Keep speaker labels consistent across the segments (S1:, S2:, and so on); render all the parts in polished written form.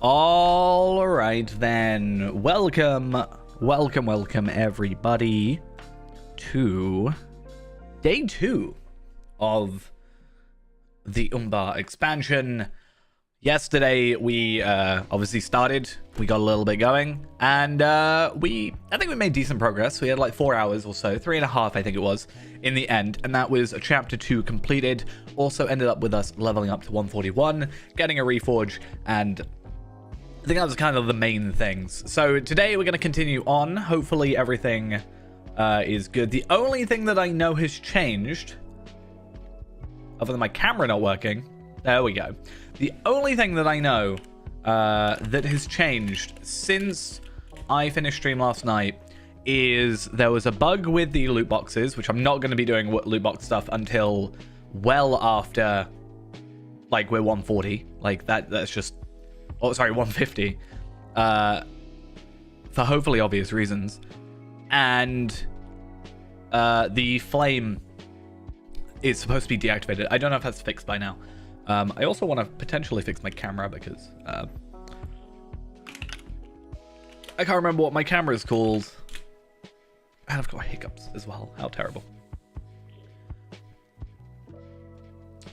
S1: All right then, welcome everybody to day 2 of the Umbar Expansion. Yesterday we obviously started, we got a little bit going, and I think we made decent progress. We had like 4 hours or so, 3.5 I think it was, in the end, and that was chapter 2 completed. Also ended up with us leveling up to 141, getting a reforge, and I think that was kind of the main things. So today we're going to continue on. Hopefully everything is good. The only thing that I know has changed, other than my camera not working, there we go. The only thing that I know that has changed since I finished stream last night is there was a bug with the loot boxes, which I'm not going to be doing loot box stuff until well after, like, we're 140. Like, that's just... Oh, sorry, 150. For hopefully obvious reasons. And the flame is supposed to be deactivated. I don't know if that's fixed by now. I also want to potentially fix my camera because I can't remember what my camera is called. And I've got hiccups as well. How terrible.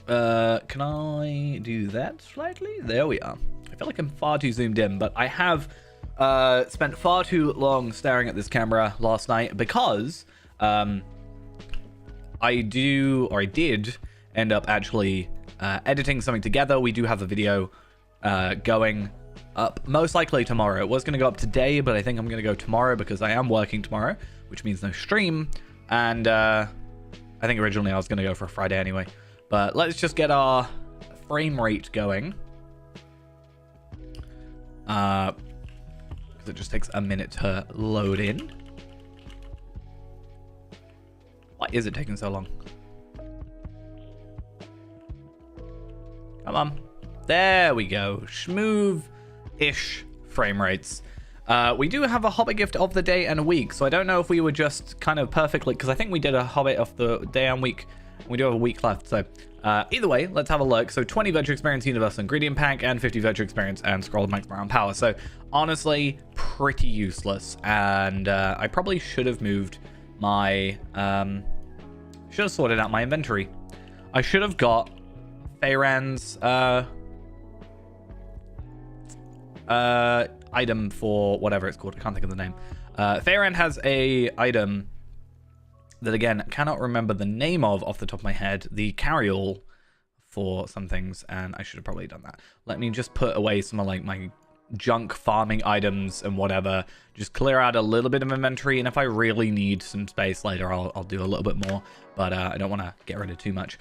S1: Can I do that slightly? There we are. I feel like I'm far too zoomed in, but I have spent far too long staring at this camera last night because I did end up actually editing something together. We do have a video going up most likely tomorrow. It was going to go up today, but I think I'm going to go tomorrow because I am working tomorrow, which means no stream. And I think originally I was going to go for a Friday anyway. But let's just get our frame rate going. Because it just takes a minute to load in. Why is it taking so long? Come on. There we go. Smooth-ish frame rates. We do have a Hobbit gift of the day and a week, so I don't know if we were just kind of perfectly, because I think we did a Hobbit of the day and week. We do have a week left, so either way, let's have a look. So 20 Virtue Experience Universal Ingredient Pack and 50 Virtue Experience and Scroll of Max Brown Power. So honestly, pretty useless. And I probably should have moved my... should have sorted out my inventory. I should have got Feyran's item for whatever it's called. I can't think of the name. Feyran has a item that, again, cannot remember the name of off the top of my head. The carry-all for some things, and I should have probably done that. Let me just put away some of like my junk farming items and whatever. Just clear out a little bit of inventory, and if I really need some space later, I'll do a little bit more. But I don't want to get rid of too much.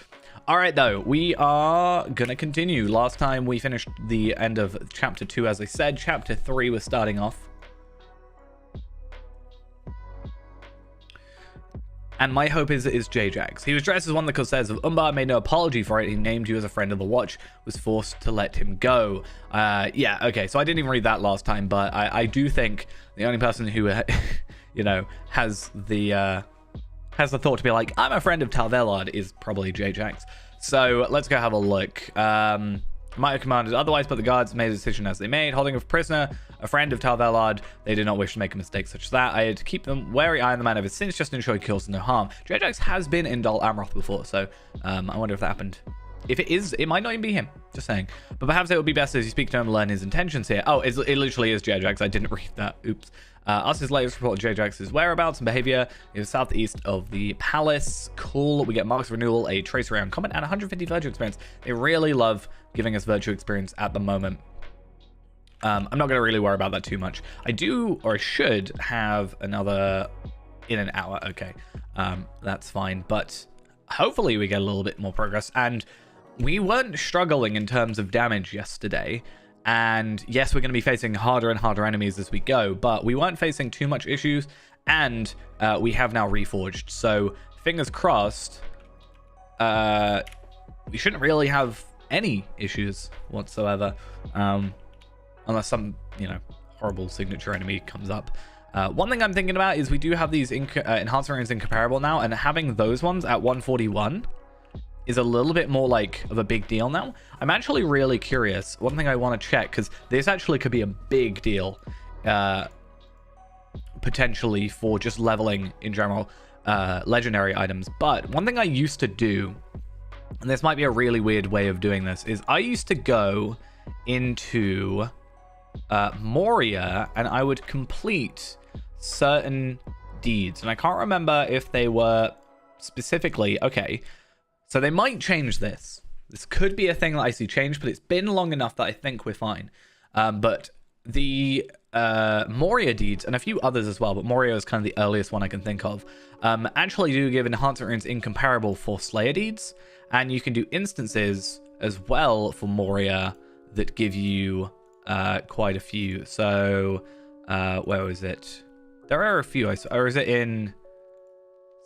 S1: All right, though, we are going to continue. Last time we finished the end of Chapter 2, as I said. Chapter 3 was starting off. And my hope is J-Jax. He was dressed as one of the corsairs of Umbar, made no apology for it. He named you as a friend of the watch, was forced to let him go. Yeah, okay, so I didn't even read that last time, but I do think the only person who, you know, has the thought to be like, I'm a friend of Talvelard is probably J-Jax. So let's go have a look. Might have commanded otherwise, but the guards made a decision as they made, holding a prisoner, a friend of Talvelard. They did not wish to make a mistake such as that. I had to keep them wary eye on the man ever since, just to ensure he kills no harm. J-Jax has been in Dol Amroth before, so I wonder if that happened. If it is, it might not even be him. Just saying. But perhaps it would be best as you speak to him and learn his intentions here. Oh, it literally is J-Jax. I didn't read that. Oops. Us his latest report J-Jax's whereabouts and behavior is southeast of the palace. Cool. We get marks of renewal, a trace around combat, and 150 virtue experience. They really love giving us virtue experience at the moment. I'm not going to really worry about that too much. I do, or I should, have another in an hour. Okay. That's fine. But hopefully we get a little bit more progress. And we weren't struggling in terms of damage yesterday. And yes, we're going to be facing harder and harder enemies as we go, but we weren't facing too much issues, and we have now reforged. So fingers crossed, we shouldn't really have any issues whatsoever, unless some, you know, horrible signature enemy comes up. One thing I'm thinking about is we do have these enhancement runes incomparable now, and having those ones at 141 is a little bit more like of a big deal now. I'm actually really curious. One thing I want to check, because this actually could be a big deal potentially for just leveling in general legendary items. But one thing I used to do, and this might be a really weird way of doing this, is I used to go into Moria and I would complete certain deeds, and I can't remember if they were specifically okay, so they might change this. This could be a thing that I see change, but it's been long enough that I think we're fine. But the Moria deeds, and a few others as well, but Moria is kind of the earliest one I can think of, actually do give enhancement runes incomparable for Slayer deeds, and you can do instances as well for Moria that give you quite a few. So where was it? There are a few, or is it in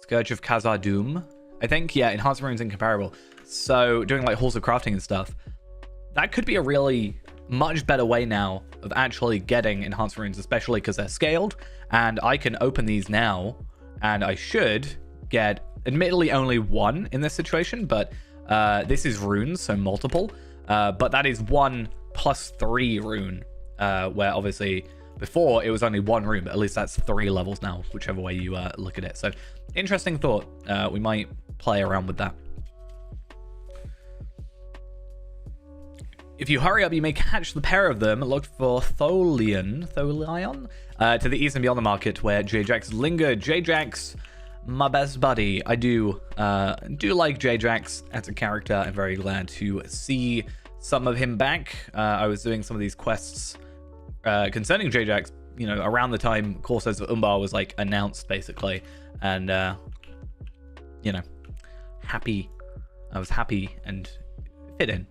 S1: Scourge of Khazad-dûm? I think, yeah, enhancement runes incomparable. So doing like halls of crafting and stuff, that could be a really much better way now of actually getting enhancement runes, especially because they're scaled, and I can open these now, and I should get, admittedly, only one in this situation, but this is runes, so multiple, but that is 1+3 rune, where obviously before it was only one rune, but at least that's 3 levels now, whichever way you look at it. So interesting thought. We might play around with that. If you hurry up, you may catch the pair of them. Look for Tholion to the east and beyond the market where J-Jax lingered. J-Jax, my best buddy. I do like J-Jax as a character. I'm very glad to see some of him back. I was doing some of these quests concerning J-Jax, you know, around the time Corsairs of Umbar was like announced basically, and you know, I was happy and fit in.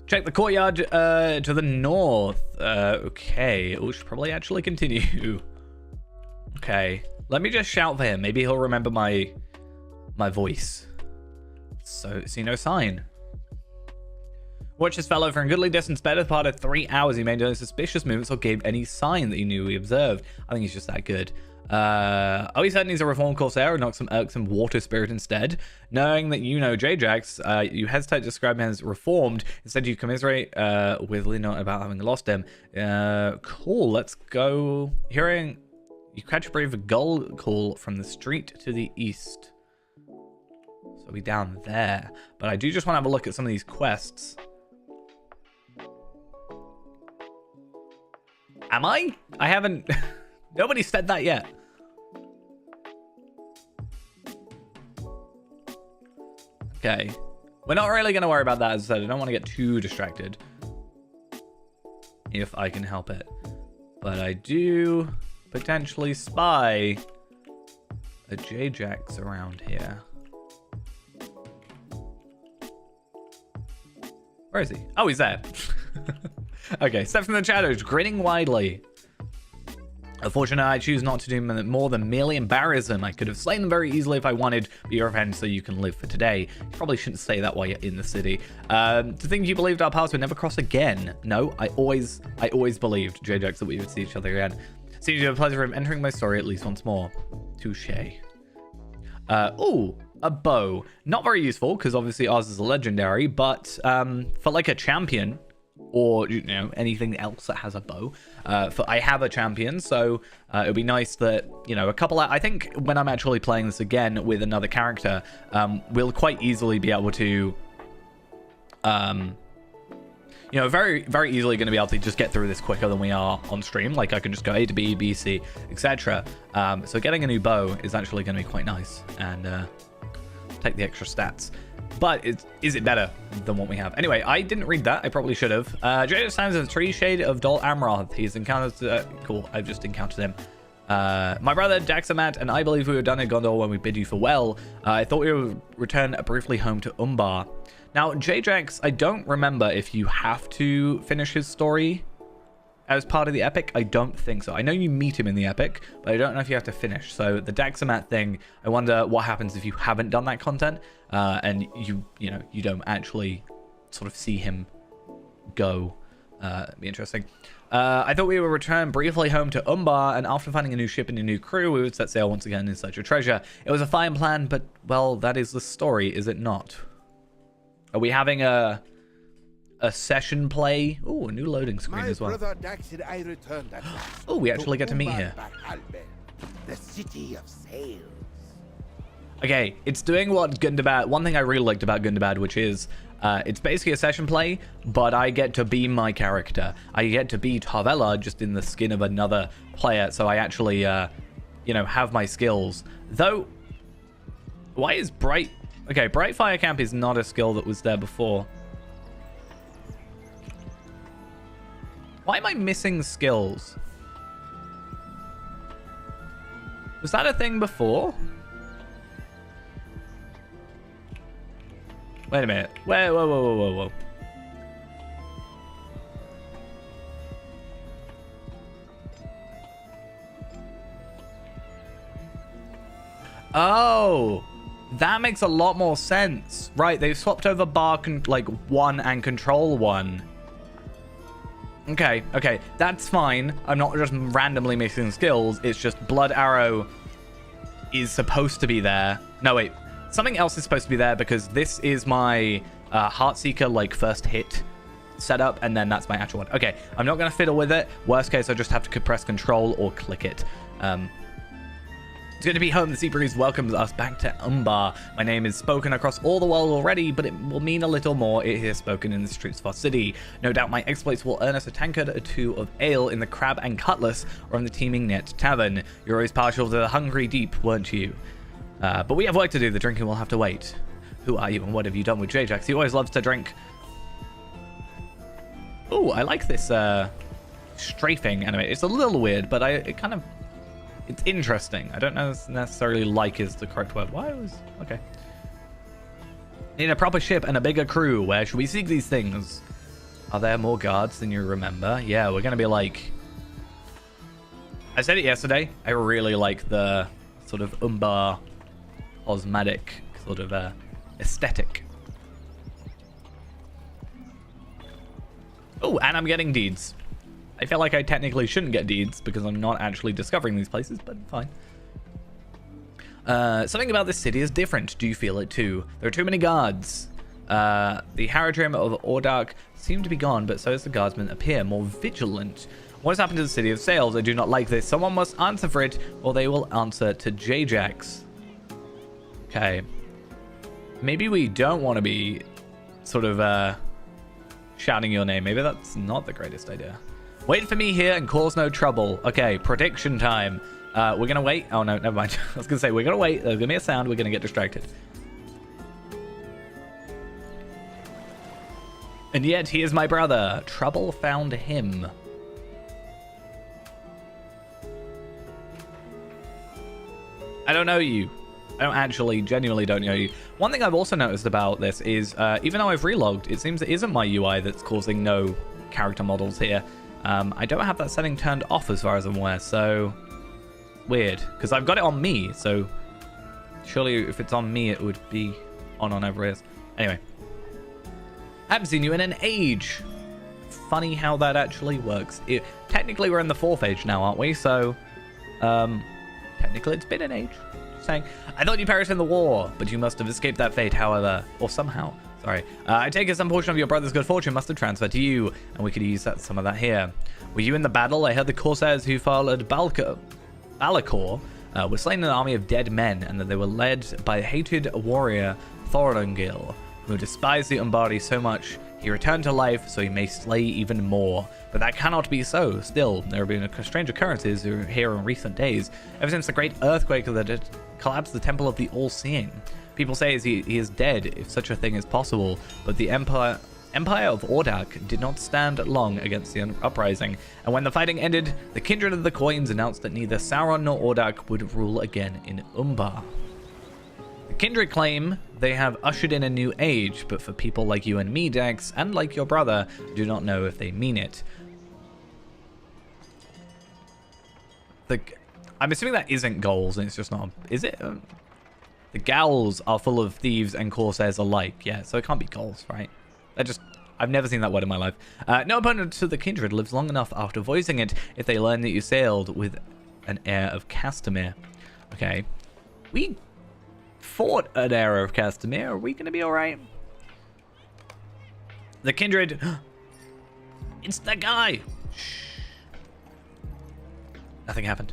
S1: Check the courtyard to the north. Okay, we should probably actually continue. Okay, let me just shout for him. Maybe he'll remember my voice. So, see no sign. Watch this fellow for a goodly distance, better part of 3 hours. He made no suspicious movements or gave any sign that he knew he observed. I think he's just that good. Oh, he said he's a reformed Corsair and knocked some irksome water spirit instead. Knowing that you know J-Jax, you hesitate to describe him as reformed. Instead, you commiserate with Lino about having lost him. Cool, let's go. Hearing you catch a brave gull call from the street to the east. So we'll be down there. But I do just want to have a look at some of these quests. Am I? I haven't... Nobody said that yet. Okay. We're not really going to worry about that, as I said. I don't want to get too distracted, if I can help it. But I do potentially spy a J-Jax around here. Where is he? Oh, he's there. Okay, step from the shadows, grinning widely. Unfortunately, I choose not to do more than merely embarrass them. I could have slain them very easily if I wanted. Be your friend so you can live for today. You probably shouldn't say that while you're in the city. To think you believed our paths would never cross again. No, I always believed, J-Jax, that we would see each other again. Seems you have a pleasure of entering my story at least once more. Touche. Ooh, a bow. Not very useful, because obviously ours is a legendary, but for like a champion, or you know, anything else that has a bow, I have a champion, so it would be nice that, you know, a couple of, I think when I'm actually playing this again with another character, we'll quite easily be able to you know, very easily going to be able to just get through this quicker than we are on stream. Like I can just go A to B, B, C, etc. So getting a new bow is actually going to be quite nice, and take the extra stats. But is it better than what we have? Anyway, I didn't read that. I probably should have. J stands as a tree shade of Dol Amroth. He's encountered... cool, I've just encountered him. My brother, Daxamat, and I believe we were done in Gondor when we bid you farewell. I thought we would return briefly home to Umbar. Now, J-Jax, I don't remember if you have to finish his story as part of the epic. I don't think so. I know you meet him in the epic, but I don't know if you have to finish. So the Daxamat thing, I wonder what happens if you haven't done that content, and you know, you don't actually sort of see him go. It'd be interesting. I thought we would return briefly home to Umbar, and after finding a new ship and a new crew, we would set sail once again in search of treasure. It was a fine plan, but, well, that is the story, is it not? Are we having a session play? Oh, a new loading screen as well. Oh, we actually get to meet here.
S2: The city of sails.
S1: Okay, it's doing what Gundabad... One thing I really liked about Gundabad, which is... it's basically a session play, but I get to be my character. I get to be Tarvela just in the skin of another player, so I actually, you know, have my skills. Though, why is Bright... Okay, Bright Fire Camp is not a skill that was there before. Why am I missing skills? Was that a thing before? Wait a minute. Whoa, whoa, whoa, whoa, whoa, whoa. Oh, that makes a lot more sense. Right, they've swapped over bar, like, 1 and control 1. Okay, okay, that's fine. I'm not just randomly missing skills. It's just Blood Arrow is supposed to be there. No, wait. Something else is supposed to be there because this is my Heartseeker, like, first hit setup, and then that's my actual one. Okay, I'm not going to fiddle with it. Worst case, I just have to press control or click it. It's good to be home. The sea breeze welcomes us back to Umbar. My name is spoken across all the world already, but it will mean a little more it is spoken in the streets of our city. No doubt my exploits will earn us a tankard or two of ale in the Crab and Cutlass or in the teeming Net Tavern. You're always partial to the hungry deep, weren't you? But we have work to do. The drinking will have to wait. Who are you and what have you done with J-Jax? He always loves to drink. Oh, I like this strafing anime. It's a little weird, but it's interesting. I don't know if necessarily like is the correct word. Why was... Okay. Need a proper ship and a bigger crew. Where should we seek these things? Are there more guards than you remember? Yeah, we're going to be like... I said it yesterday. I really like the sort of Umbar osmatic sort of aesthetic. Oh, and I'm getting deeds. I feel like I technically shouldn't get deeds because I'm not actually discovering these places, but fine. Something about this city is different. Do you feel it too? There are too many guards. The Haradrim of Ordark seem to be gone, but so does the guardsmen appear more vigilant. What has happened to the city of Sails? I do not like this. Someone must answer for it, or they will answer to J-Jax. Okay. Maybe we don't want to be sort of shouting your name. Maybe that's not the greatest idea. Wait for me here and cause no trouble. Okay, prediction time. We're going to wait. Oh, no, never mind. I was going to say, we're going to wait. There's going to be a sound. We're going to get distracted. And yet, he is my brother. Trouble found him. I don't know you. I don't actually, genuinely don't know you. One thing I've also noticed about this is, even though I've relogged, it seems it isn't my UI that's causing no character models here. I don't have that setting turned off as far as I'm aware, so weird. Because I've got it on me, so surely if it's on me, it would be on everywhere else. Anyway. I haven't seen you in an age. Funny how that actually works. Technically, we're in the 4th age now, aren't we? So, technically, it's been an age. Just saying. I thought you perished in the war, but you must have escaped that fate, however, or somehow. Sorry. I take it some portion of your brother's good fortune must have transferred to you, and we could use some of that here. Were you in the battle? I heard the Corsairs who followed Balakor were slain in an army of dead men, and that they were led by a hated warrior, Thorongil, who despised the Umbari so much he returned to life so he may slay even more. But that cannot be so. Still, there have been strange occurrences here in recent days, ever since the great earthquake that had collapsed the Temple of the All-Seeing. People say he is dead, if such a thing is possible, but the Empire of Ordark did not stand long against the uprising, and when the fighting ended, the Kindred of the Coins announced that neither Sauron nor Ordark would rule again in Umbar. The Kindred claim they have ushered in a new age, but for people like you and me, Dex, and like your brother, do not know if they mean it. I'm assuming that isn't goals, and it's just not... Is it? The Gals are full of thieves and Corsairs alike. Yeah, so it can't be goals, right? That just I've never seen that word in my life. No opponent to the kindred lives long enough after voicing it if they learn that you sailed with an heir of Castamere. Okay. We fought an heir of Castamere. Are we going to be alright? The kindred... It's that guy! Shh. Nothing happened.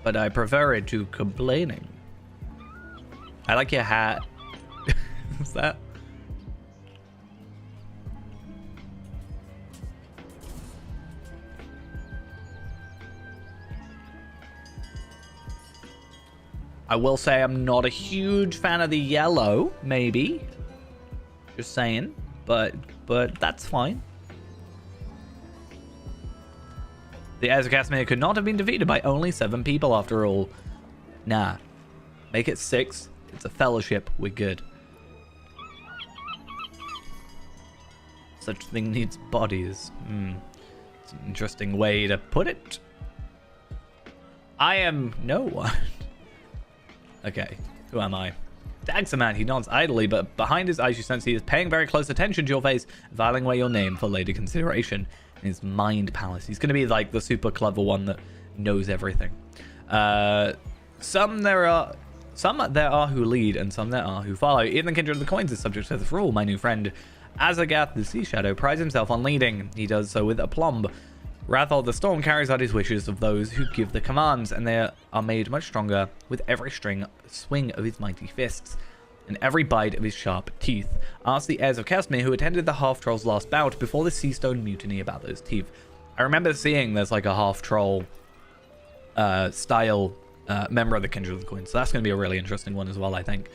S1: But I prefer it to complaining. I like your hat. What's that? I will say I'm not a huge fan of the yellow, maybe. Just saying. But that's fine. The heirs of Castamere could not have been defeated by only 7 people after all. Nah. Make it 6. It's a fellowship. We're good. Such thing needs bodies. It's an interesting way to put it. I am no one. Okay. Who am I? Daxaman, he nods idly, but behind his eyes you sense he is paying very close attention to your face, filing away your name for later consideration. In his mind palace. He's going to be like the super clever one that knows everything. Some there are who lead, and some there are who follow. Even the kindred of the coins is subject to this rule. My new friend Azagath, the Sea Shadow, prides himself on leading. He does so with aplomb. Rathol the Storm carries out his wishes of those who give the commands, and they are made much stronger with every swing of his mighty fists and every bite of his sharp teeth. Ask the heirs of Castamere who attended the half-troll's last bout before the Sea Stone mutiny about those teeth. I remember seeing there's like a half-troll style member of the Kindred of the Coin, so that's going to be a really interesting one as well, I think.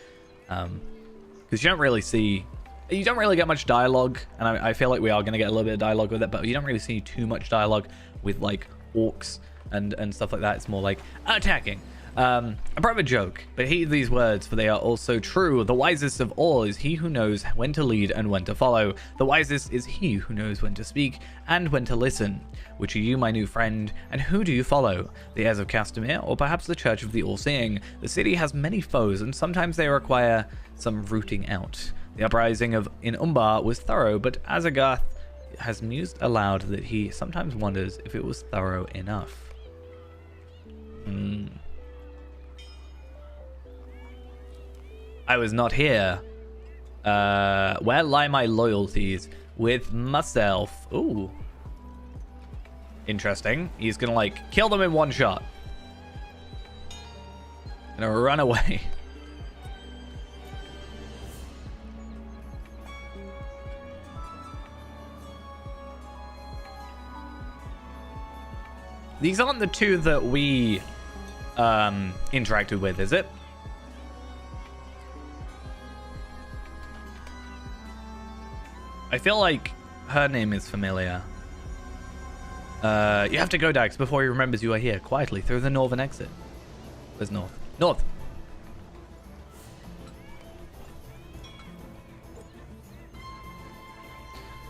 S1: Because you don't really get much dialogue, and I feel like we are going to get a little bit of dialogue with it, but you don't really see too much dialogue with like orcs and stuff like that. It's more like attacking. A private joke, but heed these words, for they are also true. The wisest of all is he who knows when to lead and when to follow. The wisest is he who knows when to speak and when to listen. Which are you, my new friend, and who do you follow? The heirs of Castamere, or perhaps the Church of the All-Seeing? The city has many foes, and sometimes they require some rooting out. The uprising in Umbar was thorough, but Azagath has mused aloud that he sometimes wonders if it was thorough enough. I was not here. Where lie my loyalties? With myself. Ooh. Interesting. He's gonna, like, kill them in one shot. Gonna run away. These aren't the two that we interacted with, is it? I feel like her name is familiar. You have to go, Dax, before he remembers you are here. Quietly, through the northern exit. Where's north? North!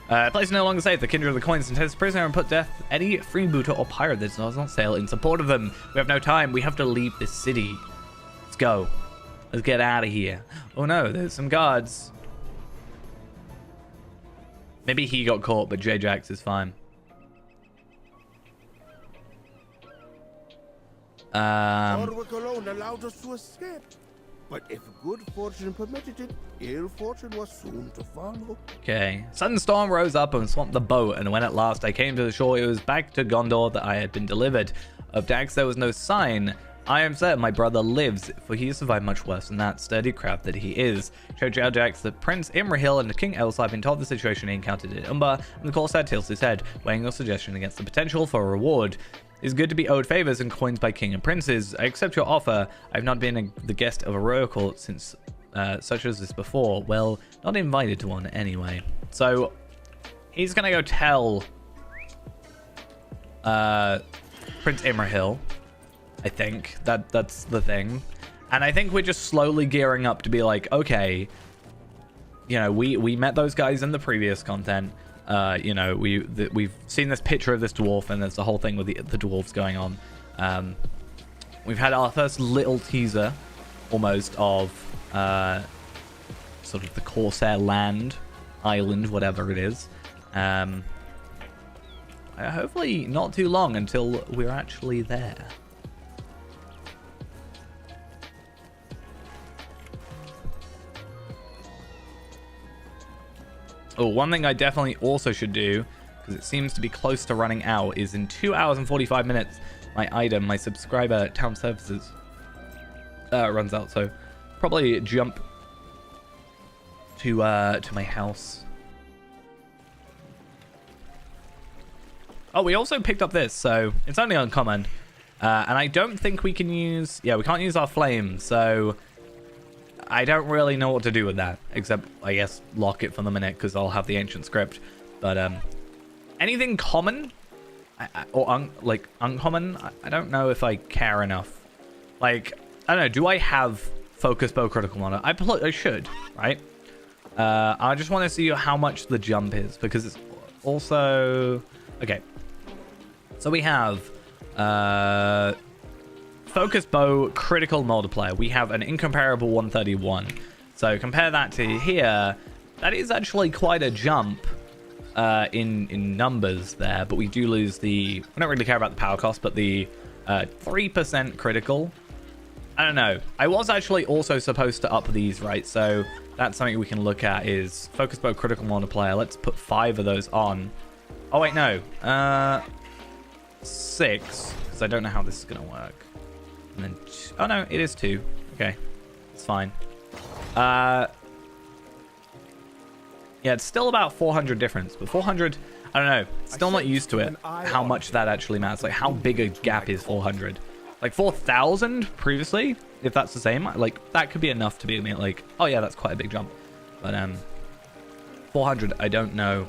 S1: Place is no longer safe. The kindred of the coins intends prisoner and put death any freebooter or pirate that does not sail in support of them. We have no time. We have to leave this city. Let's go. Let's get out of here. Oh no, there's some guards. Maybe he got caught, but J-Jax is fine.
S2: Orwick alone allowed us to escape. But if good fortune permitted it, ill fortune was soon to follow.
S1: Okay. Sudden storm rose up and swamped the boat, and when at last I came to the shore, it was back to Gondor that I had been delivered. Of Dax there was no sign. I am certain my brother lives, for he has survived much worse than that sturdy crab that he is. Showed J-Jax that Prince Imrahil and King Elsa have been told the situation he encountered in Umbar, and the Corsair tilts his head, weighing your suggestion against the potential for a reward. It's good to be owed favors and coins by king and princes. I accept your offer. I've not been the guest of a royal court since such as this before. Well, not invited to one anyway. So, he's gonna go tell Prince Imrahil. I think that's the thing. And I think we're just slowly gearing up to be like, okay, you know, we met those guys in the previous content. You know, we've seen this picture of this dwarf, and there's the whole thing with the dwarves going on. We've had our first little teaser, almost, of sort of the Corsair land, island, whatever it is. Hopefully not too long until we're actually there. Oh, one thing I definitely also should do, because it seems to be close to running out, is in 2 hours and 45 minutes, my subscriber town services runs out. So probably jump to my house. Oh, we also picked up this, so it's only uncommon. And I don't think we can use... Yeah, we can't use our flame, so... I don't really know what to do with that, except, I guess, lock it for the minute, because I'll have the ancient script. But, anything common? Like, uncommon? I don't know if I care enough. Like, I don't know, do I have focus bow critical on it? I should, right? I just want to see how much the jump is, because it's also... Okay. So we have, focus bow critical multiplier. We have an incomparable 131. So compare that to here. That is actually quite a jump in numbers there, but we do lose the... I don't really care about the power cost, but the 3% critical. I don't know. I was actually also supposed to up these, right? So that's something we can look at is focus bow critical multiplier. Let's put 5 of those on. Oh, wait, no. 6, because I don't know how this is going to work. And then, oh no, it is 2. Okay, it's fine. Yeah, it's still about 400 difference, but 400, I don't know. Still not used to it, how much that actually matters. Like, how big a gap is 400? Like, 4,000 previously, if that's the same. Like, that could be enough to be like, oh yeah, that's quite a big jump. But, 400, I don't know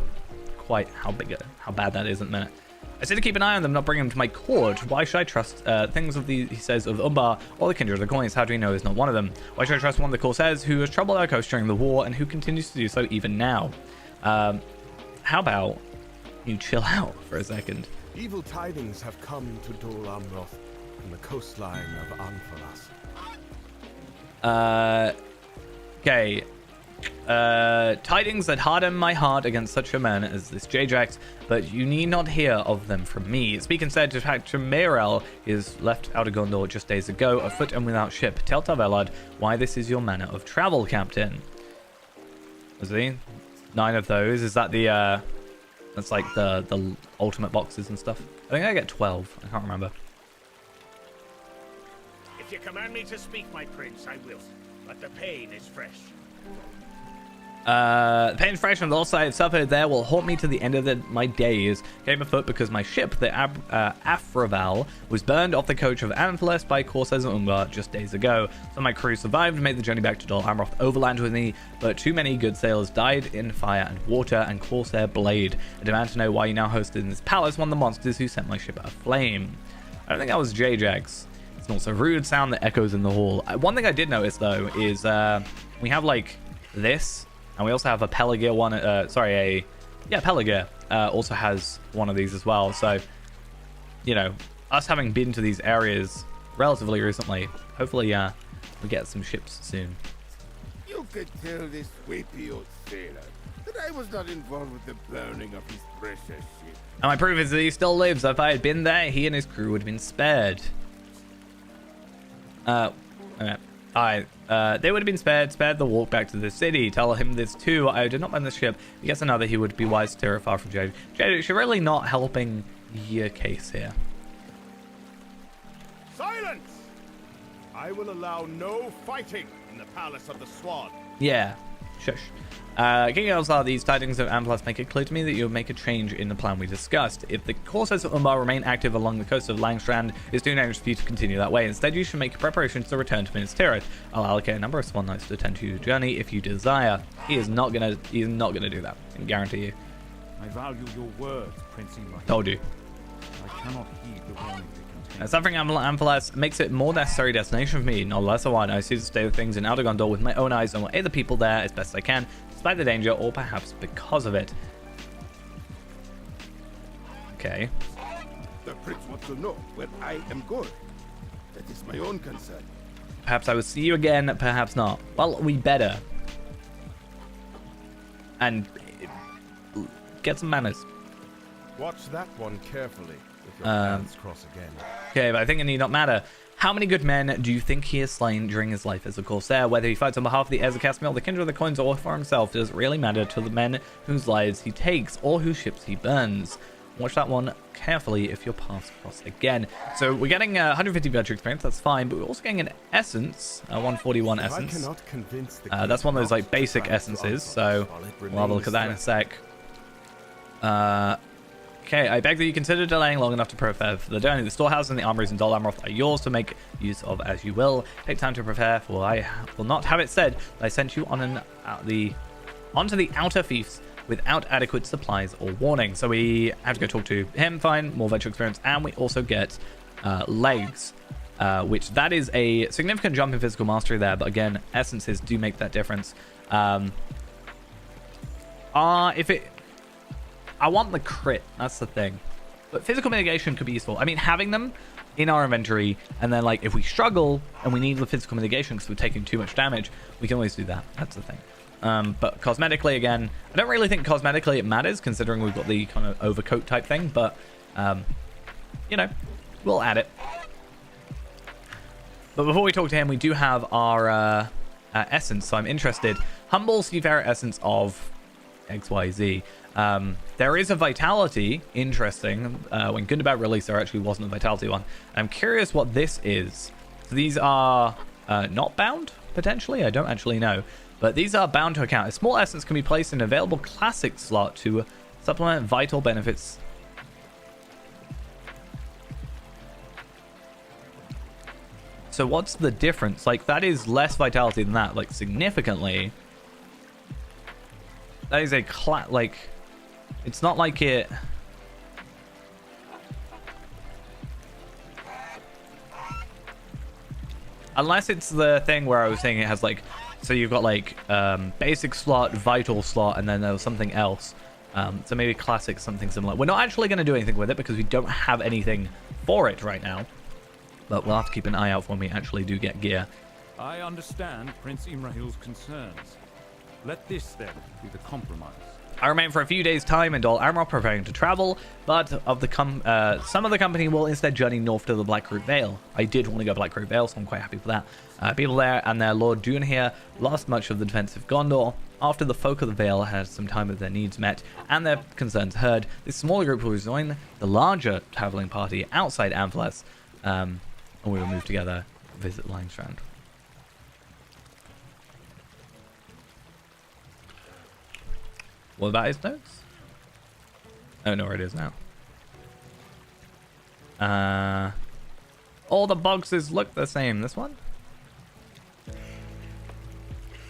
S1: quite how bad that is at the minute. I said to keep an eye on them, not bring them to my court. Why should I trust things of the, he says, of Umbar or the kindred of the coins? How do we know is not one of them? Why should I trust one of the Corsairs who has troubled our coast during the war and who continues to do so even now? How about you chill out for a second?
S2: Evil tidings have come to Dol Amroth from the coastline of Anfalas.
S1: Okay. Tidings that harden my heart against such a man as this Jajax, but you need not hear of them from me. Speak instead to Factor Merel. He is left out of Gondor just days ago, afoot and without ship. Tell Tavelad why this is your manner of travel, Captain. Was he? 9 of those. Is that the that's like the ultimate boxes and stuff? I think I get 12. I can't remember.
S3: If you command me to speak, my prince, I will. But the pain is fresh.
S1: The pain and fresh and the loss I have suffered there will haunt me to the end of my days. Came afoot because my ship, the Afraval, was burned off the coast of Anfalas by Corsairs of Umbar just days ago. So my crew survived and made the journey back to Dol Amroth overland with me, but too many good sailors died in fire and water and Corsair blade. I demand to know why you now hosted in this palace one of the monsters who sent my ship aflame. I don't think that was Jajax. It's also a rude sound that echoes in the hall. One thing I did notice though is we have like this. And we also have a Pelargir one, Pelargir also has one of these as well. So, you know, us having been to these areas relatively recently, hopefully we get some ships soon.
S2: You could tell this weepy old sailor that I was not involved with the burning of his precious ship.
S1: And my proof is that he still lives. If I had been there, he and his crew would have been spared. They would have been spared the walk back to the city. Tell him this too. I did not burn the ship. If he gets another, he would be wise to steer far from Jade. Jade, you're really not helping your case here.
S3: Silence! I will allow no fighting in the Palace of the Swan.
S1: Yeah, shush. King Elzar, these tidings of Anfalas make it clear to me that you'll make a change in the plan we discussed. If the Corsairs of Umbar remain active along the coast of Langstrand, it's too dangerous for you to continue that way. Instead, you should make preparations to return to Minas Tirith. I'll allocate a number of swan knights to attend to your journey if you desire. He is not gonna do that. I can guarantee you.
S4: I value your words, Prince Imrahil.
S1: Told you.
S4: I cannot heed the warning they contain.
S1: Suffering Anfalas makes it more necessary destination for me, not less a one. I see the state of things in Outer Gondor with my own eyes and will aid the people there as best I can, despite the danger, or perhaps because of it. Okay.
S2: The prince wants to know where I am going. That is my own concern.
S1: Perhaps I will see you again, perhaps not. Well, we better. And get some manners.
S3: Watch that one carefully if your paths cross again.
S1: Okay, but I think it need not matter. How many good men do you think he has slain during his life as a Corsair? Whether he fights on behalf of the Ezekasmil, the Kindred of the Coins, or for himself, does it really matter to the men whose lives he takes or whose ships he burns? Watch that one carefully if your paths cross again. So we're getting 150 virtue experience, that's fine, but we're also getting an essence, 141 essence. That's one of those like basic essences, so we'll have a look at that in a sec. Okay, I beg that you consider delaying long enough to prepare for the journey. The storehouses and the armories in Dol Amroth are yours to make use of as you will. Take time to prepare, for I will not have it said that I sent you on onto the outer fiefs without adequate supplies or warning. So we have to go talk to him, fine, more virtual experience, and we also get legs, which that is a significant jump in physical mastery there, but again, essences do make that difference. I want the crit, that's the thing. But physical mitigation could be useful. I mean, having them in our inventory, and then like if we struggle and we need the physical mitigation because we're taking too much damage, we can always do that. That's the thing. But cosmetically, again, I don't really think cosmetically it matters considering we've got the kind of overcoat type thing, but you know, we'll add it. But before we talk to him, we do have our essence, so I'm interested. Humble Seafarer essence of XYZ. There is a vitality, interesting. When Gundabad released, there actually wasn't a vitality one. I'm curious what this is. So these are not bound, potentially? I don't actually know. But these are bound to account. A small essence can be placed in an available classic slot to supplement vital benefits. So what's the difference? Like, that is less vitality than that, like, significantly. That is a like, it's not like it. Unless it's the thing where I was saying it has like, so you've got like basic slot, vital slot, and then there was something else. So maybe classic, something similar. We're not actually going to do anything with it because we don't have anything for it right now. But we'll have to keep an eye out for when we actually do get gear.
S4: I understand Prince Imrahil's concerns. Let this, then, be the compromise.
S1: I remain for a few days' time in Dol Amroth preparing to travel, but of the some of the company will instead journey north to the Blackroot Vale. I did want to go Blackroot Vale, so I'm quite happy for that. People there and their Lord Dunhir lost much of the defense of Gondor. After the folk of the Vale had some time with their needs met and their concerns heard, this smaller group will join the larger traveling party outside Anvles, and we will move together, visit Langstrand. What about his notes? Oh, no, it is now. All the boxes look the same. This one?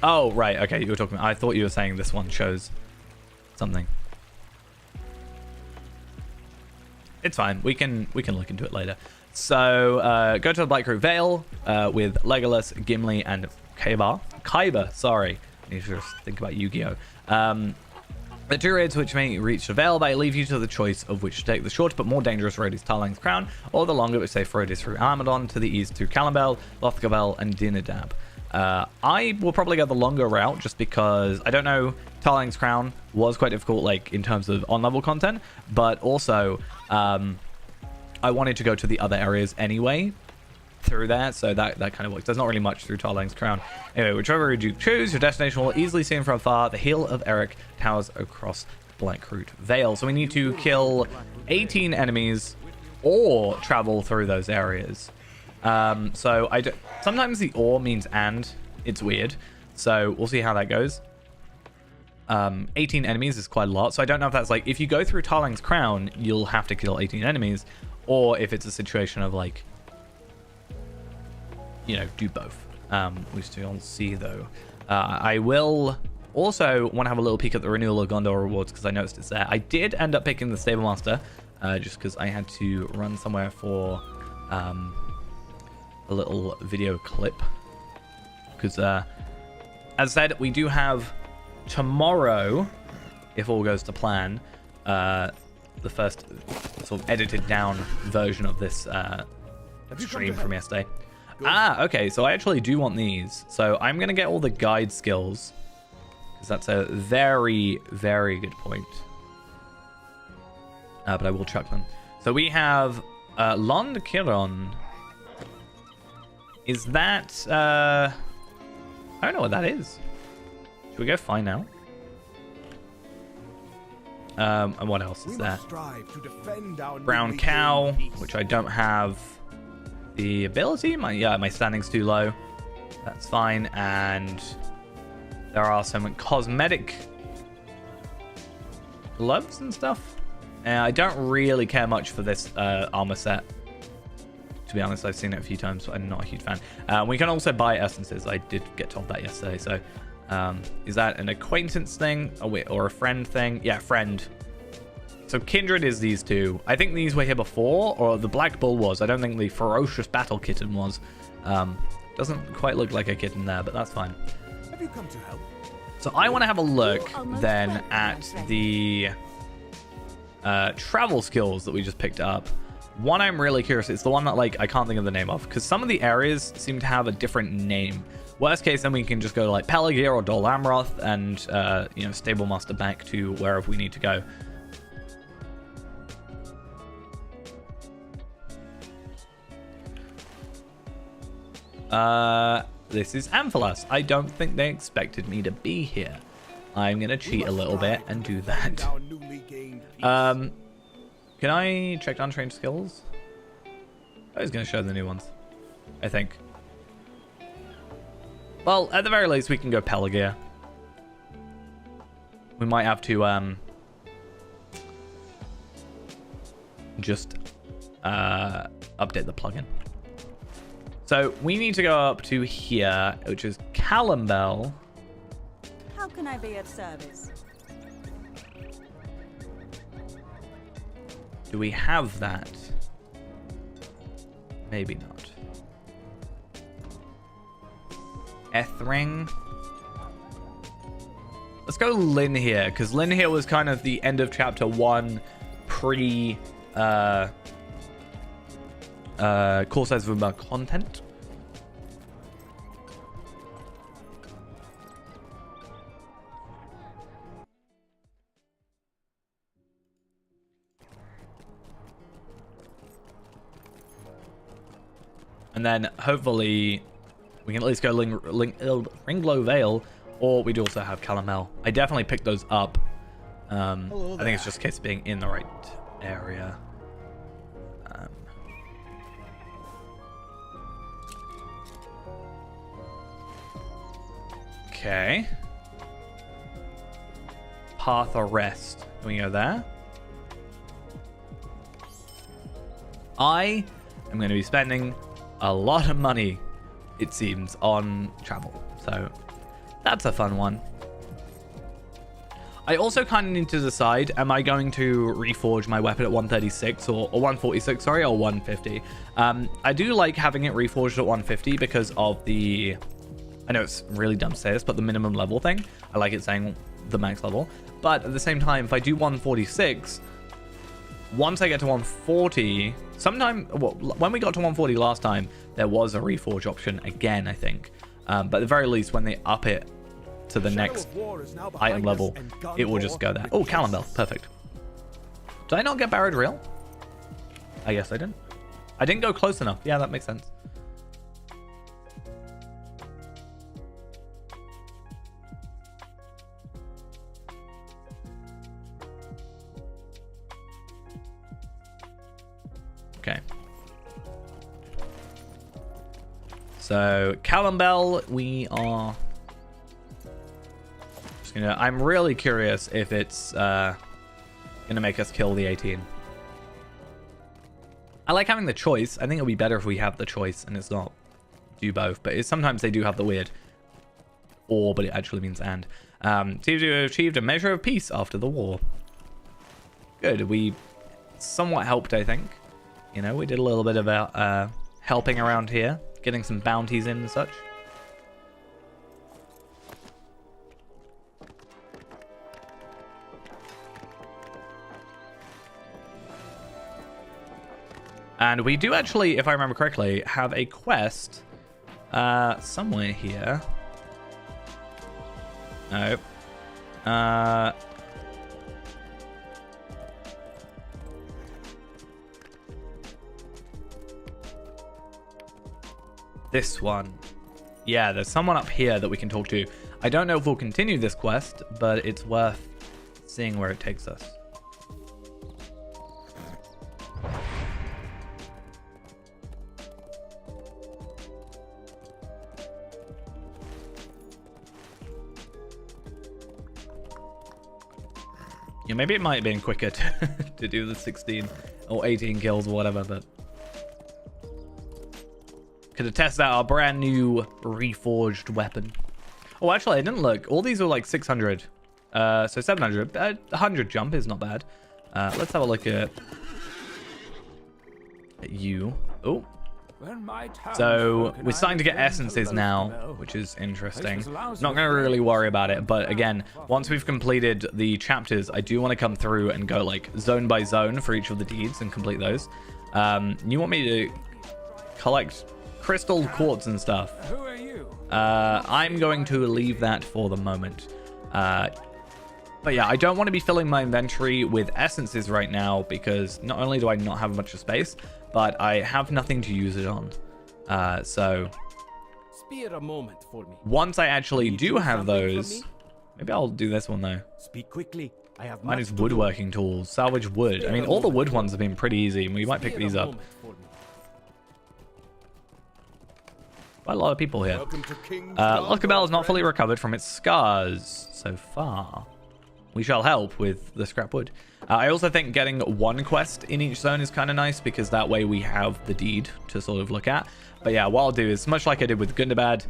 S1: Oh, right. Okay, you were talking. I thought you were saying this one shows something. It's fine. We can look into it later. So, go to the Blackroot Vale with Legolas, Gimli, and Kaiba. Sorry. I need to just think about Yu-Gi-Oh! The two roads which may reach the Vale may leave you to the choice of which to take. The short but more dangerous road is Tarlang's Crown, or the longer but safe road is through Almadon, to the east through Calimbel, Lothgabel, and Dinadab. I will probably go the longer route just because I don't know. Tarlang's Crown was quite difficult, like in terms of on-level content, but also I wanted to go to the other areas anyway through there, so that kind of works. There's not really much through Tarlang's Crown. Anyway, whichever route you choose, your destination will easily seen from afar. The Hill of Eric towers across Blackroot Vale. So we need to kill 18 enemies or travel through those areas. So sometimes the or means and. It's weird. So we'll see how that goes. 18 enemies is quite a lot. So I don't know if that's like, if you go through Tarlang's Crown, you'll have to kill 18 enemies. Or if it's a situation of like, you know, do both. We still see though. I will also want to have a little peek at the Renewal of Gondor rewards because I noticed it's there. I did end up picking the Stable Master just because I had to run somewhere for a little video clip. Because as I said, we do have tomorrow, if all goes to plan, the first sort of edited down version of this stream from yesterday. Ah, okay, so I actually do want these. So I'm going to get all the guide skills, because that's a very, very good point. But I will chuck them. So we have Lond Kiron. Is that... I don't know what that is. Should we go find out? And what else is there? Brown cow, which I don't have the ability. My standing's too low. That's fine. And there are some cosmetic gloves and stuff. I don't really care much for this armor set. To be honest, I've seen it a few times, but I'm not a huge fan. We can also buy essences. I did get told that yesterday. So, is that an acquaintance thing? Oh, wait, or a friend thing? Yeah, friend. So, kindred is these two. I think these were here before, or the black bull was. I don't think the ferocious battle kitten was. Doesn't quite look like a kitten there, but that's fine.
S3: Have you come to help?
S1: So, I want to have a look then at the travel skills that we just picked up. One I'm really curious, it's the one that I can't think of the name of, because some of the areas seem to have a different name. Worst case, then we can just go to Pelagir or Dol Amroth and stable master back to wherever we need to go. This is Amphalas. I don't think they expected me to be here. I'm gonna cheat a little bit and do that. Can I check untrained skills? I was going to show the new ones, I think. Well, at the very least, we can go Pelagir. We might have to just update the plugin. So we need to go up to here, which is Calambel.
S5: How can I be of service?
S1: Do we have that? Maybe not. Ethring. Let's go Lynn here, because Lynn here was kind of the end of chapter 1 pre Corsairs of Umbar content. And then hopefully we can at least go Ringlow Vale, or we'd also have Calamel. I definitely picked those up. I think it's just a case of being in the right area. Okay. Path of Rest. Can we go there? I am going to be spending a lot of money, it seems, on travel. So that's a fun one. I also kind of need to decide, am I going to reforge my weapon at 136 or 146, sorry, or 150? I do like having it reforged at 150 because of the, I know it's really dumb to say this, but the minimum level thing. I like it saying the max level. But at the same time, if I do 146, once I get to 140, when we got to 140 last time, there was a reforge option again, I think. But at the very least, when they up it to the next item level, it will just go there. Oh, Calambel, perfect. Did I not get Barrowed Real? I guess I didn't. I didn't go close enough. Yeah, that makes sense. Okay. So Calambel, we are just gonna. I'm really curious if it's gonna make us kill the 18. I like having the choice. I think it'll be better if we have the choice and it's not do both. But sometimes they do have the weird or, but it actually means and. Seems to have achieved a measure of peace after the war. Good. We somewhat helped, I think. You know, we did a little bit of helping around here, getting some bounties in and such. And we do actually, if I remember correctly, have a quest somewhere here. No. This one. Yeah, there's someone up here that we can talk to. I don't know if we'll continue this quest, but it's worth seeing where it takes us. Yeah, maybe it might have been quicker to do the 16 or 18 kills or whatever, but could have tested out our brand new reforged weapon. Oh, actually, I didn't look. All these are like 600. So 700. 100 jump is not bad. Let's have a look at you. Oh. So we're starting to get essences now, which is interesting. Not going to really worry about it, but again, once we've completed the chapters, I do want to come through and go like zone by zone for each of the deeds and complete those. You want me to collect crystal quartz and stuff?
S4: Who are you?
S1: I'm going to leave that for the moment. But yeah, I don't want to be filling my inventory with essences right now because not only do I not have much space, but I have nothing to use it on. So
S6: Spare a moment for me.
S1: once I actually do have those, maybe I'll do this one though.
S6: Speak quickly. I have
S1: Mine
S6: much
S1: is
S6: to do.
S1: woodworking tools, salvage wood. I mean, all the wood ones have been pretty easy, and we might pick
S6: Spare a
S1: these up.
S6: moment for me.
S1: Quite a lot of people here.
S3: Welcome to King
S1: Luckabelle is not fully recovered from its scars so far. We shall help with the scrap wood. I also think getting one quest in each zone is kind of nice because that way we have the deed to sort of look at. But yeah, what I'll do is, much like I did with Gundabad,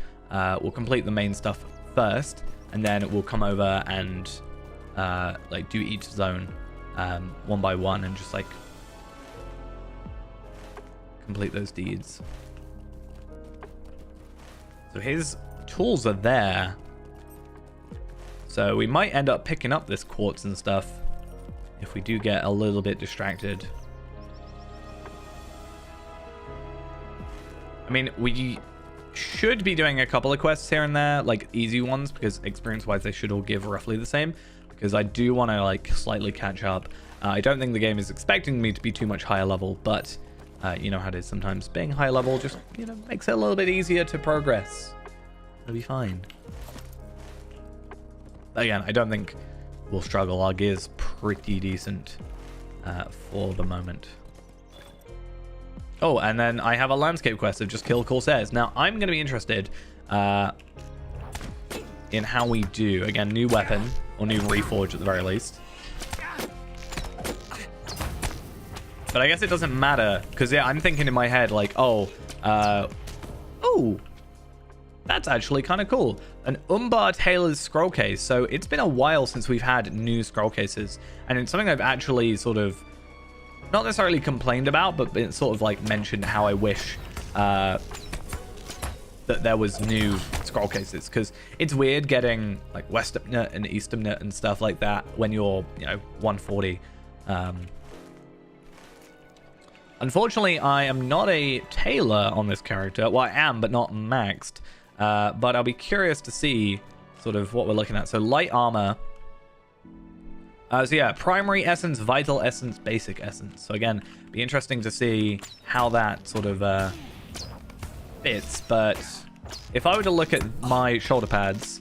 S1: we'll complete the main stuff first, and then we'll come over and like do each zone one by one and just like complete those deeds. So his tools are there. So we might end up picking up this quartz and stuff if we do get a little bit distracted. I mean, we should be doing a couple of quests here and there, like easy ones, because experience-wise they should all give roughly the same, because I do want to like slightly catch up. I don't think the game is expecting me to be too much higher level, but you know how it is sometimes. Being high level just, you know, makes it a little bit easier to progress. It'll be fine. Again, I don't think we'll struggle. Our gear's pretty decent for the moment. Oh, and then I have a landscape quest of just kill Corsairs. Now, I'm going to be interested in how we do. Again, new weapon, or new reforge at the very least. But I guess it doesn't matter, because yeah, I'm thinking in my head like, oh, that's actually kind of cool. An Umbar Tailor's scroll case. So it's been a while since we've had new scroll cases, and it's something I've actually sort of not necessarily complained about, but it's sort of like mentioned how I wish that there was new scroll cases, because it's weird getting like Westernut and Easternut and stuff like that when you're, you know, 140. Unfortunately, I am not a tailor on this character. Well, I am, but not maxed. But I'll be curious to see sort of what we're looking at. So light armor. So yeah, primary essence, vital essence, basic essence. So again, be interesting to see how that sort of fits. But if I were to look at my shoulder pads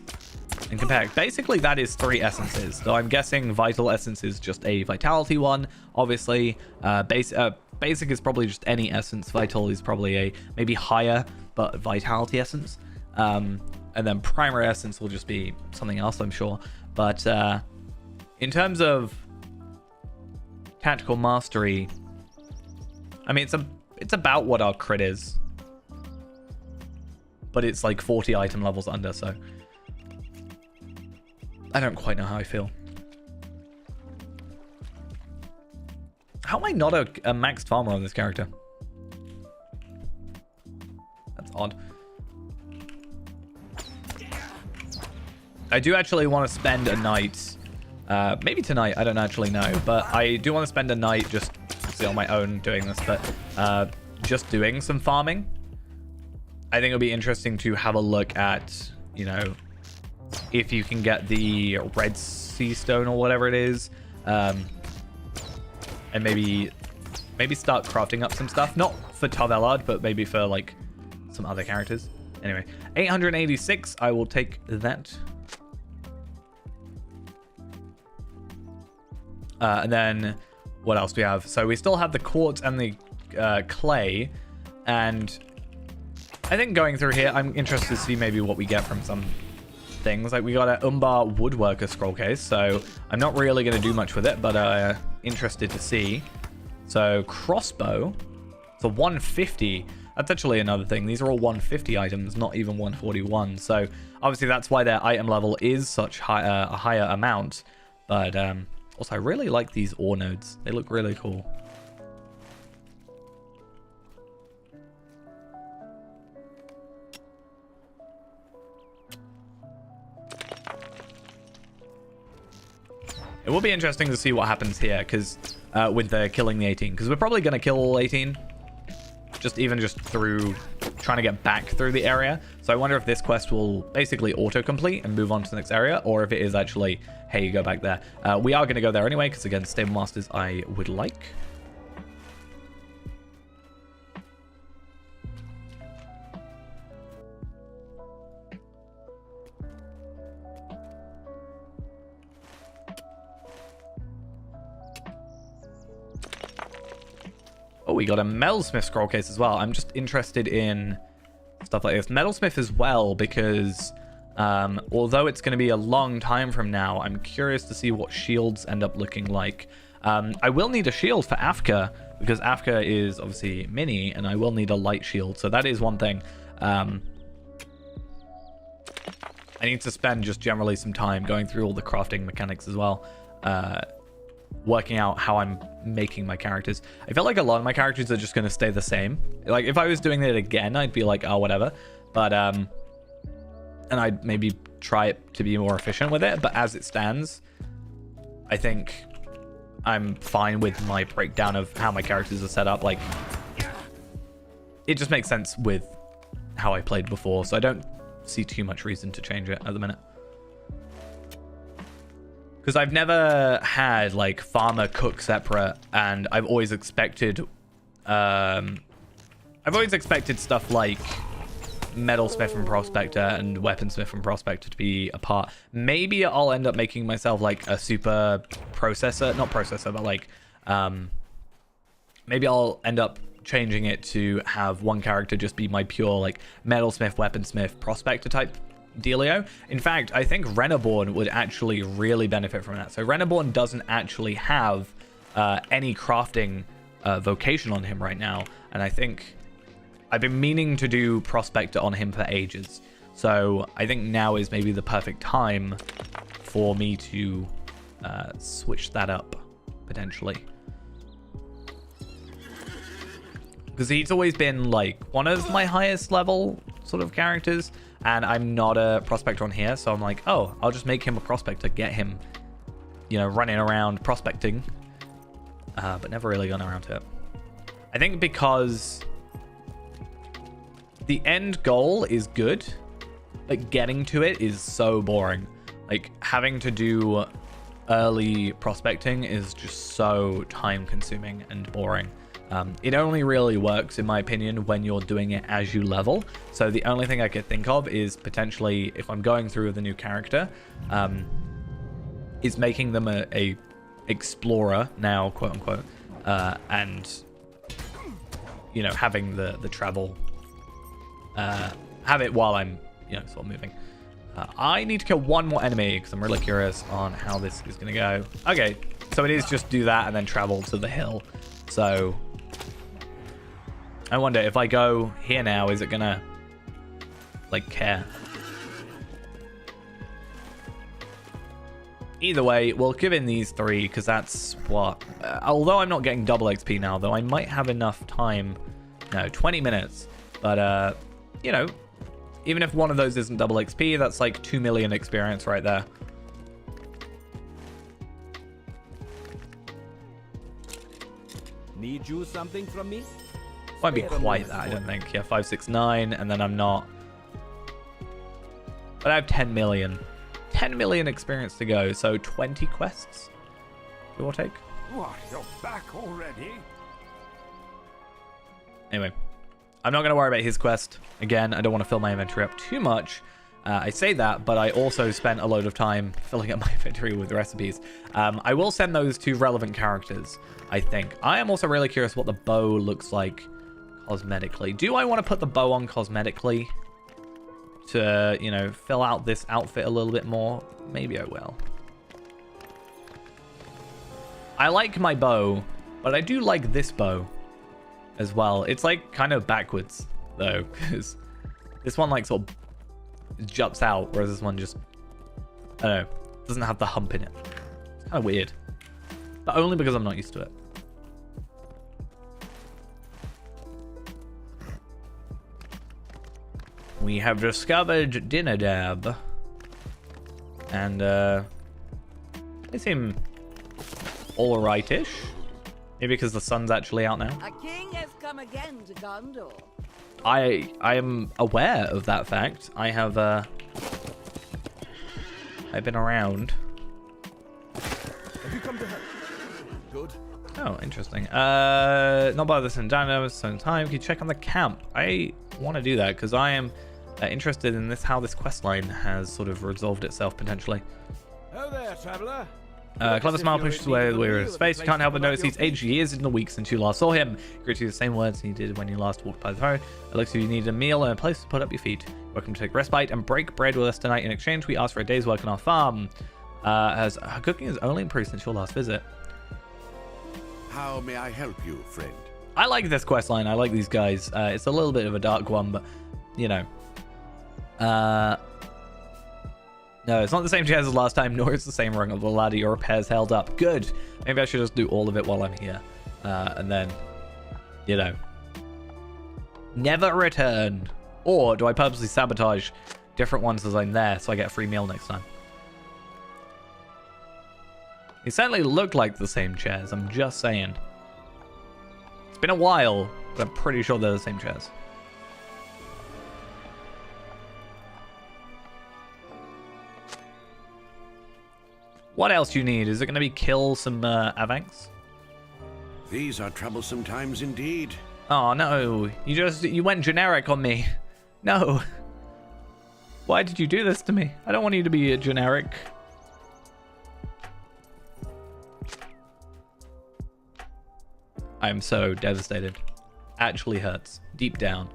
S1: and compare, basically that is 3 essences. So I'm guessing vital essence is just a vitality one. Obviously, basic is probably just any essence. Vital is probably a maybe higher, but vitality essence. And then primary essence will just be something else, I'm sure. But in terms of tactical mastery, I mean, it's about what our crit is, but it's like 40 item levels under, so I don't quite know how I feel. How am I not a maxed farmer on this character? That's odd. I do actually want to spend a night, maybe tonight, I don't actually know, but I do want to spend a night just obviously on my own doing this, but just doing some farming. I think it'll be interesting to have a look at, you know, if you can get the red sea stone or whatever it is, and maybe start crafting up some stuff, not for Tarvelard, but maybe for like some other characters. Anyway, 886, I will take that. And then what else do we have? So we still have the quartz and the clay, and I think going through here, I'm interested to see maybe what we get from some things. Like we got an Umbar woodworker scroll case, so I'm not really going to do much with it, but interested to see. So crossbow, it's a 150. That's actually another thing. These are all 150 items, not even 141. So obviously that's why their item level is such a higher amount. But also I really like these ore nodes. They look really cool. It will be interesting to see what happens here, because with the killing the 18, because we're probably going to kill all 18, just through trying to get back through the area. So I wonder if this quest will basically auto-complete and move on to the next area, or if it is actually, hey, you go back there. We are going to go there anyway, because again, Stable Masters I would like. Oh, we got a Metalsmith scroll case as well. I'm just interested in stuff like this. Metalsmith as well, because although it's going to be a long time from now, I'm curious to see what shields end up looking like. I will need a shield for Afka, because Afka is obviously mini, and I will need a light shield. So that is one thing. I need to spend just generally some time going through all the crafting mechanics as well. Working out how I'm making my characters. I feel like a lot of my characters are just going to stay the same. Like if I was doing it again, I'd be like, oh, whatever. But and I'd maybe try it to be more efficient with it. But as it stands, I think I'm fine with my breakdown of how my characters are set up. Like it just makes sense with how I played before, so I don't see too much reason to change it at the minute. Because I've never had like farmer cook separate, and I've always expected stuff like metalsmith and prospector and weaponsmith and prospector to be apart. Maybe I'll end up making myself like a super processor, not processor, but like maybe I'll end up changing it to have one character just be my pure like metalsmith, weaponsmith, prospector type dealio. In fact, I think Renaborn would actually really benefit from that. So Renaborn doesn't actually have any crafting vocation on him right now, and I think I've been meaning to do prospector on him for ages. So I think now is maybe the perfect time for me to switch that up potentially, because he's always been like one of my highest level sort of characters, and I'm not a prospector on here, so I'm like, oh, I'll just make him a prospector, get him, you know, running around prospecting, but never really gone around to it. I think because the end goal is good, but getting to it is so boring. Like having to do early prospecting is just so time consuming and boring. It only really works, in my opinion, when you're doing it as you level. So the only thing I could think of is potentially, if I'm going through with a new character, is making them a explorer now, quote unquote, and you know, having the travel, have it while I'm, you know, sort of moving. I need to kill one more enemy because I'm really curious on how this is going to go. Okay, so it is just do that and then travel to the hill. So I wonder if I go here now, is it gonna like care? Either way, we'll give in these 3 because that's what, although I'm not getting double XP now, though I might have enough time. No, 20 minutes, but you know, even if one of those isn't double XP, that's like 2 million experience right there.
S6: Need you something from me?
S1: Won't be
S6: Spare a
S1: quite
S6: moment
S1: that, I
S6: for
S1: don't
S6: me.
S1: think. Yeah, 569, and then I'm not. But I have 10 million. 10 million experience to go, so 20 quests, give or take.
S4: What, you're back already?
S1: Anyway, I'm not going to worry about his quest. Again, I don't want to fill my inventory up too much. I say that, but I also spent a load of time filling up my inventory with recipes. I will send those to relevant characters, I think. I am also really curious what the bow looks like cosmetically. Do I want to put the bow on cosmetically to, you know, fill out this outfit a little bit more? Maybe I will. I like my bow, but I do like this bow as well. It's like kind of backwards though, because this one like sort of juts out, whereas this one just, I don't know, doesn't have the hump in it. It's kind of weird, but only because I'm not used to it. We have discovered Dinner Dab, and they seem all right-ish. Maybe because the sun's actually out now.
S5: A king has come again to Gondor.
S1: I am aware of that fact. I have I've been around.
S2: Have you come to help? Good.
S1: Oh, interesting. Not by this in Dynamo, some time. Can you check on the camp? I want to do that because I am interested in this, how this quest line has sort of resolved itself potentially.
S6: Oh there, traveler.
S1: Clever smile pushes away the weary face. You can't help but notice he's aged years in the week since you last saw him. He greeted you the same words he did when you last walked by the road. It looks like you need a meal and a place to put up your feet. Welcome to take respite and break bread with us tonight. In exchange, we ask for a day's work on our farm. As cooking has only improved since your last visit.
S2: How may I help you, friend?
S1: I like this quest line. I like these guys. It's a little bit of a dark one, but you know. No, it's not the same chairs as last time, nor is the same rung of the ladder. Your repairs held up. Good. Maybe I should just do all of it while I'm here. And then, you know, never return. Or do I purposely sabotage different ones as I'm there so I get a free meal next time? They certainly look like the same chairs. I'm just saying. It's been a while, but I'm pretty sure they're the same chairs. What else do you need? Is it going to be kill some Avanks?
S2: These are troublesome times indeed.
S1: Oh no, you went generic on me. No. Why did you do this to me? I don't want you to be a generic. I am so devastated. Actually hurts. Deep down.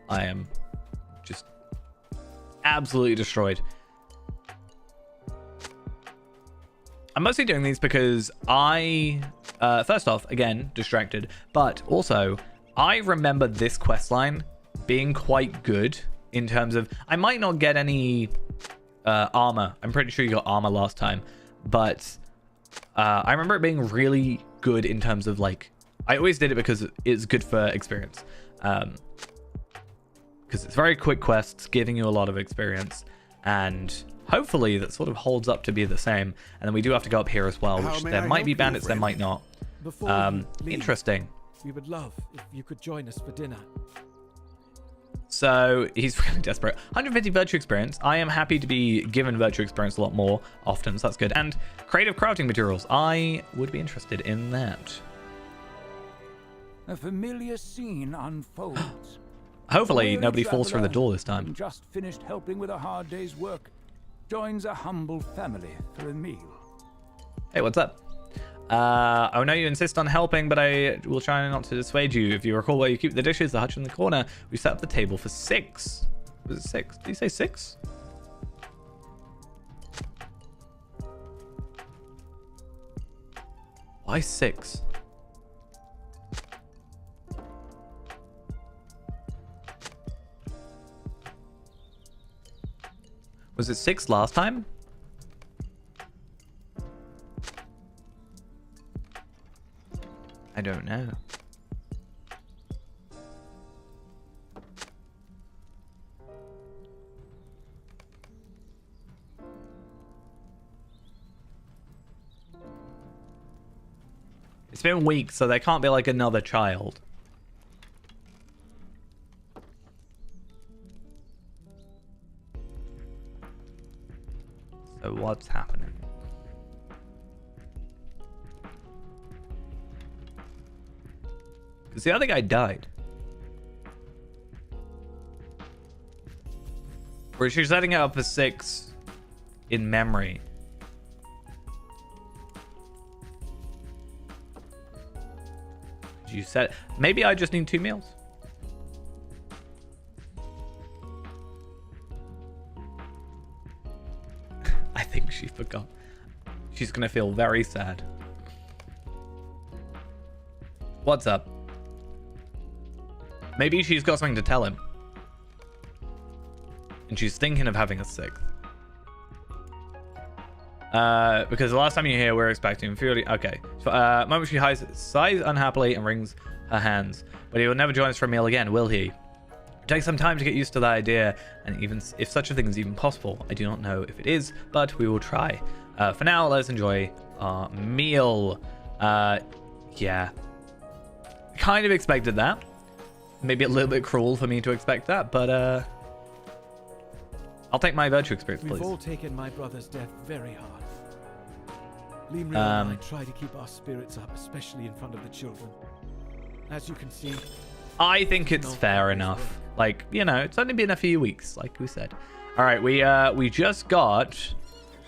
S1: I am just absolutely destroyed. I'm mostly doing these because I, first off, again, distracted, but also I remember this questline being quite good in terms of, I might not get any armor. I'm pretty sure you got armor last time, but I remember it being really good in terms of like, I always did it because it's good for experience. Because it's very quick quests, giving you a lot of experience, and hopefully that sort of holds up to be the same. And then we do have to go up here as well, which there might be bandits, there might not.
S6: Before you leave,
S1: Interesting.
S6: we would love if you could join us for dinner.
S1: So he's really desperate. 150 virtue experience. I am happy to be given virtue experience a lot more often, so that's good. And creative crafting materials. I would be interested in that.
S4: A familiar scene unfolds.
S1: Hopefully
S4: Weary
S1: nobody falls through the
S4: traveler,
S1: door this
S4: having
S1: time.
S4: just finished helping with a hard day's work, joins a humble family for a meal.
S1: Hey, what's up? I know you insist on helping, but I will try not to dissuade you. If you recall where you keep the dishes, the hutch in the corner, we set up the table for 6. Was it 6? Did you say 6? Why 6? Was it 6 last time? I don't know. It's been weeks, so there can't be like another child. So what's happening? Because the other guy died. Or she's setting it up for 6 in memory. You said maybe I just need 2 meals. I think she forgot. She's gonna feel very sad. What's up? Maybe she's got something to tell him. And she's thinking of having a 6th. Because the last time you were here, we're expecting Fury. Okay. So, moment she sighs unhappily and wrings her hands. But he will never join us for a meal again, will he? It takes some time to get used to that idea, and even if such a thing is even possible, I do not know if it is, but we will try. For now, let's enjoy our meal. Yeah. Kind of expected that. Maybe a little bit cruel for me to expect that, but I'll take my virtue experience, please.
S6: We've all taken my brother's death very hard. Limriel and I try to keep our spirits up, especially in front of the children. As you can see,
S1: I think it's fair enough. Like, you know, it's only been a few weeks, like we said. All right, we just got.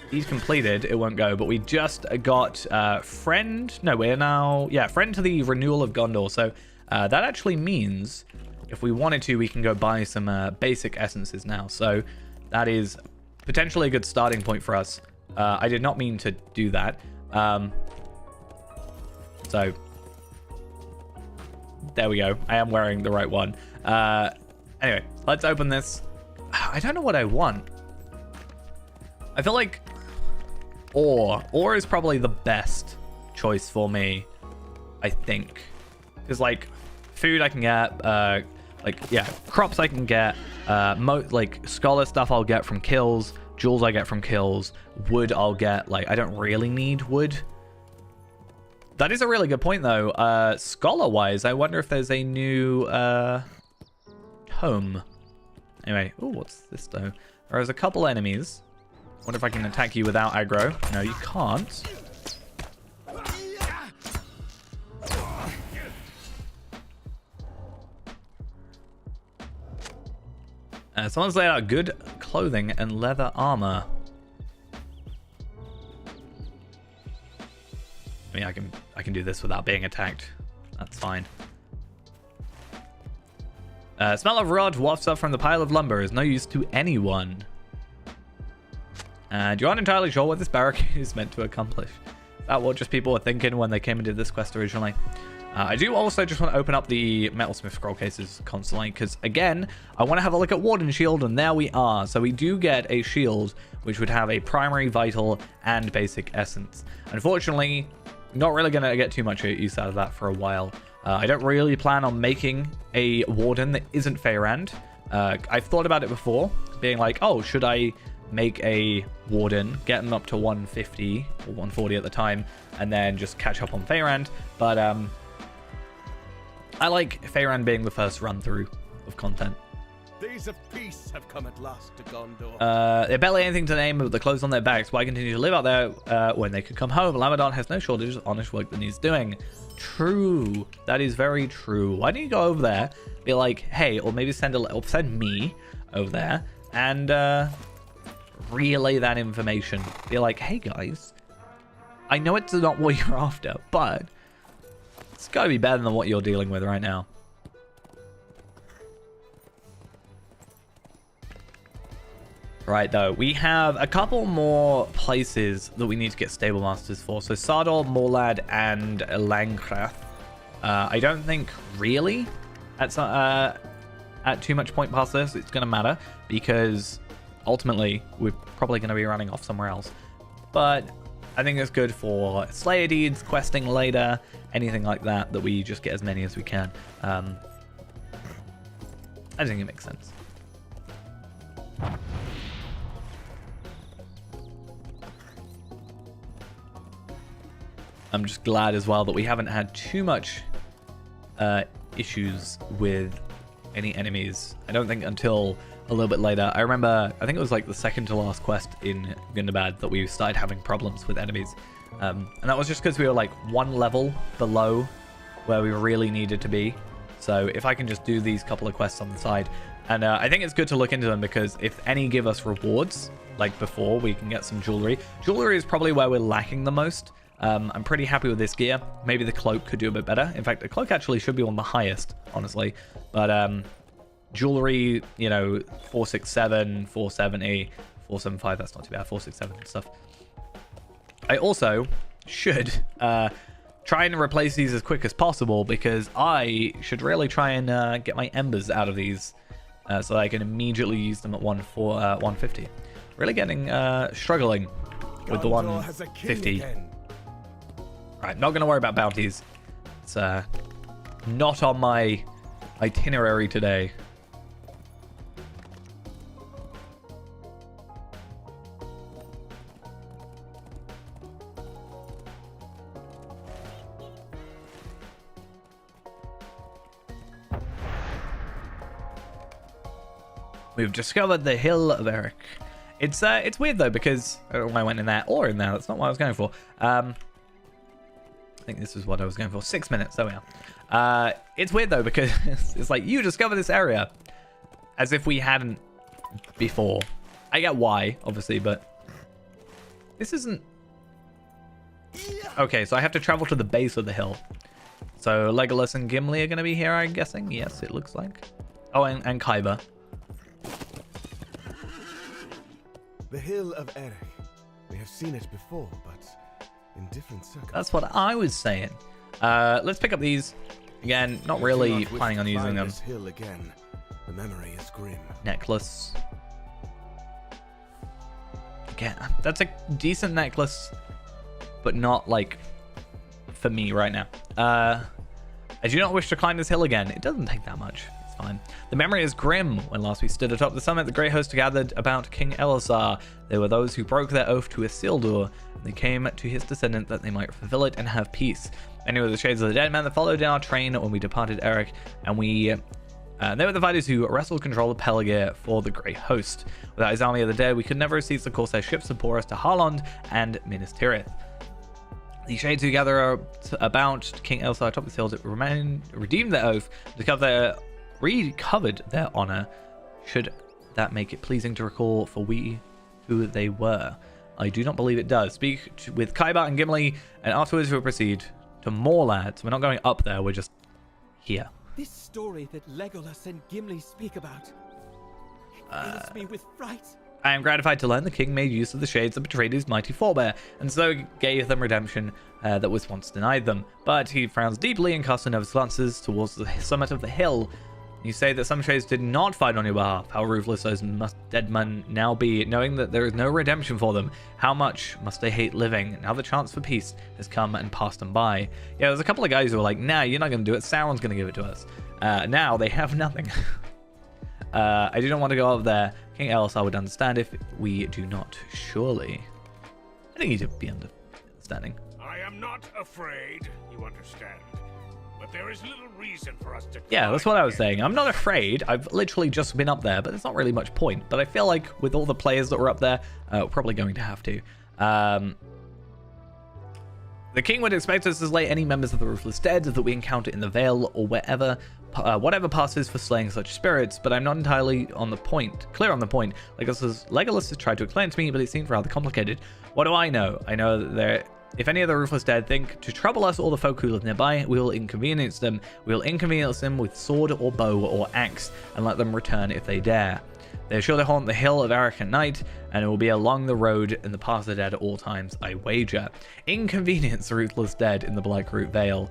S1: He's completed. It won't go, but we just got friend. No, we're now friend to the renewal of Gondor. So that actually means if we wanted to, we can go buy some basic essences now. So that is potentially a good starting point for us. I did not mean to do that. So there we go. I am wearing the right one. Anyway, let's open this. I don't know what I want. I feel like ore. Ore is probably the best choice for me, I think. Because, like, food I can get, crops I can get, scholar stuff I'll get from kills, jewels I get from kills, wood I'll get, like, I don't really need wood. That is a really good point, though. Scholar-wise, I wonder if there's a new, home. Anyway, oh, what's this, though? There's a couple enemies. Wonder if I can attack you without aggro. No, you can't. Someone's laid out good clothing and leather armor. I mean, I can do this without being attacked. That's fine. Smell of rot wafts up from the pile of lumber is no use to anyone. And you aren't entirely sure what this barricade is meant to accomplish. Is that what just people were thinking when they came and did this quest originally? I do also just want to open up the metalsmith scroll cases constantly because, again, I want to have a look at Warden Shield, and there we are. So we do get a shield which would have a primary, vital, and basic essence. Unfortunately, not really going to get too much use out of that for a while. I don't really plan on making a Warden that isn't Feyrand. I've thought about it before, being like, oh, should I make a Warden, get them up to 150 or 140 at the time, and then just catch up on Feyrand. But I like Feyrand being the first run through of content.
S2: Days of peace have come at last to Gondor.
S1: They're barely anything to name with the clothes on their backs. Why continue to live out there when they could come home? Lamadon has no shortage of honest work that needs doing. True. That is very true. Why don't you go over there, be like, hey, or maybe send me over there and relay that information. Be like, hey guys, I know it's not what you're after, but it's got to be better than what you're dealing with right now. Right, though, we have a couple more places that we need to get stable masters for. So Sardor, Morlad, and Langcrath. I don't think really at too much point past this it's going to matter, because ultimately we're probably going to be running off somewhere else. But I think it's good for Slayer deeds, questing later, anything like that, that we just get as many as we can. I think it makes sense. I'm just glad as well that we haven't had too much issues with any enemies. I don't think until a little bit later. I remember, I think it was like the second to last quest in Gundabad that we started having problems with enemies. And that was just because we were like one level below where we really needed to be. So if I can just do these couple of quests on the side, and I think it's good to look into them because if any give us rewards, like before, we can get some jewelry. Jewelry is probably where we're lacking the most. I'm pretty happy with this gear. Maybe the cloak could do a bit better. In fact, the cloak actually should be on the highest, honestly. But jewelry, you know, 467, 470, 475, that's not too bad. 467 and stuff. I also should try and replace these as quick as possible because I should really try and get my embers out of these so that I can immediately use them at 150. Really getting struggling with the 150. Right, not going to worry about bounties. It's not on my itinerary today. We've discovered the Hill of Eric. It's weird though because I don't know why I went in there or in there. That's not what I was going for. I think this is what I was going for. 6 minutes. There we are. It's weird though because it's like you discover this area as if we hadn't before. I get why, obviously, but this isn't. Okay, so I have to travel to the base of the hill. So Legolas and Gimli are going to be here, I'm guessing. Yes, it looks like. Oh, and Kaiba.
S2: The Hill of Eric. We have seen it before, but in different circumstances.
S1: That's what I was saying. Let's pick up these. Again, not really planning on using them.
S2: This hill again. The memory is grim. Necklace.
S1: Again, that's a decent necklace, but not like for me right now. I do not wish to climb this hill again. It doesn't take that much. It's fine. The memory is grim. When last we stood atop the summit, the great host gathered about King Elisar. There were those who broke their oath to Isildur, and they came to his descendant that they might fulfill it and have peace. Many were the shades of the dead man that followed in our train when we departed Eric, and they were the fighters who wrestled control of Peligir for the Grey Host. Without his army of the dead, we could never seize the Corsair ships and pour us to Harlond and Minas Tirith. The shades who gather about King Elisar atop this hill redeemed their oath, recovered their honor. Should that make it pleasing to recall for we who they were? I do not believe it does. Speak with Kaiba and Gimli, and afterwards we'll proceed to Morlad. We're not going up there, we're just here.
S6: This story that Legolas and Gimli speak about, it fills me with fright.
S1: I am gratified to learn the king made use of the shades that betrayed his mighty forebear, and so gave them redemption that was once denied them. But he frowns deeply and casts nervous glances towards the summit of the hill. You say that some shades did not fight on your behalf. How ruthless those dead men now be, knowing that there is no redemption for them. How much must they hate living? Now the chance for peace has come and passed them by. Yeah, there's a couple of guys who are like, nah, you're not going to do it. Sauron's going to give it to us. Now they have nothing. I do not want to go up there. King Elisar would understand if we do not, surely. I think he'd be understanding.
S3: I am not afraid, you understand. But there is little reason for us to...
S1: Yeah, that's what I was saying. I'm not afraid. I've literally just been up there, but there's not really much point. But I feel like with all the players that were up there, we're probably going to have to. The king would expect us to slay any members of the Ruthless Dead that we encounter in the Vale or wherever, whatever passes for slaying such spirits, but I'm not entirely clear on the point. Legolas has tried to explain it to me, but it seems rather complicated. What do I know? I know that if any of the Ruthless Dead think to trouble us or the folk who live nearby, we will inconvenience them. We will inconvenience them with sword or bow or axe, and let them return if they dare. They are sure to haunt the Hill of Eric at night, and it will be along the road in the path of the dead at all times, I wager. Inconvenience the Ruthless Dead in the Blackroot Vale.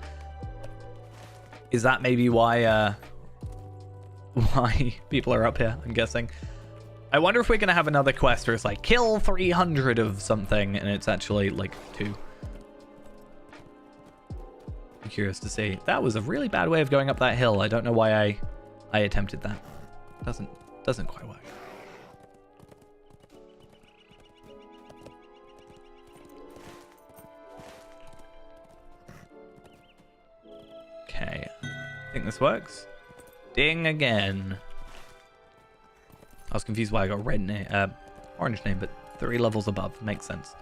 S1: Is that maybe why people are up here, I'm guessing? I wonder if we're going to have another quest where it's like, kill 300 of something, and it's actually like 2. I'm curious to see. That was a really bad way of going up that hill. I don't know why I attempted that. Doesn't quite work. think this works. Ding again. I was confused why I got red name, orange name, but 3 levels above. Makes sense.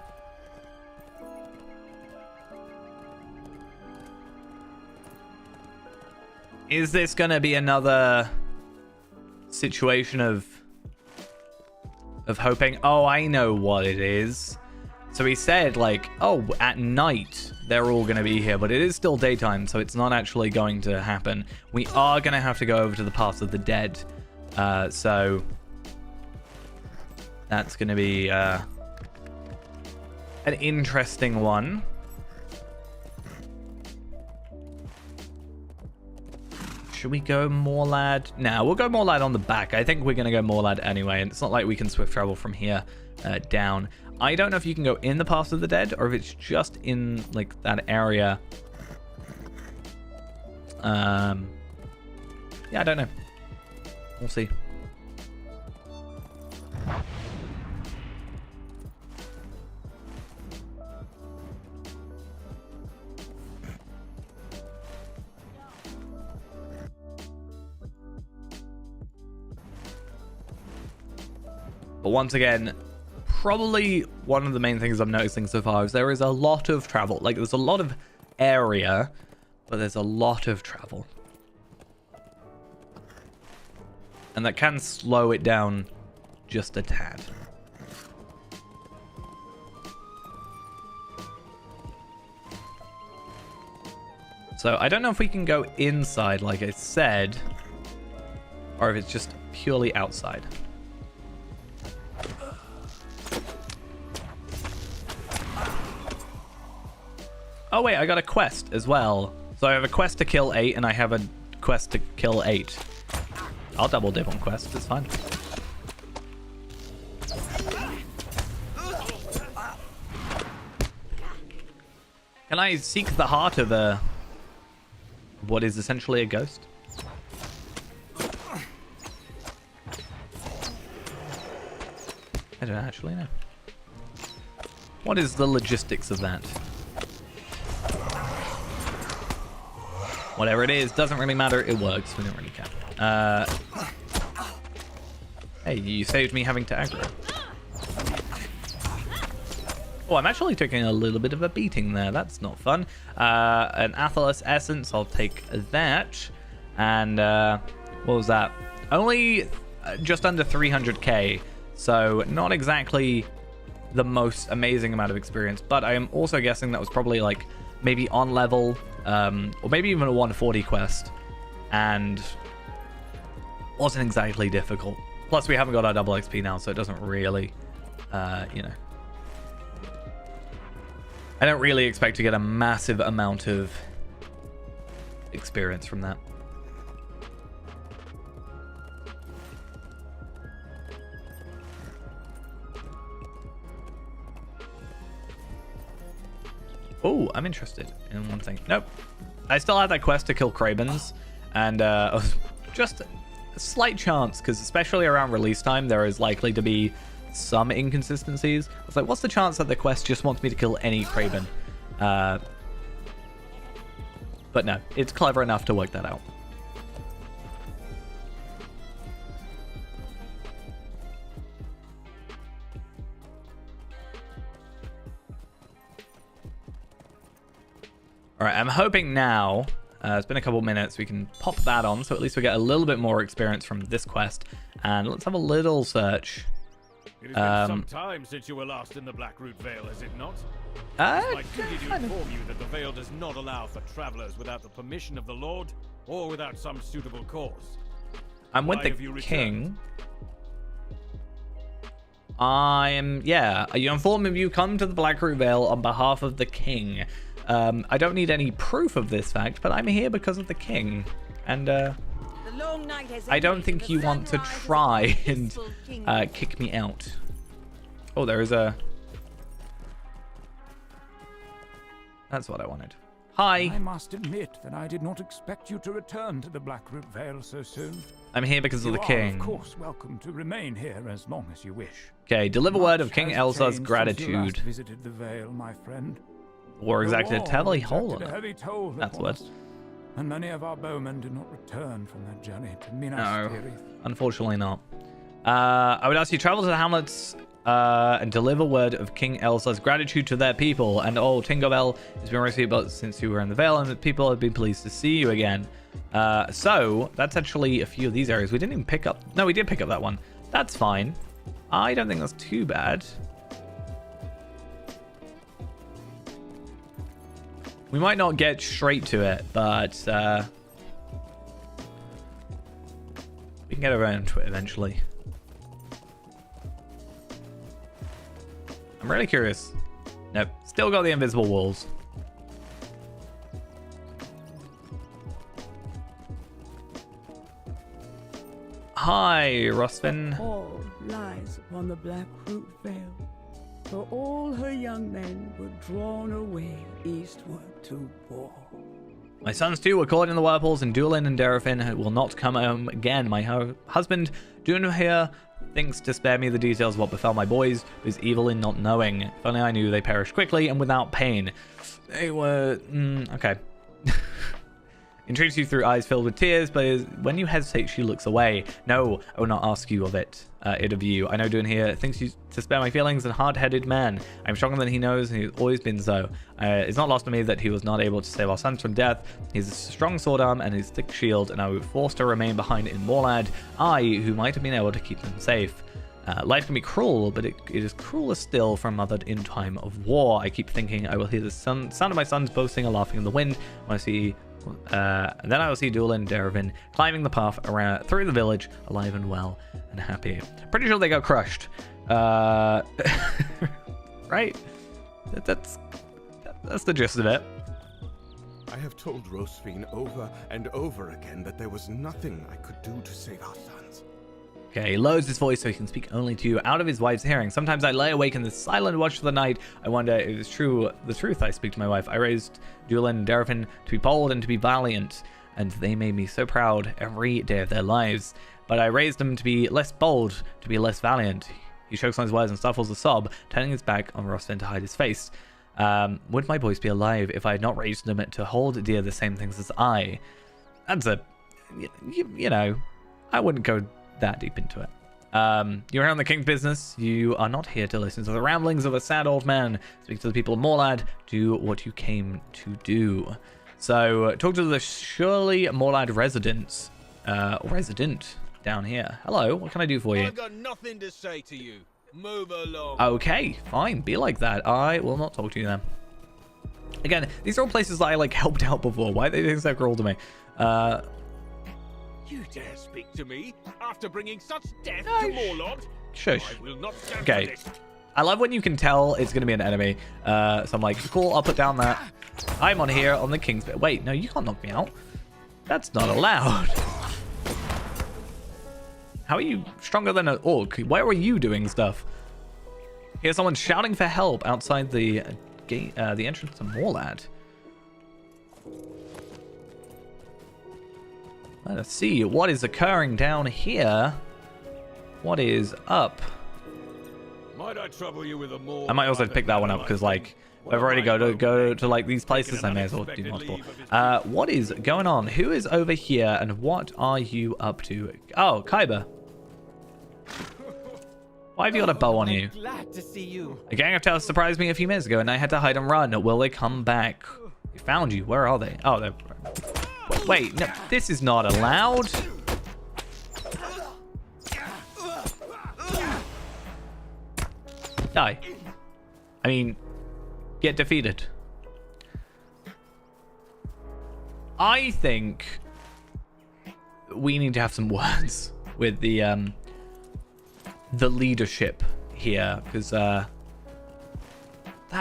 S1: Is this going to be another situation of hoping? Oh, I know what it is. So he said, like, oh, at night they're all going to be here, but it is still daytime, so it's not actually going to happen. We are going to have to go over to the Path of the Dead. So that's going to be an interesting one. Should we go Morlad? No, we'll go Morlad on the back. I think we're going to go Morlad anyway, and it's not like we can swift travel from here down. I don't know if you can go in the Path of the Dead or if it's just in like that area. Yeah, I don't know. We'll see. But once again, probably one of the main things I'm noticing so far is there is a lot of travel. Like, there's a lot of area, but there's a lot of travel. And that can slow it down just a tad. So I don't know if we can go inside, like I said, or if it's just purely outside. Oh wait, I got a quest as well. So I have a quest to kill 8 and I have a quest to kill 8. I'll double dip on quests, it's fine. Can I seek the heart of what is essentially a ghost? I don't actually know. What is the logistics of that? Whatever it is, doesn't really matter. It works. We don't really care. Hey, you saved me having to aggro. Oh, I'm actually taking a little bit of a beating there. That's not fun. An Athelos Essence. I'll take that. And what was that? Only just under 300k. So not exactly the most amazing amount of experience. But I am also guessing that was probably like maybe on level. Or maybe even a 140 quest, and wasn't exactly difficult. Plus, we haven't got our double XP now, so it doesn't really, you know. I don't really expect to get a massive amount of experience from that. Oh, I'm interested in one thing. Nope. I still have that quest to kill Krabens, and just a slight chance, because especially around release time, there is likely to be some inconsistencies. I was like, what's the chance that the quest just wants me to kill any Kraben? But no, it's clever enough to work that out. All right, I'm hoping now, it's been a couple minutes, we can pop that on, so at least we get a little bit more experience from this quest. And let's have a little search.
S3: It has been some time since you were last in the Blackroot Vale, has it not? My duty to inform you that the Vale does not allow for travelers without the permission of the Lord, or without some suitable cause.
S1: I'm with the king. Yeah, you inform him you come to the Blackroot Vale on behalf of the king. I don't need any proof of this fact, but I'm here because of the king. And I don't think you want to try and kick me out. Oh, there is a... That's what I wanted. Hi.
S4: I must admit that I did not expect you to return to the Blackroot Vale so soon.
S1: I'm here because of the king.
S4: You are, of course, welcome to remain here as long as you wish.
S1: Okay, deliver word of King Elsar's gratitude.
S4: Since you last visited the Vale, my friend.
S1: Or exacted a heavy toll on
S4: a heavy toll
S1: That's what.
S4: And many of our bowmen did not return from that journey to Minas
S1: No,
S4: Tirith.
S1: unfortunately not. I would ask you travel to the hamlets and deliver word of King Elsa's gratitude to their people. And Tinkerbell has been received but since you were in the Vale, and the people have been pleased to see you again. So that's actually a few of these areas. We didn't even pick up. No, we did pick up that one. That's fine. I don't think that's too bad. We might not get straight to it, but we can get around to it eventually. I'm really curious. Nope, still got the invisible walls. Hi, Rosvin.
S5: All lies upon the Black Root Vale, for all her young men were drawn away eastward to war.
S1: My sons too were caught in the whirlpools, and Duelin and Derafin will not come home again. My husband, Dun here, thinks to spare me the details of what befell my boys, but is evil in not knowing. If only I knew they perished quickly and without pain. They were... okay. Entreats you through eyes filled with tears, but when you hesitate, she looks away. No, I will not ask you of it. It of you. I know Dun here thinks you to spare my feelings, and hard-headed man. I'm stronger than he knows, and he's always been so. It's not lost on me that he was not able to save our sons from death. He's a strong sword arm and his thick shield, and I was forced to remain behind in Morlad. I, who might have been able to keep them safe. Life can be cruel, but it is crueler still for a mother in time of war. I keep thinking I will hear the sound of my sons boasting and laughing in the wind when I see... and then I will see Duelin and Dervin climbing the path around through the village, alive and well and happy. Pretty sure they got crushed. Right? That's the gist of it.
S2: I have told Rosvin over and over again that there was nothing I could do to save our sons.
S1: Okay, he lowers his voice so he can speak only to you, out of his wife's hearing. Sometimes I lay awake in the silent watch of the night. I wonder if it's true, the truth I speak to my wife. I raised Duelin and Derafin to be bold and to be valiant, and they made me so proud every day of their lives. But I raised them to be less bold, to be less valiant. He chokes on his words and stifles a sob, turning his back on Rosvin to hide his face. Would my boys be alive if I had not raised them to hold dear the same things as I? That's a... you know, I wouldn't go that deep into it. You're here on the king's business. You are not here to listen to the ramblings of a sad old man. Speak to the people of Morlad. Do what you came to do. So talk to the surely Morlad residents. Resident down here. Hello, what can I do for you?
S7: I've got nothing to say to you. Move along.
S1: Okay, fine. Be like that. I will not talk to you then. Again, these are all places that I like helped out before. Why are they being so cruel to me?
S7: You dare speak to me after bringing such death to Morlod?
S1: Shush.
S7: I will not stand
S1: Okay.
S7: for this.
S1: I love when you can tell it's going to be an enemy. So I'm like, cool, I'll put down that. I'm on here on the king's bit. Wait, no, you can't knock me out. That's not allowed. How are you stronger than an orc? Where are you doing stuff? Here's someone shouting for help outside the gate, the entrance to Morlad. Let us see what is occurring down here. What is up?
S3: Might I trouble you with a more...
S1: I might also pick that one up because, like, I've already go to like these places. I may as well do multiple. What is going on? Who is over here, and what are you up to? Oh, Kaiba. Why have you got a bow on you?
S6: Glad to see you.
S1: A gang of tails surprised me a few minutes ago, and I had to hide and run. Will they come back? We found you. Where are they? Oh, they're... Wait, no, this is not allowed. Die. I mean, get defeated. I think we need to have some words with the leadership here, because that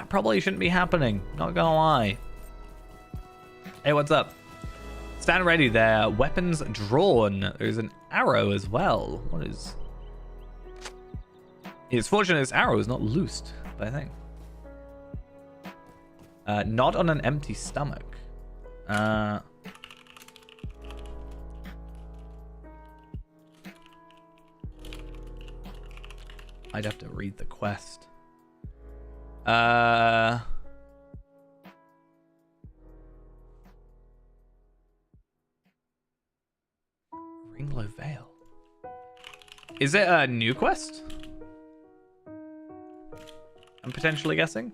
S1: probably shouldn't be happening. Not gonna lie. Hey, what's up? Stand ready there. Weapons drawn. There's an arrow as well. What is... It's fortunate this arrow is not loosed, but I think. Not on an empty stomach. I'd have to read the quest. Rainbow Vale. Is it a new quest? I'm potentially guessing.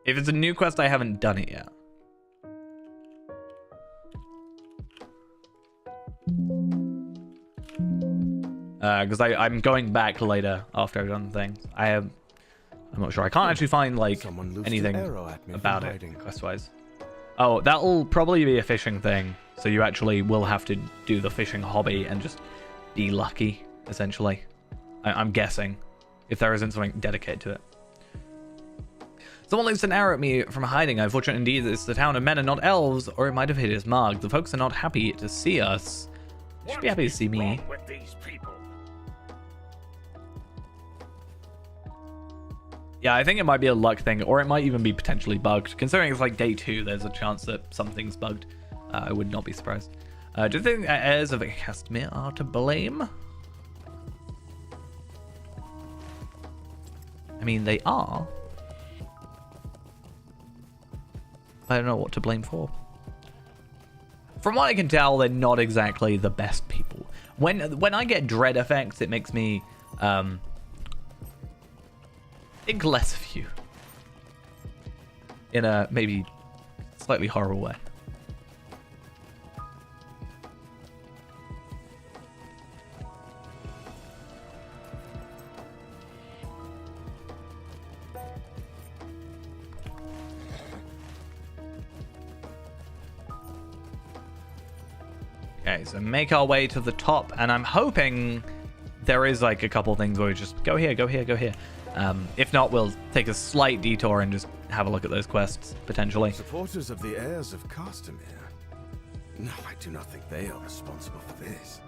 S1: If it's a new quest, I haven't done it yet. Because I'm going back later after I've done things. I'm not sure. I can't actually find like anything about it quest-wise. Oh, that'll probably be a fishing thing. So you actually will have to do the fishing hobby and just be lucky, essentially. I'm guessing, if there isn't something dedicated to it. Someone leaves an arrow at me from hiding. Unfortunate indeed, it's the town of men and not elves, or it might have hit his mark. The folks are not happy to see us. They should be happy to see me.
S7: With these people?
S1: Yeah, I think it might be a luck thing, or it might even be potentially bugged. Considering it's like day 2, there's a chance that something's bugged. I would not be surprised. Do you think the heirs of Castamere are to blame? I mean, they are. I don't know what to blame for. From what I can tell, they're not exactly the best people. When I get dread effects, it makes me think less of you. In a maybe slightly horrible way. Okay, so make our way to the top, and I'm hoping there is like a couple things where we just go here, go here, go here. If not, we'll take a slight detour and just have a look at those quests, potentially.
S2: Supporters of the heirs of Castamere? No, I do not think they are responsible for this.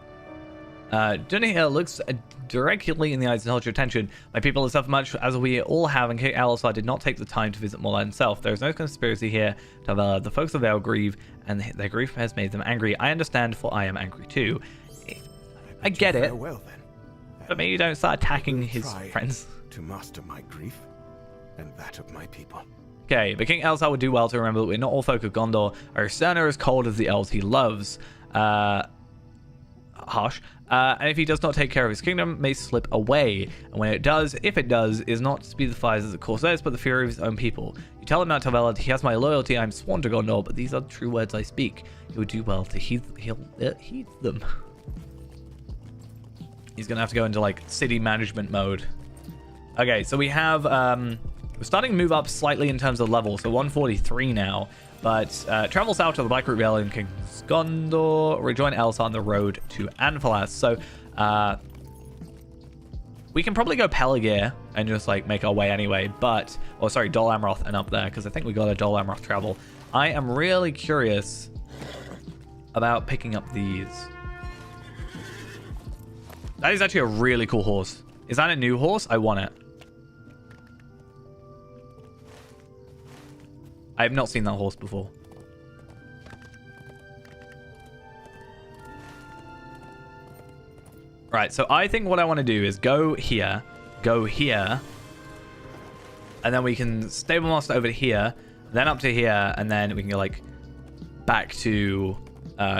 S1: Dunhill looks directly in the eyes and holds your attention. My people have suffered much, as we all have, and King Alisar did not take the time to visit Morland himself. There is no conspiracy here. The folks of Vale grieve, and their grief has made them angry. I understand, for I am angry too. I get it.
S2: Well, then.
S1: But maybe you don't start attacking his friends.
S2: To master my grief and that of my people.
S1: Okay, but King Alisar would do well to remember that we're not all folk of Gondor. Our son are as cold as the elves he loves. Harsh. And if he does not take care of his kingdom, may slip away. And when it does, if it does, is not to be the fires of the Corsairs, but the fury of his own people. You tell him not to Tavelad, he has my loyalty, I am sworn to Gondor, but these are the true words I speak. He would do well to heed them. He's gonna have to go into like city management mode. Okay, so we have we're starting to move up slightly in terms of level, so 143 now. But travel south to the Blackroot Vale in King's Gondor, rejoin Alisar on the road to Anfalas. So we can probably go Peligir and just like make our way anyway. But sorry, Dol Amroth and up there, because I think we got a Dol Amroth travel. I am really curious about picking up these. That is actually a really cool horse. Is that a new horse? I want it. I have not seen that horse before. Right, so I think what I want to do is go here, and then we can stable master over here, then up to here, and then we can go like back to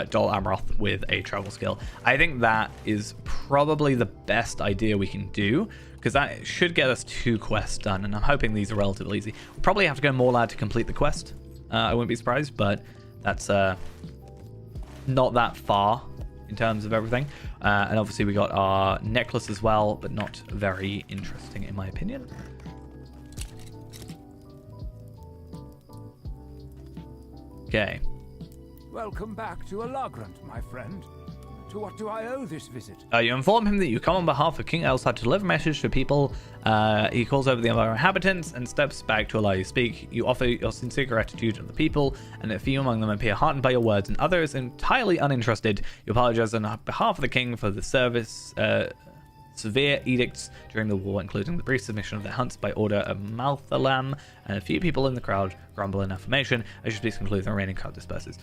S1: Dol Amroth with a travel skill. I think that is probably the best idea we can do, because that should get us 2 quests done, and I'm hoping these are relatively easy. We'll probably have to go Morlad to complete the quest. I wouldn't be surprised, but that's not that far in terms of everything. And obviously we got our necklace as well, but not very interesting in my opinion. Okay.
S8: Welcome back to Alagrant, my friend. To what do I owe this visit?
S1: You inform him that you come on behalf of King Alisar to deliver a message to people. He calls over the other inhabitants and steps back to allow you to speak. You offer your sincere gratitude to the people, and a few among them appear heartened by your words, and others entirely uninterested. You apologize on behalf of the king for the severe edicts during the war, including the brief submission of their hunts by order of Malthalam, and a few people in the crowd grumble in affirmation. As you speak concludes, the remaining crowd disperses.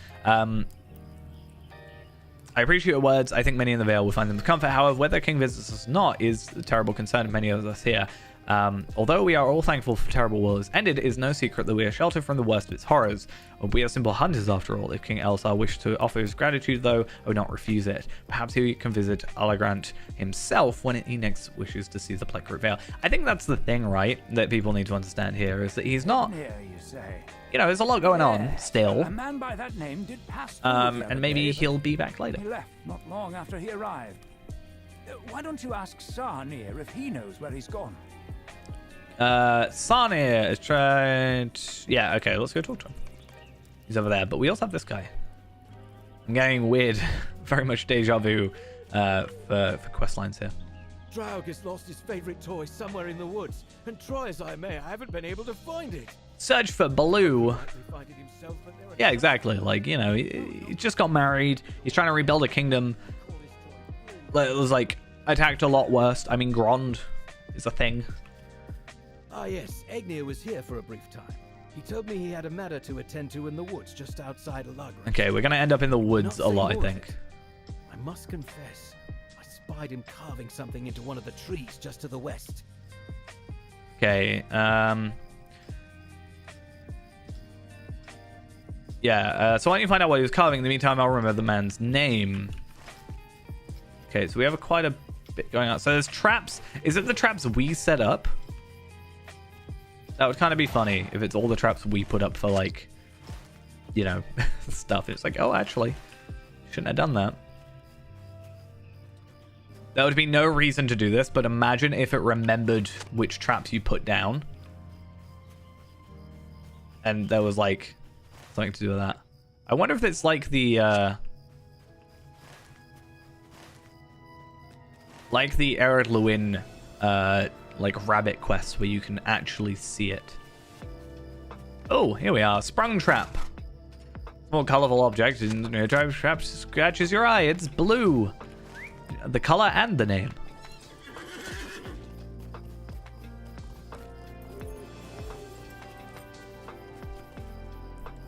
S1: I appreciate your words. I think many in the Vale will find them with comfort. However, whether King visits us or not is a terrible concern of many of us here. Although we are all thankful for terrible war has ended, it is no secret that we are sheltered from the worst of its horrors. We are simple hunters after all. If King Elsar wished to offer his gratitude, though, I would not refuse it. Perhaps he can visit Alagrant himself when he next wishes to see the Black Root Vale. I think that's the thing, right, that people need to understand here, is that he's not... You know, there's a lot going on still.
S8: A man by that name did pass
S1: and maybe he'll be back later.
S8: He left not long after he arrived. Why don't you ask Sarnir if he knows where he's gone?
S1: Sarnir is trying to... Yeah, okay, let's go talk to him. He's over there, but we also have this guy. I'm getting weird, very much deja vu for quest lines here.
S6: Draug has lost his favorite toy somewhere in the woods, and try as I may, I haven't been able to find it.
S1: Search for Baloo. Yeah, exactly. Like, you know, he just got married. He's trying to rebuild a kingdom. It was like attacked a lot worse. I mean, Grond is a thing.
S6: Ah, yes, Egnir was here for a brief time. He told me he had a matter to attend to in the woods just outside Alagrant.
S1: Okay, we're gonna end up in the woods a lot, I think.
S6: I must confess, I spied him carving something into one of the trees just to the west.
S1: Okay, yeah, so why don't you find out what he was carving? In the meantime, I'll remember the man's name. Okay, so we have quite a bit going on. So there's traps. Is it the traps we set up? That would kind of be funny if it's all the traps we put up for, like, you know, stuff. It's like, oh, actually, shouldn't have done that. There would be no reason to do this, but imagine if it remembered which traps you put down. And there was, like, something to do with that. I wonder if it's like the Ered Luin like rabbit quest where you can actually see it. Oh, here we are. Sprung trap. Small colorful object in the trap scratches your eye. It's blue. The color and the name.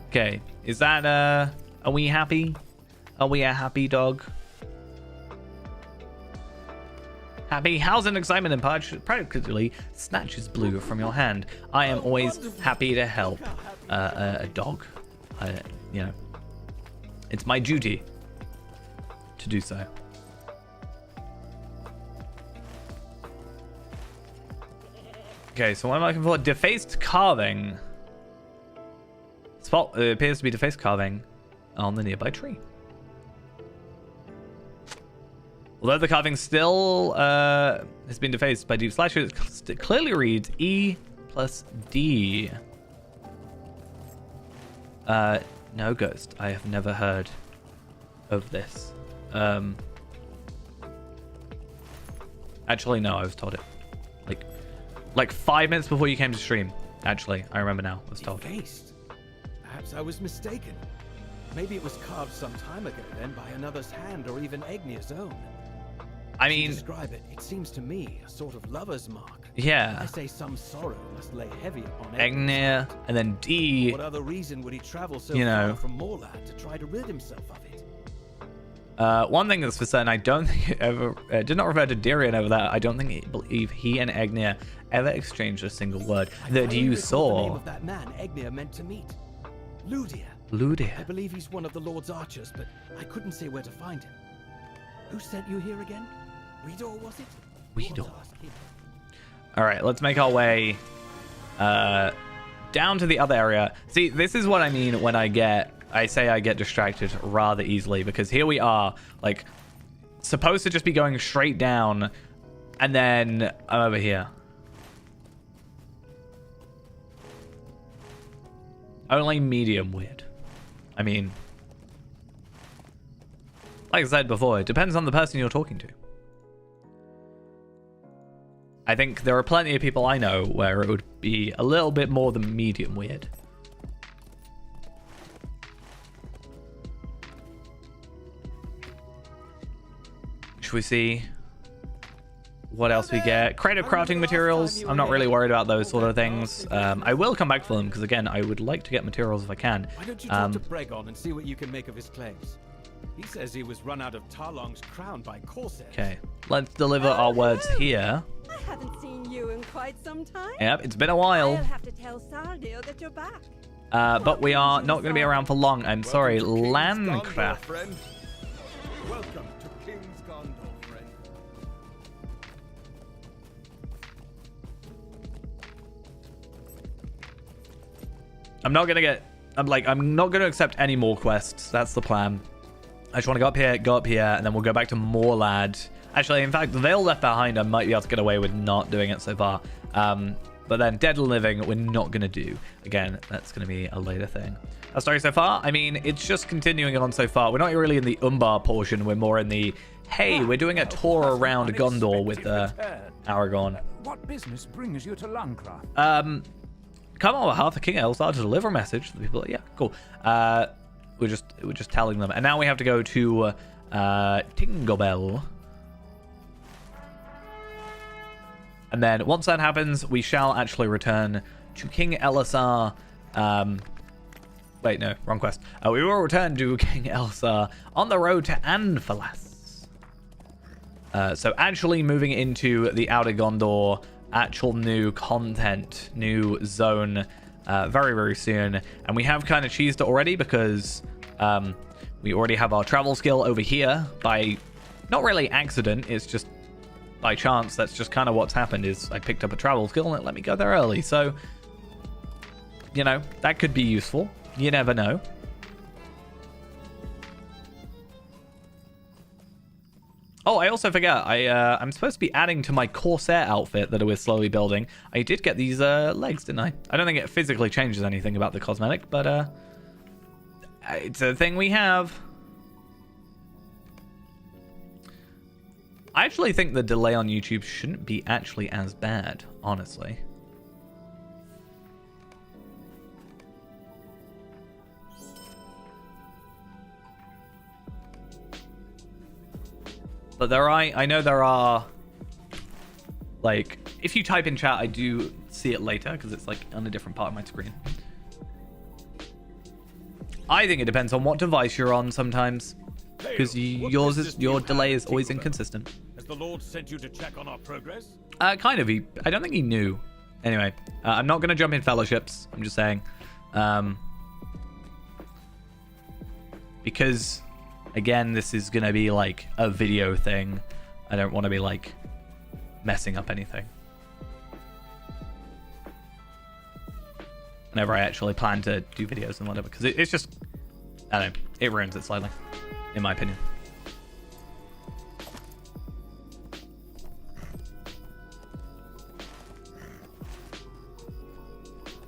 S1: Okay, is that are we happy? Are we a happy dog? Happy, how's an excitement and practically snatches blue from your hand. I am always happy to help a dog. You know, it's my duty to do so. Okay, so what am I looking for? Defaced carving. Spot appears to be defaced carving on the nearby tree. Although the carving still has been defaced by deep slashes, it clearly reads E plus D. No, Ghost. I have never heard of this. Actually, no, I was told it. Like 5 minutes before you came to stream. Actually, I remember now. I was told.
S6: Defaced? Perhaps I was mistaken. Maybe it was carved some time ago then by another's hand or even Egnir's own.
S1: I mean,
S6: describe it. It seems to me a sort of lover's mark.
S1: Yeah.
S6: I say some sorrow must lay heavy upon
S1: Egnir, and then D.
S6: What other reason would he travel so far from Morland to try to rid himself of it?
S1: One thing that's for certain, I don't think it ever did not refer to Dirian over that. I don't believe he and Egnir ever exchanged a single word that you saw.
S6: The name of that man Egnir meant to meet. Ludir.
S1: Ludir.
S6: I believe he's one of the Lord's archers, but I couldn't say where to find him. Who sent you here again? Widor, was it?
S1: Widor. All right, let's make our way down to the other area. See, this is what I mean when I say I get distracted rather easily, because here we are, like, supposed to just be going straight down, and then I'm over here. Only medium weird. I mean, like I said before, it depends on the person you're talking to. I think there are plenty of people I know where it would be a little bit more than medium weird. Should we see what else we get? Creative crafting materials. I'm not really worried about those sort of things. I will come back for them because, again, I would like to get materials if I can.
S6: Why don't you talk to Bregon and see what you can make of his claims?
S3: He says he was run out of Tarlong's crown by Corsairs.
S1: Okay, let's deliver our words here.
S9: I haven't seen you in quite some time.
S1: Yep, it's been a while.
S9: I'll have to tell Sardio that you're back.
S1: But we are not going to be around for long. I'm sorry, Landcraft.
S2: Welcome to King's Gondor, friend.
S1: I'm not going to accept any more quests. That's the plan. I just want to go up here, and then we'll go back to Morlad. Actually, in fact, the Vale Left Behind, I might be able to get away with not doing it so far. But then Dead and Living, we're not going to do. Again, that's going to be a later thing. Our story so far, I mean, it's just continuing on so far. We're not really in the Umbar portion. We're more in the, hey, we're doing a tour around Gondor with Aragorn.
S8: What business brings you to Landcraft?
S1: Come on behalf of King Elsar to deliver a message to the people. Yeah, cool. We're just telling them. And now we have to go to Tingobel. And then once that happens, we shall actually return to King Elisar. Wait, no, wrong quest. We will return to King Elisar on the road to Anfalas. So actually moving into the Outer Gondor, actual new content, new zone, very, very soon. And we have kind of cheesed it already because we already have our travel skill over here by not really accident. It's just by chance. That's just kind of what's happened is I picked up a travel skill and it let me go there early. So, you know, that could be useful. You never know. Oh, I also forgot. I'm supposed to be adding to my Corsair outfit that I was slowly building. I did get these legs, didn't I? I don't think it physically changes anything about the cosmetic, but it's a thing we have. I actually think the delay on YouTube shouldn't be actually as bad, honestly. But I know there are, like, if you type in chat, I do see it later because it's like on a different part of my screen. I think it depends on what device you're on sometimes, because your delay is always inconsistent.
S3: Has the Lord sent you to check on our progress?
S1: Kind of. I don't think he knew. Anyway, I'm not going to jump in fellowships. I'm just saying, because. Again, this is going to be like a video thing. I don't want to be like messing up anything. Whenever I actually plan to do videos and whatever. Because it's just, I don't know, it ruins it slightly, in my opinion.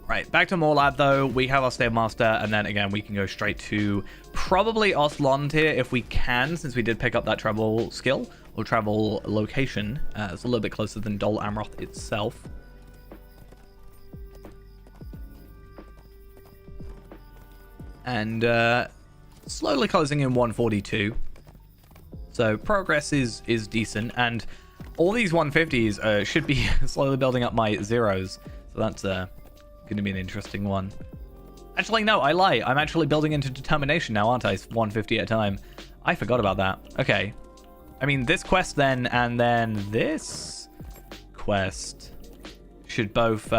S1: Right, back to Morlad though. We have our Stave Master, and then again we can go straight to probably Oslontir if we can, since we did pick up that travel skill or travel location. It's a little bit closer than Dol Amroth itself. And slowly closing in 142. So progress is decent, and all these 150s should be slowly building up my zeros. So that's going to be an interesting one. Actually, no, I lie. I'm actually building into determination now, aren't I? 150 at a time. I forgot about that. Okay. I mean, this quest then, and then this quest should both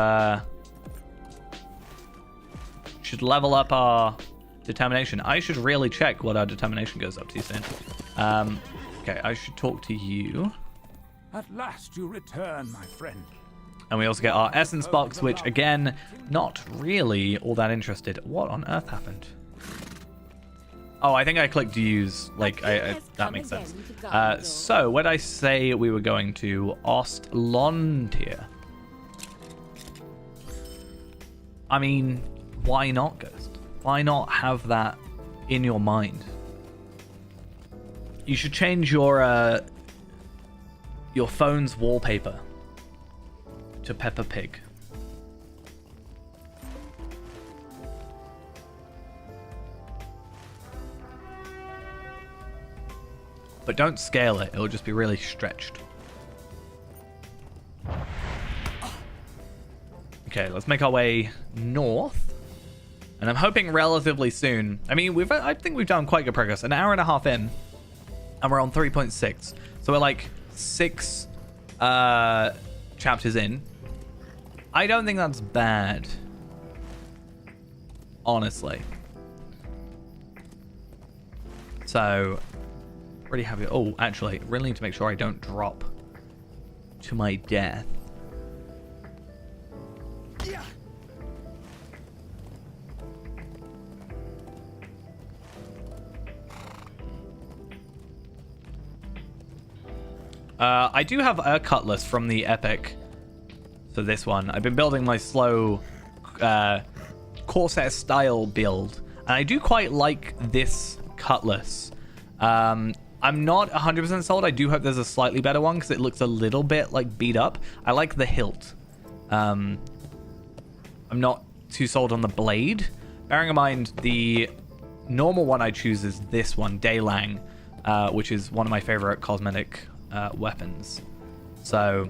S1: should level up our determination. I should really check what our determination goes up to soon. Okay, I should talk to you.
S8: At last you return, my friend.
S1: And we also get our Essence box, which, again, not really all that interested. What on earth happened? Oh, I think I clicked use. Like, that makes sense. So, where'd I say we were going to? Oslontir. I mean, why not, Ghost? Why not have that in your mind? You should change your phone's wallpaper to Peppa Pig. But don't scale it, it'll just be really stretched. Okay, let's make our way north. And I'm hoping relatively soon. I mean, I think we've done quite good progress. An hour and a half in, and we're on 3.6. So we're like 6 chapters in. I don't think that's bad, honestly. So, pretty happy. Oh, actually, really need to make sure I don't drop to my death. I do have a cutlass from the epic. So this one. I've been building my slow Corsair style build. And I do quite like this cutlass. I'm not 100% sold. I do hope there's a slightly better one because it looks a little bit like beat up. I like the hilt. I'm not too sold on the blade. Bearing in mind, the normal one I choose is this one, Daylang, which is one of my favorite cosmetic weapons. So,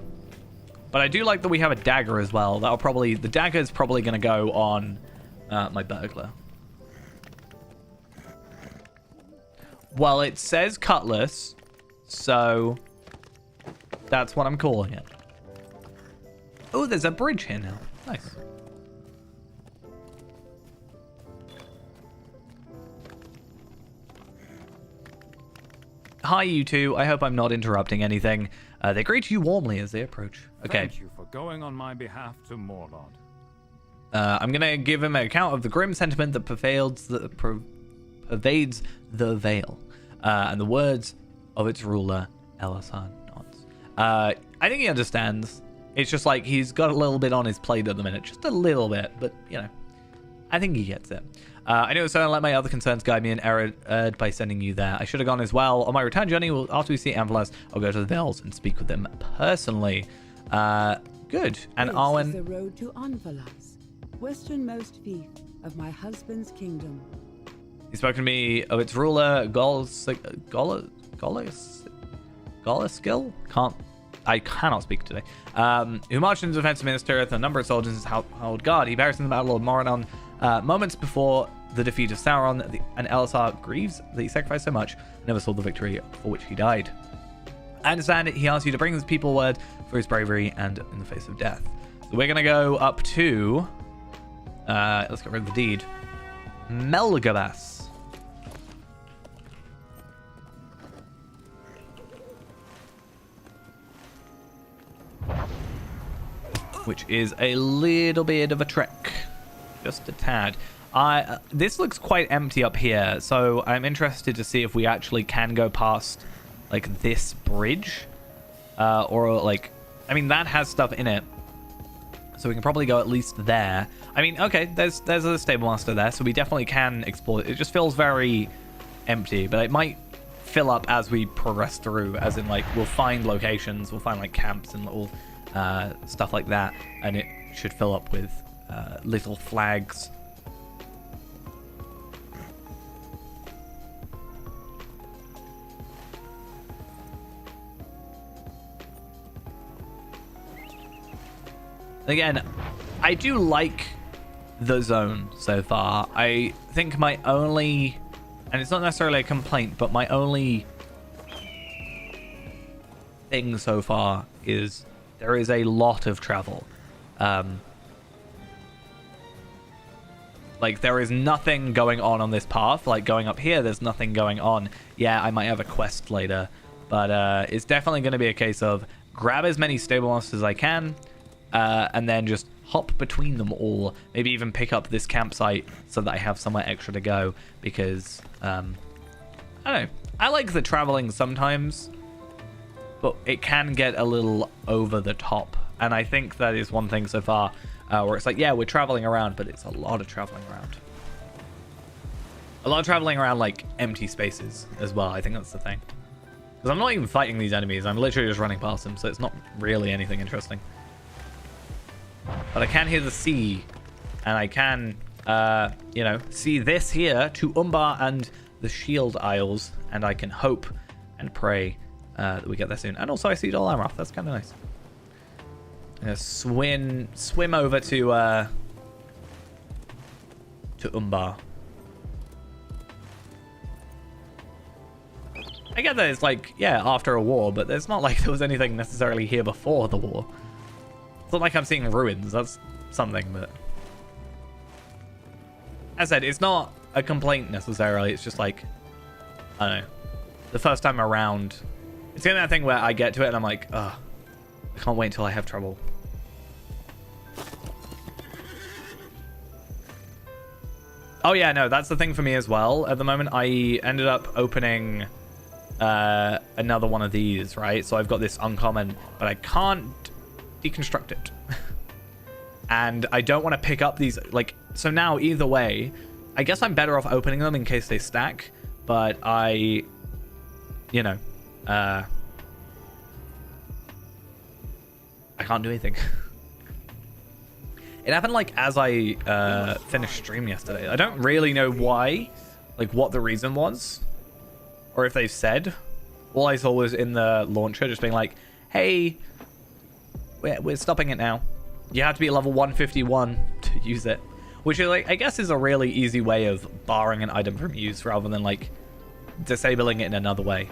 S1: but I do like that we have a dagger as well. The dagger is probably going to go on my burglar. Well, it says cutlass, so that's what I'm calling it. Oh, there's a bridge here now. Nice. Hi, you two. I hope I'm not interrupting anything. They greet you warmly as they approach. Okay.
S4: Thank you for going on my behalf to Morlod.
S1: I'm going to give him an account of the grim sentiment that pervades the Vale, and the words of its ruler, Elisar nods. I think he understands. It's just like he's got a little bit on his plate at the minute. Just a little bit, but, you know, I think he gets it. I know, so I'll let my other concerns guide me in error by sending you there. I should have gone as well. On my return journey, after we see Amphalas, I'll go to the Vales and speak with them personally. Good. And
S5: this
S1: Arwen...
S5: is the road to Amphalas, westernmost fief of my husband's kingdom.
S1: He spoke to me of its ruler, Goliskill? I cannot speak today. Who marched into the defense minister with a number of soldiers in his household guard. He perished in the Battle of Moradon moments before the defeat of Sauron, and Elisar grieves that he sacrificed so much, never saw the victory for which he died. I understand he asked you to bring his people word for his bravery and in the face of death. So we're going to go up to, let's get rid of the deed, Melgabas. Which is a little bit of a trek. Just a tad. This looks quite empty up here, so I'm interested to see if we actually can go past, like, this bridge. Or, like, I mean, that has stuff in it. So we can probably go at least there. I mean, okay, there's a stable master there, so we definitely can explore it. It just feels very empty, but it might fill up as we progress through, as in, like, we'll find locations, we'll find, like, camps and little stuff like that, and it should fill up with little flags. Again, I do like the zone so far. I think my only, and it's not necessarily a complaint, but my only thing so far is there is a lot of travel. Like, there is nothing going on this path. Like, going up here, there's nothing going on. Yeah, I might have a quest later, but it's definitely going to be a case of grab as many stable monsters as I can, and then just hop between them all. Maybe even pick up this campsite so that I have somewhere extra to go, because I don't know. I like the traveling sometimes, but it can get a little over the top. And I think that is one thing so far where it's like, yeah, we're traveling around, but it's a lot of traveling around. A lot of traveling around, like, empty spaces as well. I think that's the thing. Because I'm not even fighting these enemies. I'm literally just running past them, so it's not really anything interesting. But I can hear the sea, and I can, you know, see this here to Umbar and the Shield Isles, and I can hope and pray that we get there soon. And also I see Dol Amroth. That's kind of nice. I'm gonna swim over to to Umbar. I get that it's like, yeah, after a war, but it's not like there was anything necessarily here before the war. It's not like I'm seeing ruins. That's something, but... As I said, it's not a complaint necessarily. It's just like, I don't know. The first time around, it's kind of that thing where I get to it and I'm like, ugh, I can't wait until I have trouble. Oh yeah, no, that's the thing for me as well. At the moment, I ended up opening another one of these, right? So I've got this uncommon, but I can't deconstruct it. And I don't want to pick up these, like, so now either way, I guess I'm better off opening them in case they stack, but I, you know, I can't do anything. It happened like as I finished stream yesterday. I don't really know why, like what the reason was, or if they've said. All I saw was in the launcher just being like, hey, we're stopping it now. You have to be at level 151 to use it. Which is like, I guess is a really easy way of barring an item from use rather than like disabling it in another way.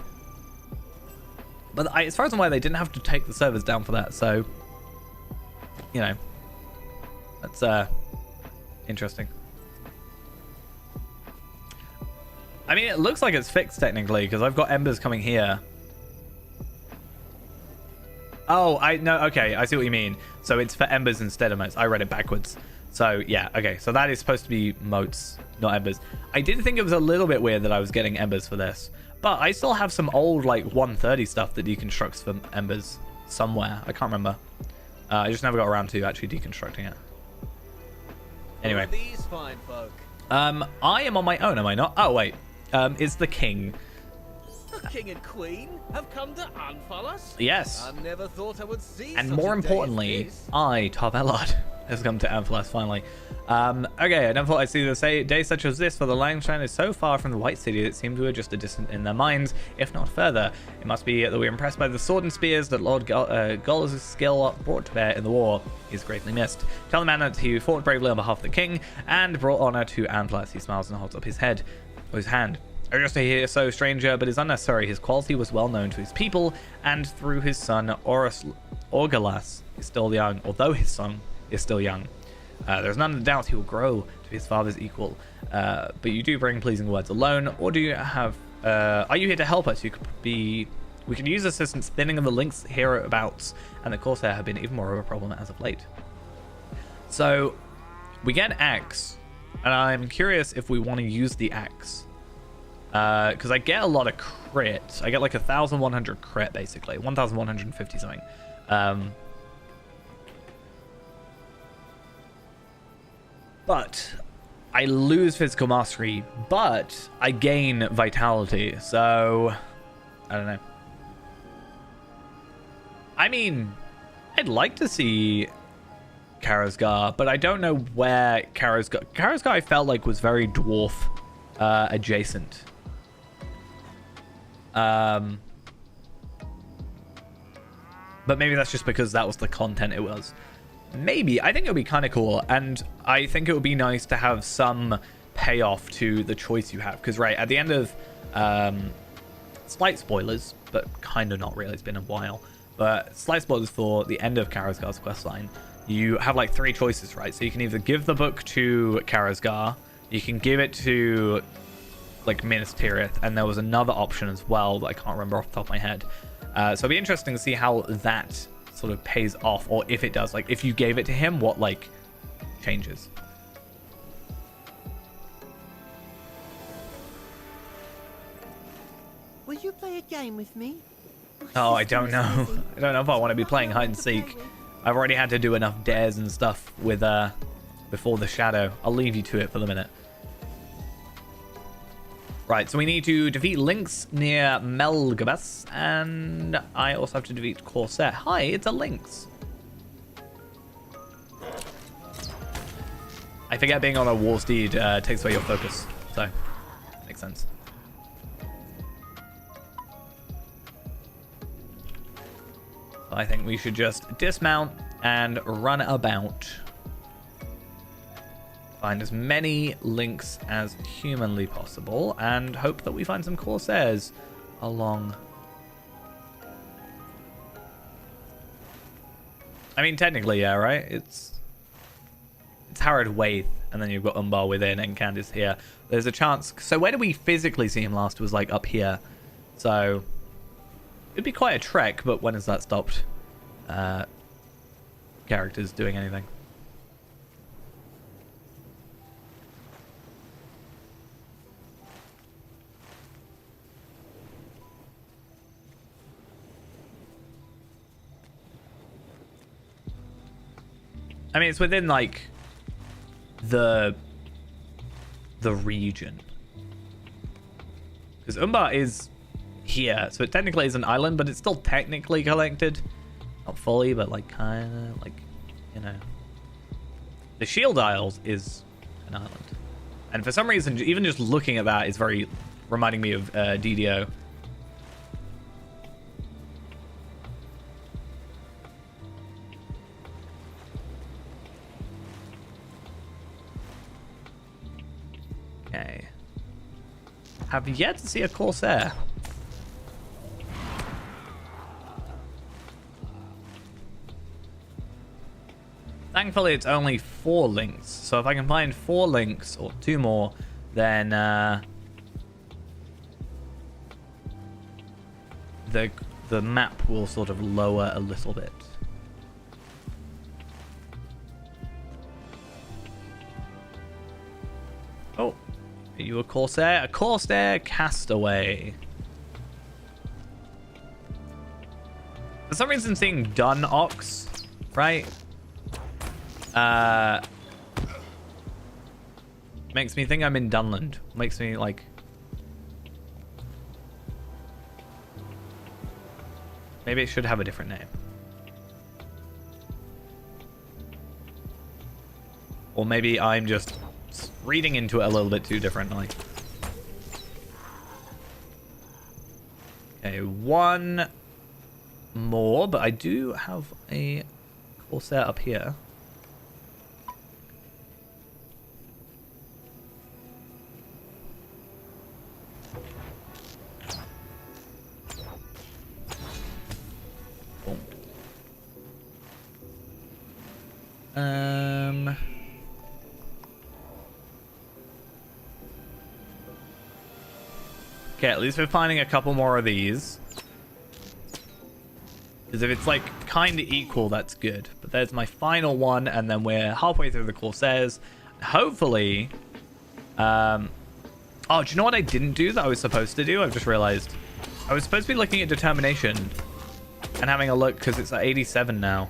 S1: But as far as I'm aware, they didn't have to take the servers down for that, so, you know, that's interesting. I mean, it looks like it's fixed technically because I've got embers coming here. Oh, okay, I see what you mean. So it's for embers instead of motes. I read it backwards. So yeah, okay, so that is supposed to be motes, not embers. I did think it was a little bit weird that I was getting embers for this, but I still have some old like 130 stuff that deconstructs from embers somewhere. I can't remember. I just never got around to actually deconstructing it. Anyway.
S7: These fine folk.
S1: I am on my own, am I not? Oh wait, it's the king.
S7: The king and queen have come to unfold us?
S1: Yes.
S7: I never thought I would see.
S1: And
S7: such
S1: more
S7: a day
S1: importantly,
S7: as this.
S1: I, Tarvelard, has come to Amphalas finally. Okay, I never thought I'd see the day such as this, for the Langshine is so far from the White City that it seemed we were just a distant in their minds, if not further. It must be that we're impressed by the sword and spears that Lord Goll's skill brought to bear in the war. He is greatly missed. Tell the man that he fought bravely on behalf of the king and brought honor to Amphalas. He smiles and holds up his head, or his hand. I just hear so, stranger, but is unnecessary. His quality was well known to his people, and through his son, Orgalas is still young, although his son is still young. There's none doubt he will grow to be his father's equal. But you do bring pleasing words alone, or do you have... are you here to help us? We can use assistance. Thinning of the links hereabouts, and the Corsair have been even more of a problem as of late. So, we get an axe, and I'm curious if we want to use the axe. Because I get a lot of crit. I get like 1,100 crit, basically. 1,150 something. But I lose physical mastery, but I gain vitality. So, I don't know. I mean, I'd like to see Karasgar, but I don't know where Karasgar... Karasgar I felt like was very dwarf adjacent. But maybe that's just because that was the content it was. Maybe. I think it would be kind of cool, and I think it would be nice to have some payoff to the choice you have, because right at the end of slight spoilers, but kind of not really, it's been a while, but slight spoilers for the end of Karasgar's questline, you have like 3 choices, right? So you can either give the book to Karasgar, you can give it to like Minas Tirith, and there was another option as well that I can't remember off the top of my head. So it'll be interesting to see how that sort of pays off, or if it does. Like, if you gave it to him, what, like, changes?
S10: Will you play a game with me?
S1: Oh, I don't know. I don't know if I want to be playing hide and seek. I've already had to do enough dares and stuff with, before the shadow. I'll leave you to it for the minute. Right, so we need to defeat Lynx near Melgabus, and I also have to defeat Corsair. Hi, it's a Lynx. I forget being on a war steed takes away your focus, so makes sense. So I think we should just dismount and run about. Find as many links as humanly possible and hope that we find some Corsairs along. I mean, technically, yeah, right? It's Harrod Waith, and then you've got Umbar within and Candace here. There's a chance. So where did we physically see him last? Was like up here. So it'd be quite a trek, but when has that stopped characters doing anything? I mean, it's within like the region, because Umbar is here, so it technically is an island, but it's still technically collected, not fully, but like kind of like, you know, the Shield Isles is an island, and for some reason, even just looking at that is very reminding me of DDO. Okay. Have yet to see a Corsair. Thankfully, it's only 4 links. So if I can find 4 links or 2 more, then the map will sort of lower a little bit. Oh. Are you a Corsair? A Corsair castaway. For some reason, seeing Dun Ox, right? Makes me think I'm in Dunland. Makes me like... Maybe it should have a different name. Or maybe I'm just reading into it a little bit too differently. Okay, 1 more, but I do have a Corsair up here. Okay, at least we're finding a couple more of these. Because if it's like kind of equal, that's good. But there's my final one, and then we're halfway through the Corsairs. Hopefully... Oh, do you know what I didn't do that I was supposed to do? I've just realized. I was supposed to be looking at Determination and having a look, because it's at 87 now.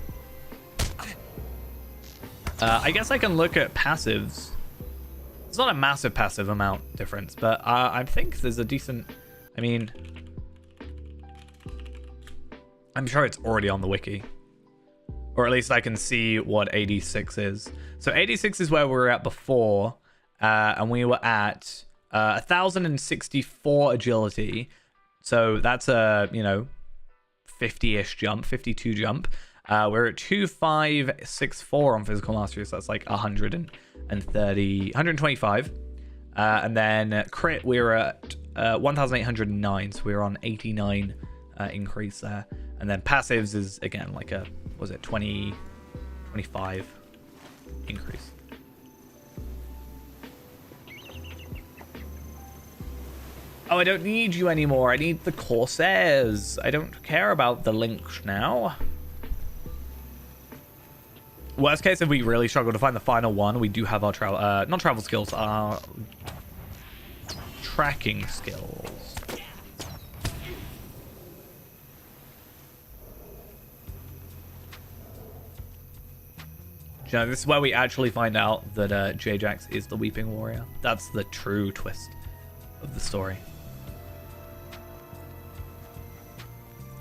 S1: I guess I can look at passives. It's not a massive passive amount difference, but I think there's a decent... I mean... I'm sure it's already on the wiki. Or at least I can see what 86 is. So 86 is where we were at before. And we were at 1,064 agility. So that's a, you know, 50-ish jump, 52 jump. We're at 2564 on physical mastery, so that's like 125. And then crit, we're at 1,809, so we're on 89 increase there. And then passives is again like a, was it 25 increase. Oh, I don't need you anymore. I need the Corsairs. I don't care about the links now. Worst case, if we really struggle to find the final one, we do have our travel, not travel skills, our tracking skills. You know, this is where we actually find out that J-Jax is the Weeping Warrior. That's the true twist of the story.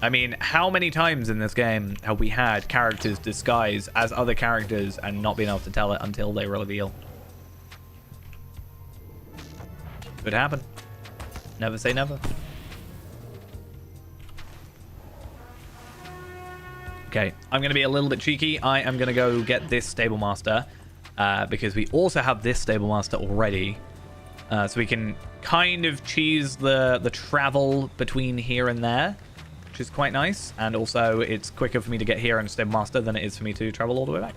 S1: I mean, how many times in this game have we had characters disguise as other characters and not being able to tell it until they reveal? Could happen. Never say never. Okay, I'm going to be a little bit cheeky. I am going to go get this Stable Master. because we also have this stable master already. So we can kind of choose the travel between here and there, which is quite nice. And also it's quicker for me to get here and stable master than it is for me to travel all the way back.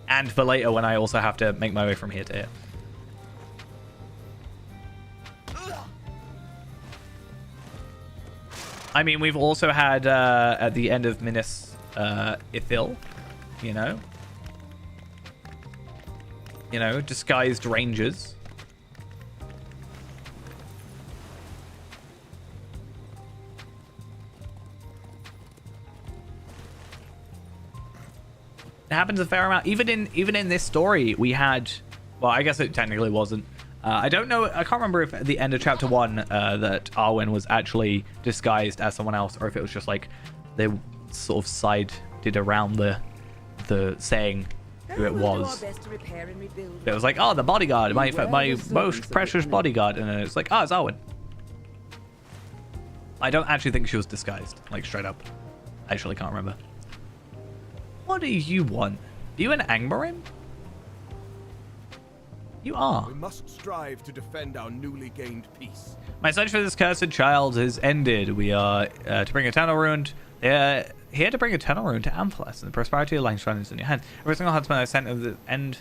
S1: And for later when I also have to make my way from here to here. I mean, we've also had at the end of Minas Ithil, you know, disguised rangers. It happens a fair amount. Even in this story, we had, well, I guess it technically wasn't. I don't know. I can't remember if at the end of chapter 1 that Arwen was actually disguised as someone else, or if it was just like they sort of sided around the saying who it was. It was like, oh, the bodyguard, my most precious bodyguard, and then it's like, oh, it's Arwen. I don't actually think she was disguised, like straight up. I actually can't remember. What do you want? Are you an Angmarin? You are.
S2: We must strive to defend our newly gained peace.
S1: My search for this cursed child has ended. We are to bring eternal ruin. Here to bring eternal ruin to Amplas, and the prosperity of Langstrand is in your hand. Every single huntsman I sent at the end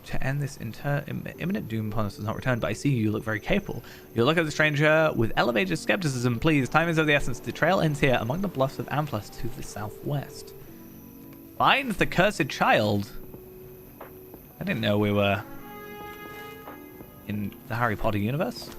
S1: to end this imminent doom upon us does not return, but I see you look very capable. You look at the stranger with elevated skepticism. Please, time is of the essence. The trail ends here among the bluffs of Amplas to the southwest. Find the cursed child. I didn't know we were in the Harry Potter universe.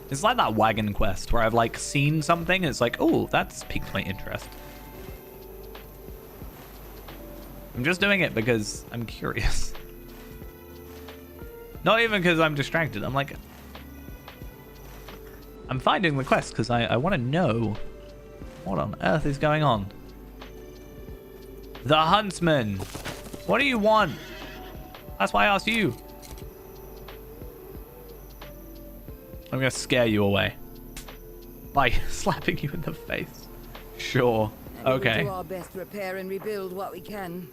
S1: It's like that wagon quest where I've like seen something and it's like, oh, that's piqued my interest. I'm just doing it because I'm curious. Not even because I'm distracted. I'm like, I'm finding the quest because I want to know what on earth is going on. The huntsman. What do you want? That's why I asked you. I'm going to scare you away by slapping you in the face. Sure. Okay.
S11: We'll do our best to repair and rebuild what we can.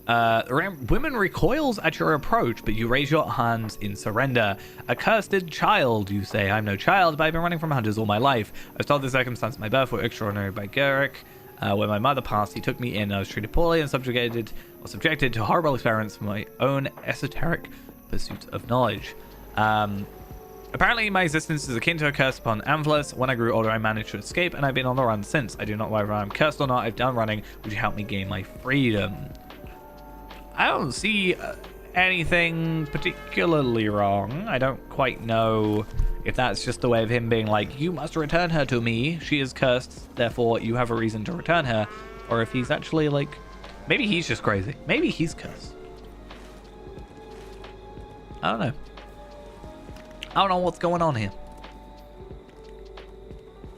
S1: Women recoils at your approach, but you raise your hands in surrender. Accursed child, you say. I'm no child, but I've been running from hunters all my life. I was told the circumstances of my birth were extraordinary by Garrick. When my mother passed, he took me in. I was treated poorly and subjected to horrible experiments for my own esoteric pursuit of knowledge. Apparently, my existence is akin to a curse upon Amplas. When I grew older, I managed to escape, and I've been on the run since. I do not know whether I'm cursed or not. I've done running. Would you help me gain my freedom? I don't see anything particularly wrong. I don't quite know if that's just the way of him being like, you must return her to me. She is cursed, therefore you have a reason to return her. Or if he's actually like, maybe he's just crazy. Maybe he's cursed. I don't know. I don't know what's going on here.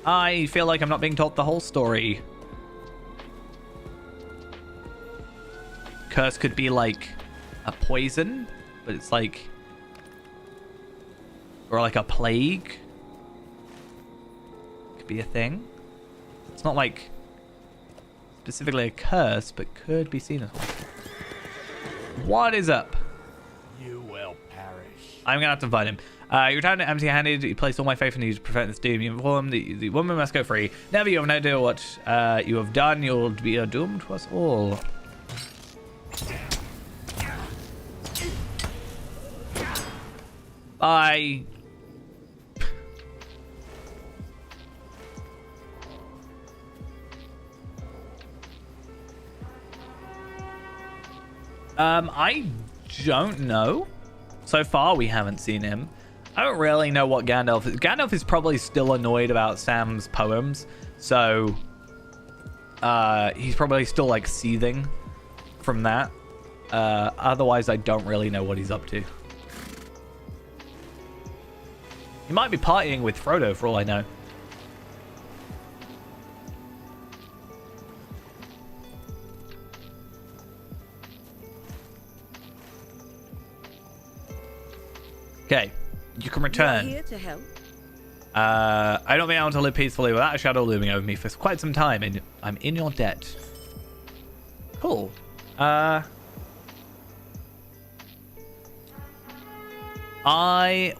S1: I feel like I'm not being told the whole story. Curse could be like a poison, but it's like, or like a plague. Could be a thing. It's not like specifically a curse, but could be seen as one. What is up?
S2: You will perish.
S1: I'm gonna have to fight him. You returned empty-handed. You placed all my faith in you to prevent this doom. You informed the woman must go free. Never, you have no idea what you have done. You'll be doomed to us all. Bye. I don't know. So far, we haven't seen him. I don't really know what Gandalf is. Gandalf is probably still annoyed about Sam's poems, so he's probably still like seething from that. Otherwise, I don't really know what he's up to. He might be partying with Frodo for all I know. Okay, you can
S11: You're
S1: return.
S11: here to help.
S1: I don't think I want to live peacefully without a shadow looming over me for quite some time, and I'm in your debt. Cool. I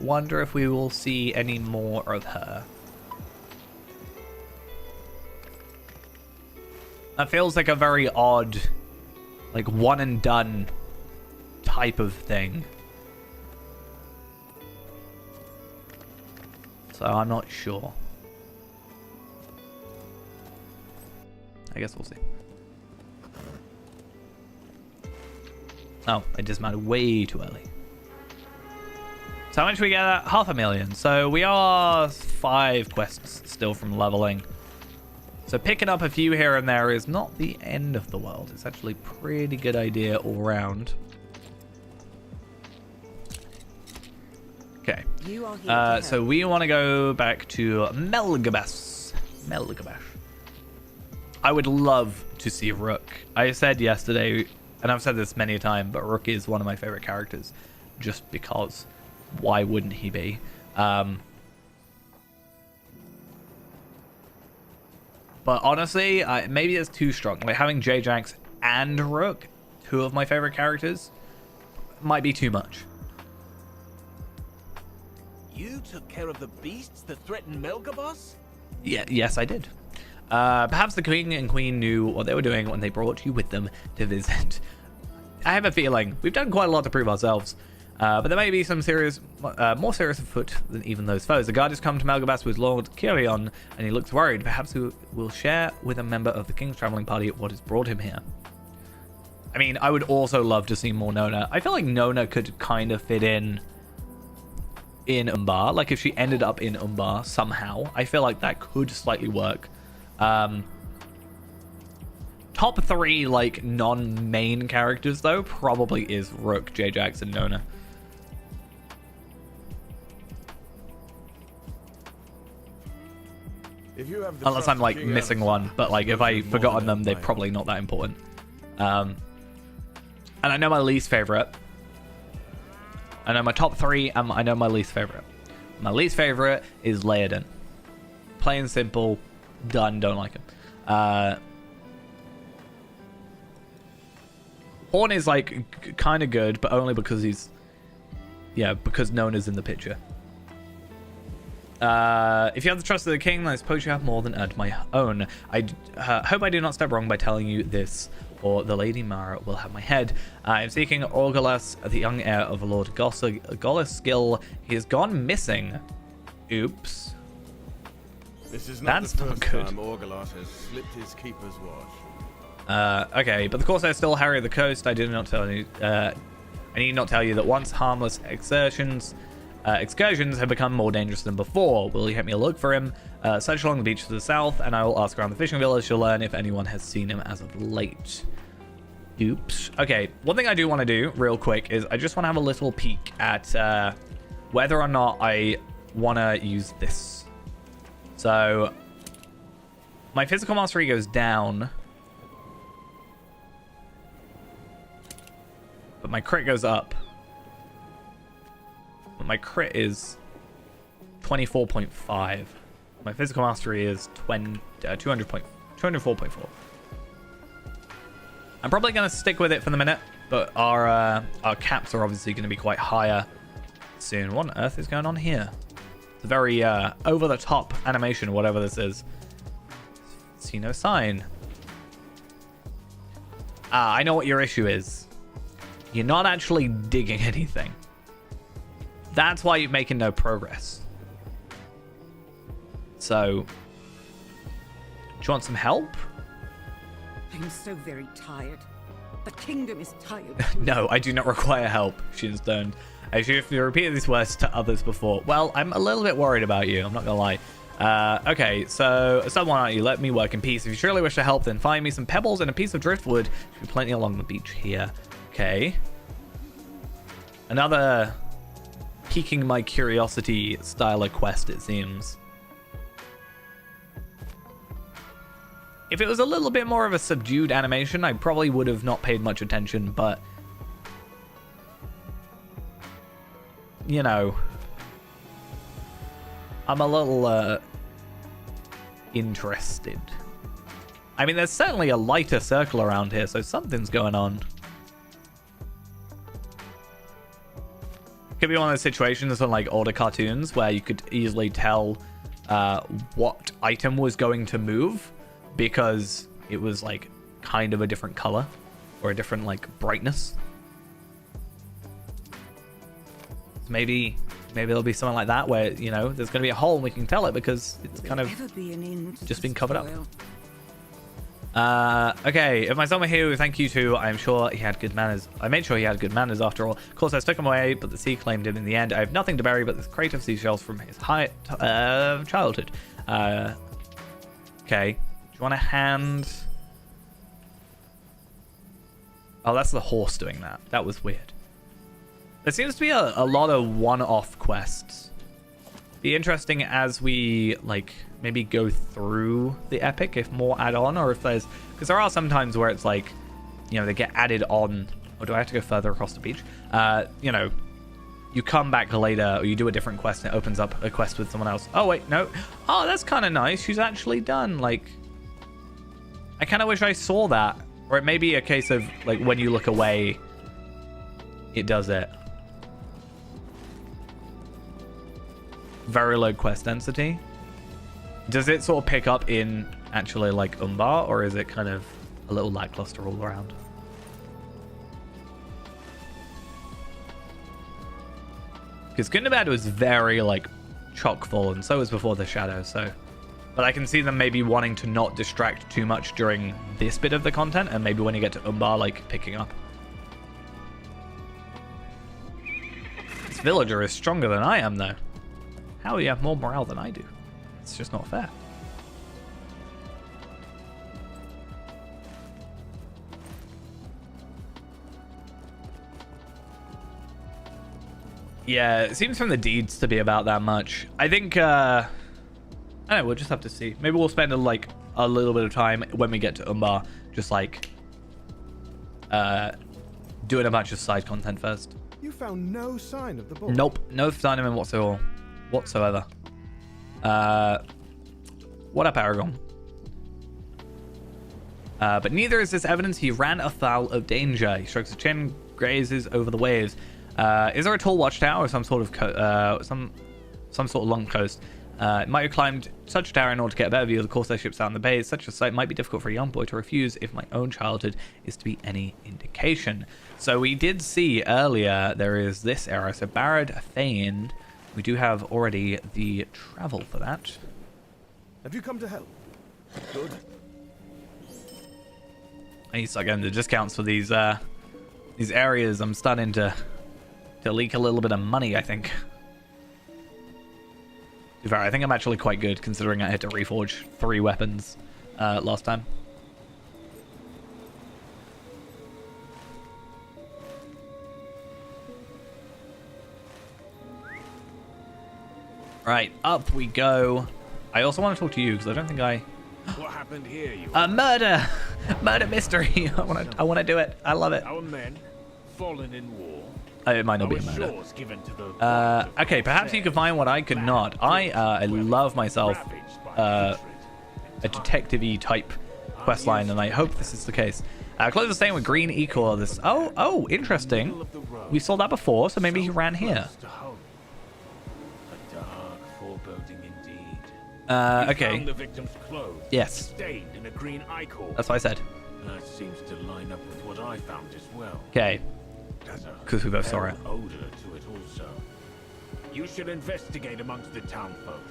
S1: wonder if we will see any more of her. That feels like a very odd, like one and done type of thing. So I'm not sure. I guess we'll see. Oh, I dismounted way too early. So how much we get at? 500,000. So we are 5 quests still from leveling. So picking up a few here and there is not the end of the world. It's actually a pretty good idea all around. Okay. So we want to go back to Melgabash. I would love to see Rook. I said yesterday, and I've said this many a time, but Rook is one of my favorite characters just because. Why wouldn't he be? But honestly, maybe it's too strong. Like having J-Jax and Rook, 2 of my favorite characters, might be too much.
S7: You took care of the beasts that threatened Melgaboss?
S1: Yeah, yes, I did. Perhaps the king and queen knew what they were doing when they brought you with them to visit. I have a feeling we've done quite a lot to prove ourselves. But there may be some more serious afoot than even those foes. The guard has come to Melgabash with Lord Kirion, and he looks worried. Perhaps he will share with a member of the king's traveling party what has brought him here. I mean, I would also love to see more Nona. I feel like Nona could kind of fit in Umbar. Like if she ended up in Umbar somehow, I feel like that could slightly work. Top 3 like non-main characters though probably is Rook, J-Jax, and Nona. Unless I'm like missing one, but like if I forgotten them, they're probably not that important. And I know my least favorite. I know my top 3, and I know my least favorite. My least favorite is Laodan. Plain and simple, done. Don't like him. Horn is like kind of good, but only because because Nona's in the picture. If you have the trust of the king, then I suppose you have more than earned my own. I hope I do not step wrong by telling you this, or the Lady Mara will have my head. I am seeking Orgalas, the young heir of Lord Goliskill. He has gone missing. Oops.
S2: This is not
S1: That's
S2: the
S1: not
S2: first
S1: good.
S2: time Orgalas has slipped his keeper's watch.
S1: Okay, but of course I still harry the coast. I did not tell you. I need not tell you that once harmless excursions have become more dangerous than before. Will you help me look for him? Search along the beach to the south, and I will ask around the fishing village to learn if anyone has seen him as of late. Oops. Okay, one thing I do want to do real quick is I just want to have a little peek at whether or not I want to use this. So my physical mastery goes down, but my crit goes up. But my crit is 24.5. My physical mastery is 204.4. I'm probably going to stick with it for the minute, but our caps are obviously going to be quite higher soon. What on earth is going on here? It's a very over-the-top animation, whatever this is. See no sign. Ah, I know what your issue is. You're not actually digging anything. That's why you're making no progress. So, do you want some help?
S11: I'm so very tired. The kingdom is tired.
S1: No, I do not require help, she stoned. If you repeated these words to others before, well, I'm a little bit worried about you, I'm not gonna lie. Okay, so someone aren't you? Let me work in peace. If you truly wish to help, then find me some pebbles and a piece of driftwood. Should be plenty along the beach here. Okay. Another piquing my curiosity style of quest, it seems. If it was a little bit more of a subdued animation, I probably would have not paid much attention, but you know, I'm a little interested. I mean, there's certainly a lighter circle around here, so something's going on. Could be one of those situations on like older cartoons where you could easily tell what item was going to move because it was like kind of a different color or a different like brightness. Maybe there'll be something like that where, you know, there's going to be a hole and we can tell it because it's kind of just been covered up. Okay, if my son were here, thank you to, I'm sure he had good manners. I made sure he had good manners after all. Of course, I took him away, but the sea claimed him in the end. I have nothing to bury but this crate of seashells from his childhood. Okay, do you want a hand? Oh, that's the horse doing that. That was weird. There seems to be a lot of one-off quests. Be interesting as we, like, maybe go through the epic if more add on, or if there's, because there are some times where it's like, you know, they get added on. Or do I have to go further across the beach? You know, you come back later or you do a different quest and it opens up a quest with someone else. Oh wait, no. Oh, that's kind of nice. She's actually done. Like, I kind of wish I saw that. Or it may be a case of like when you look away, it does it. Very low quest density. Does it sort of pick up in actually like Umbar, or is it kind of a little lackluster all around? Because Gundabad was very like chock full, and so was Before the Shadow. So, but I can see them maybe wanting to not distract too much during this bit of the content, and maybe when you get to Umbar, like picking up. This villager is stronger than I am, though. How do you have more morale than I do? It's just not fair. Yeah, it seems from the deeds to be about that much. I think, I don't know, we'll just have to see. Maybe we'll spend a little bit of time when we get to Umbar, just like, doing a bunch of side content first.
S6: You found no sign of the boy?
S1: Nope, no sign of him whatsoever. What up, Aragon? But neither is this evidence he ran afoul of danger. He strokes his chin, grazes over the waves. Is there a tall watchtower or some sort of some sort of long coast? It might have climbed such a tower in order to get a better view of the Corsair ships out in the bay. Such a sight might be difficult for a young boy to refuse if my own childhood is to be any indication. So we did see earlier there is this area. So Barad Fane. We do have already the travel for that.
S6: Have you come to help? Good.
S1: I need to start getting the discounts for these areas. I'm starting to leak a little bit of money, I think. To be fair, I think I'm actually quite good considering I had to reforge 3 weapons last time. Right, up we go. I also want to talk to you because I don't think I.
S3: What happened here?
S1: Murder, murder mystery. I want to do it. I love it.
S3: Our men fallen in war.
S1: It might not be a murder. Okay, perhaps you could find what I could not. I love myself a detective-y type questline, and I hope this is the case. Close the same with Green Ecor. This. Oh, interesting. We saw that before, so maybe he ran here. Okay.
S3: The victim's clothes,
S1: yes.
S3: Stained in a green ichor.
S1: That's what I said.
S3: That seems to line up with what I found as well.
S1: Okay. Because we both saw it.
S3: Odor to it also. You should investigate amongst the townfolk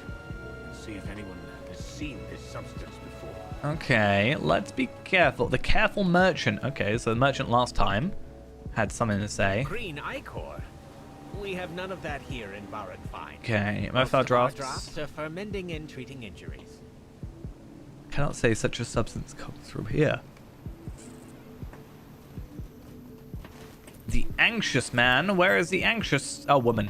S3: and see if anyone has seen this substance before.
S1: Okay, let's be careful. The careful merchant. Okay, so the merchant last time had something to say.
S7: Green ichor. We have none of that here in Barad Fine.
S1: Okay, most of our drafts.
S7: Drafts are for mending and treating injuries.
S1: Cannot say such a substance comes from here. The anxious man. Where is the anxious woman?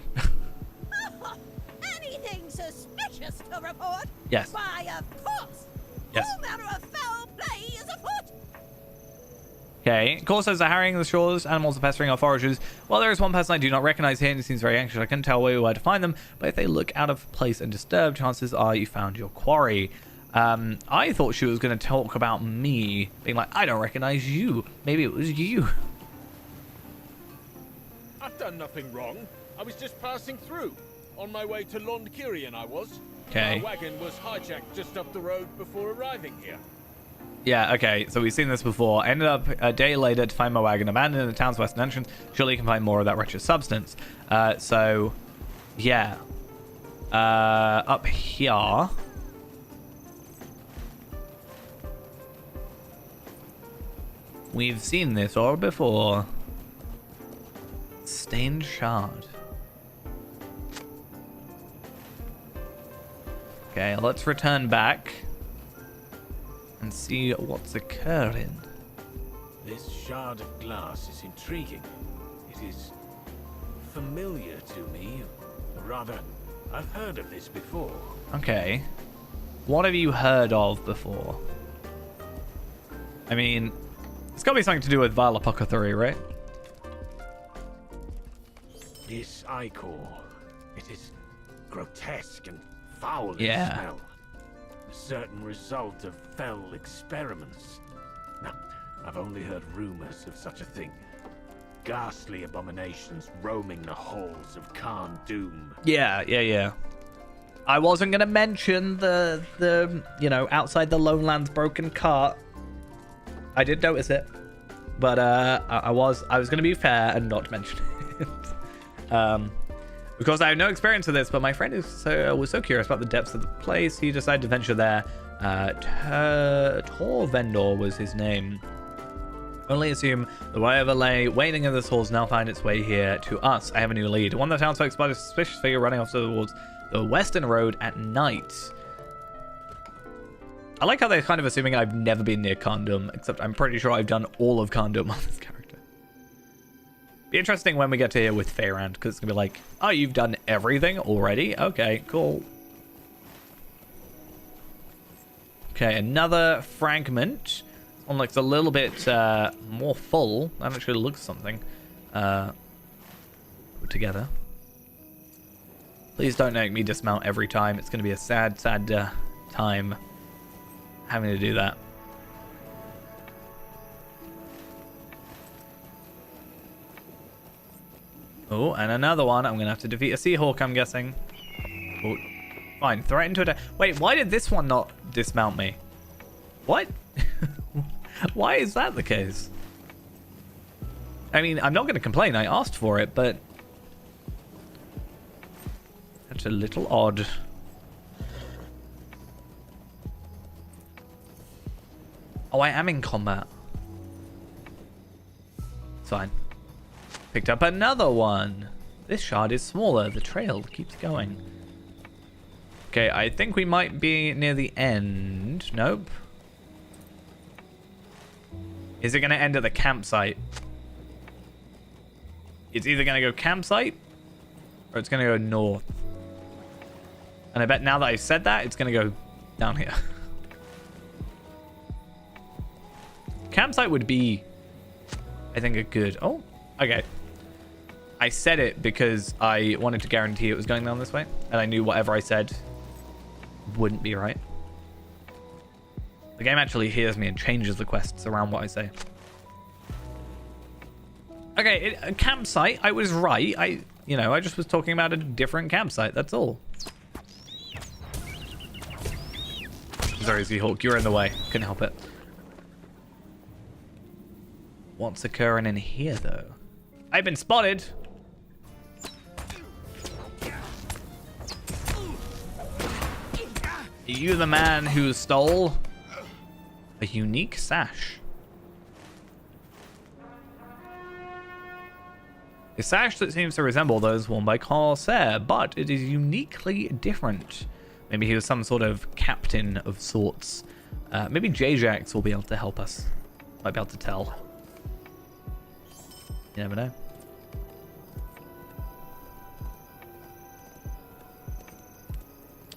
S9: Anything suspicious to report?
S1: Yes.
S9: Why, of course.
S1: Yes.
S9: No manner of foul play is afoot.
S1: Okay, coursers are harrying the shores, animals are pestering our foragers. While there is one person I do not recognize here and he seems very anxious, I couldn't tell where to find them, but if they look out of place and disturbed, chances are you found your quarry. I thought she was going to talk about me, being like, I don't recognize you. Maybe it was you.
S7: I've done nothing wrong. I was just passing through. On my way to Lond Kirian, I was.
S1: Okay.
S7: My wagon was hijacked just up the road before arriving here.
S1: Yeah, okay, so we've seen this before. Ended up a day later to find my wagon abandoned in the town's western entrance. Surely you can find more of that wretched substance. So, yeah. Up here. We've seen this all before. Stained shard. Okay, let's return back and see what's occurring.
S6: This shard of glass is intriguing. It is familiar to me. Or rather, I've heard of this before.
S1: Okay. What have you heard of before? I mean, it's got to be something to do with Vile Apothecary, right?
S6: This ichor, it is grotesque and foul in
S1: Yeah.
S6: smell. A certain result of fell experiments. Now, I've only heard rumors of such a thing. Ghastly abominations roaming the halls of Khan Doom.
S1: Yeah. I wasn't gonna mention the outside the Lowlands broken cart. I did notice it, but I was gonna be fair and not mention it. Because I have no experience with this, but my friend was so curious about the depths of the place, he decided to venture there. Torvendor was his name. Only assume the whatever lay waiting in this hall's now find its way here to us. I have a new lead. One of the townsfolk spotted a suspicious figure running off towards the western road at night. I like how they're kind of assuming I've never been near Condom, except I'm pretty sure I've done all of Condom on this character. Be interesting when we get to here with Feyrand, because it's gonna be like, oh, you've done everything already? Okay, cool. Okay, another fragment. One looks a little bit more full. That actually looks something. Put together. Please don't make me dismount every time. It's gonna be a sad time having to do that. Oh, and another one. I'm going to have to defeat a Seahawk, I'm guessing. Oh, fine. Threaten to attack. Wait, why did this one not dismount me? What? Why is that the case? I mean, I'm not going to complain. I asked for it, but that's a little odd. Oh, I am in combat. It's fine. Picked up another one. This shard is smaller. The trail keeps going. Okay, I think we might be near the end. Nope. Is it going to end at the campsite? It's either going to go campsite or it's going to go north. And I bet now that I've said that, it's going to go down here. Campsite would be, I think, a good... Oh, okay. I said it because I wanted to guarantee it was going down this way. And I knew whatever I said wouldn't be right. The game actually hears me and changes the quests around what I say. Okay, a campsite. I was right. I just was talking about a different campsite. That's all. Sorry, Seahawk. You're in the way. Couldn't help it. What's occurring in here, though? I've been spotted. Are you the man who stole a unique sash? A sash that seems to resemble those worn by Corsair, but it is uniquely different. Maybe he was some sort of captain of sorts. Maybe J-Jax will be able to help us. Might be able to tell. You never know.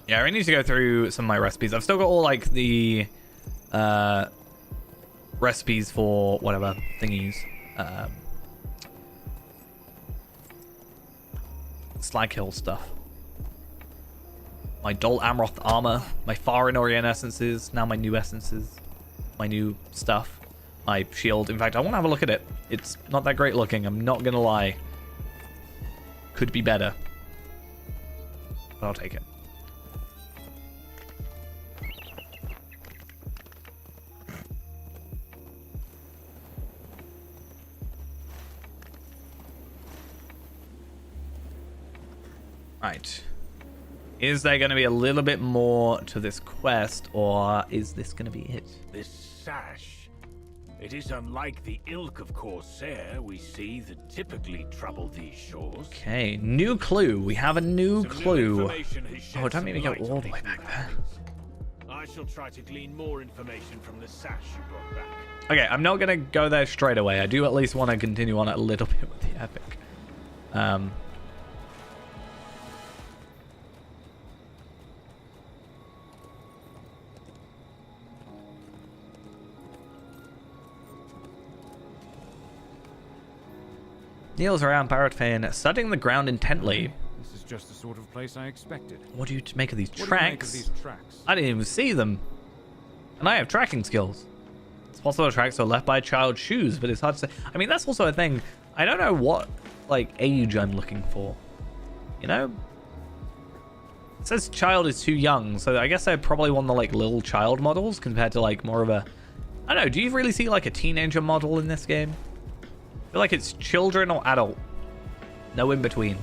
S1: Yeah, I need to go through some of my recipes. I've still got all like the recipes for whatever thingies. Slag Hill stuff. My Dol Amroth armor, my Farin Orient essences, now my new essences, my new stuff, my shield. In fact, I want to have a look at it. It's not that great looking, I'm not gonna lie. Could be better. But I'll take it. Right. Is there going to be a little bit more to this quest, or is this going to be it?
S6: This sash. It is unlike the ilk of Corsair we see that typically trouble these shores.
S1: Okay, new clue. We have a new clue. Oh, don't make me go all the way back there.
S6: I shall try to glean more information from the sash you brought back.
S1: Okay, I'm not going to go there straight away. I do at least want to continue on a little bit with the epic. Kneels around Barrett-Fane, studying the ground intently.
S4: This is just the sort of place I expected.
S1: What do you make of these
S4: What
S1: tracks?
S4: do you make of these tracks?
S1: I didn't even see them. And I have tracking skills. It's possible the tracks are left by a child's shoes, but it's hard to say. I mean, that's also a thing. I don't know what, like, age I'm looking for. You know? It says child is too young, so I guess I probably want the, like, little child models compared to, like, more of a... I don't know, do you really see, like, a teenager model in this game? I feel like it's children or adult. No in between.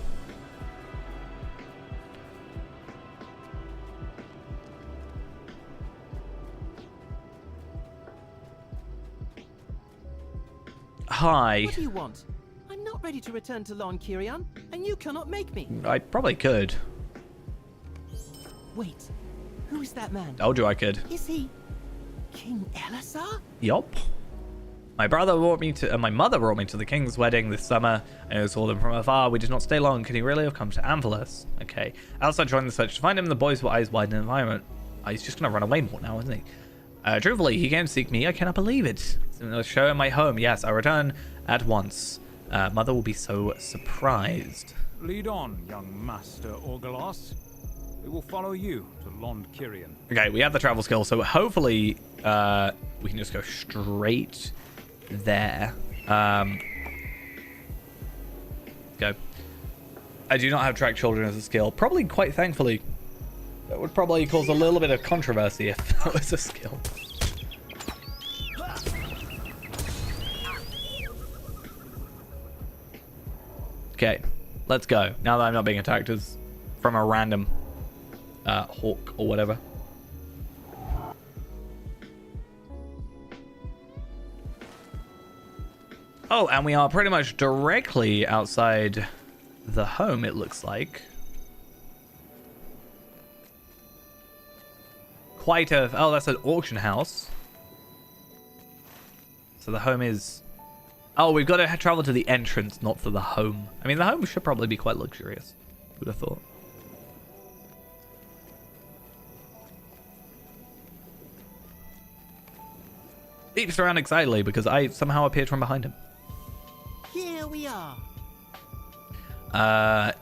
S1: Hi.
S10: What do you want? I'm not ready to return to Lon Kirion, and you cannot make me.
S1: I probably could.
S10: Wait, who is that man?
S1: Told you I could.
S10: Is he King Elisar?
S1: Yup. My brother brought me to, my mother brought me to the king's wedding this summer. I saw them from afar. We did not stay long. Could he really have come to Amphalis? Okay. Elsa joined the search to find him. The boys were eyes wide in the environment. Oh, he's just gonna run away more now, isn't he? Truthfully, he came to seek me. I cannot believe it. So show him my home. Yes, I return at once. Mother will be so surprised.
S4: Lead on, young Master Orgalos. We will follow you to Lon Kirion.
S1: Okay, we have the travel skill, so hopefully we can just go straight there. Go. I do not have track children as a skill. Probably quite thankfully. That would probably cause a little bit of controversy if that was a skill. Okay, let's go. Now that I'm not being attacked as from a random hawk or whatever. Oh, and we are pretty much directly outside the home, it looks like. Quite a... Oh, that's an auction house. So the home is... Oh, we've got to travel to the entrance, not to the home. I mean, the home should probably be quite luxurious. Who'd have thought? Leaps around excitedly because I somehow appeared from behind him.
S10: Here we are.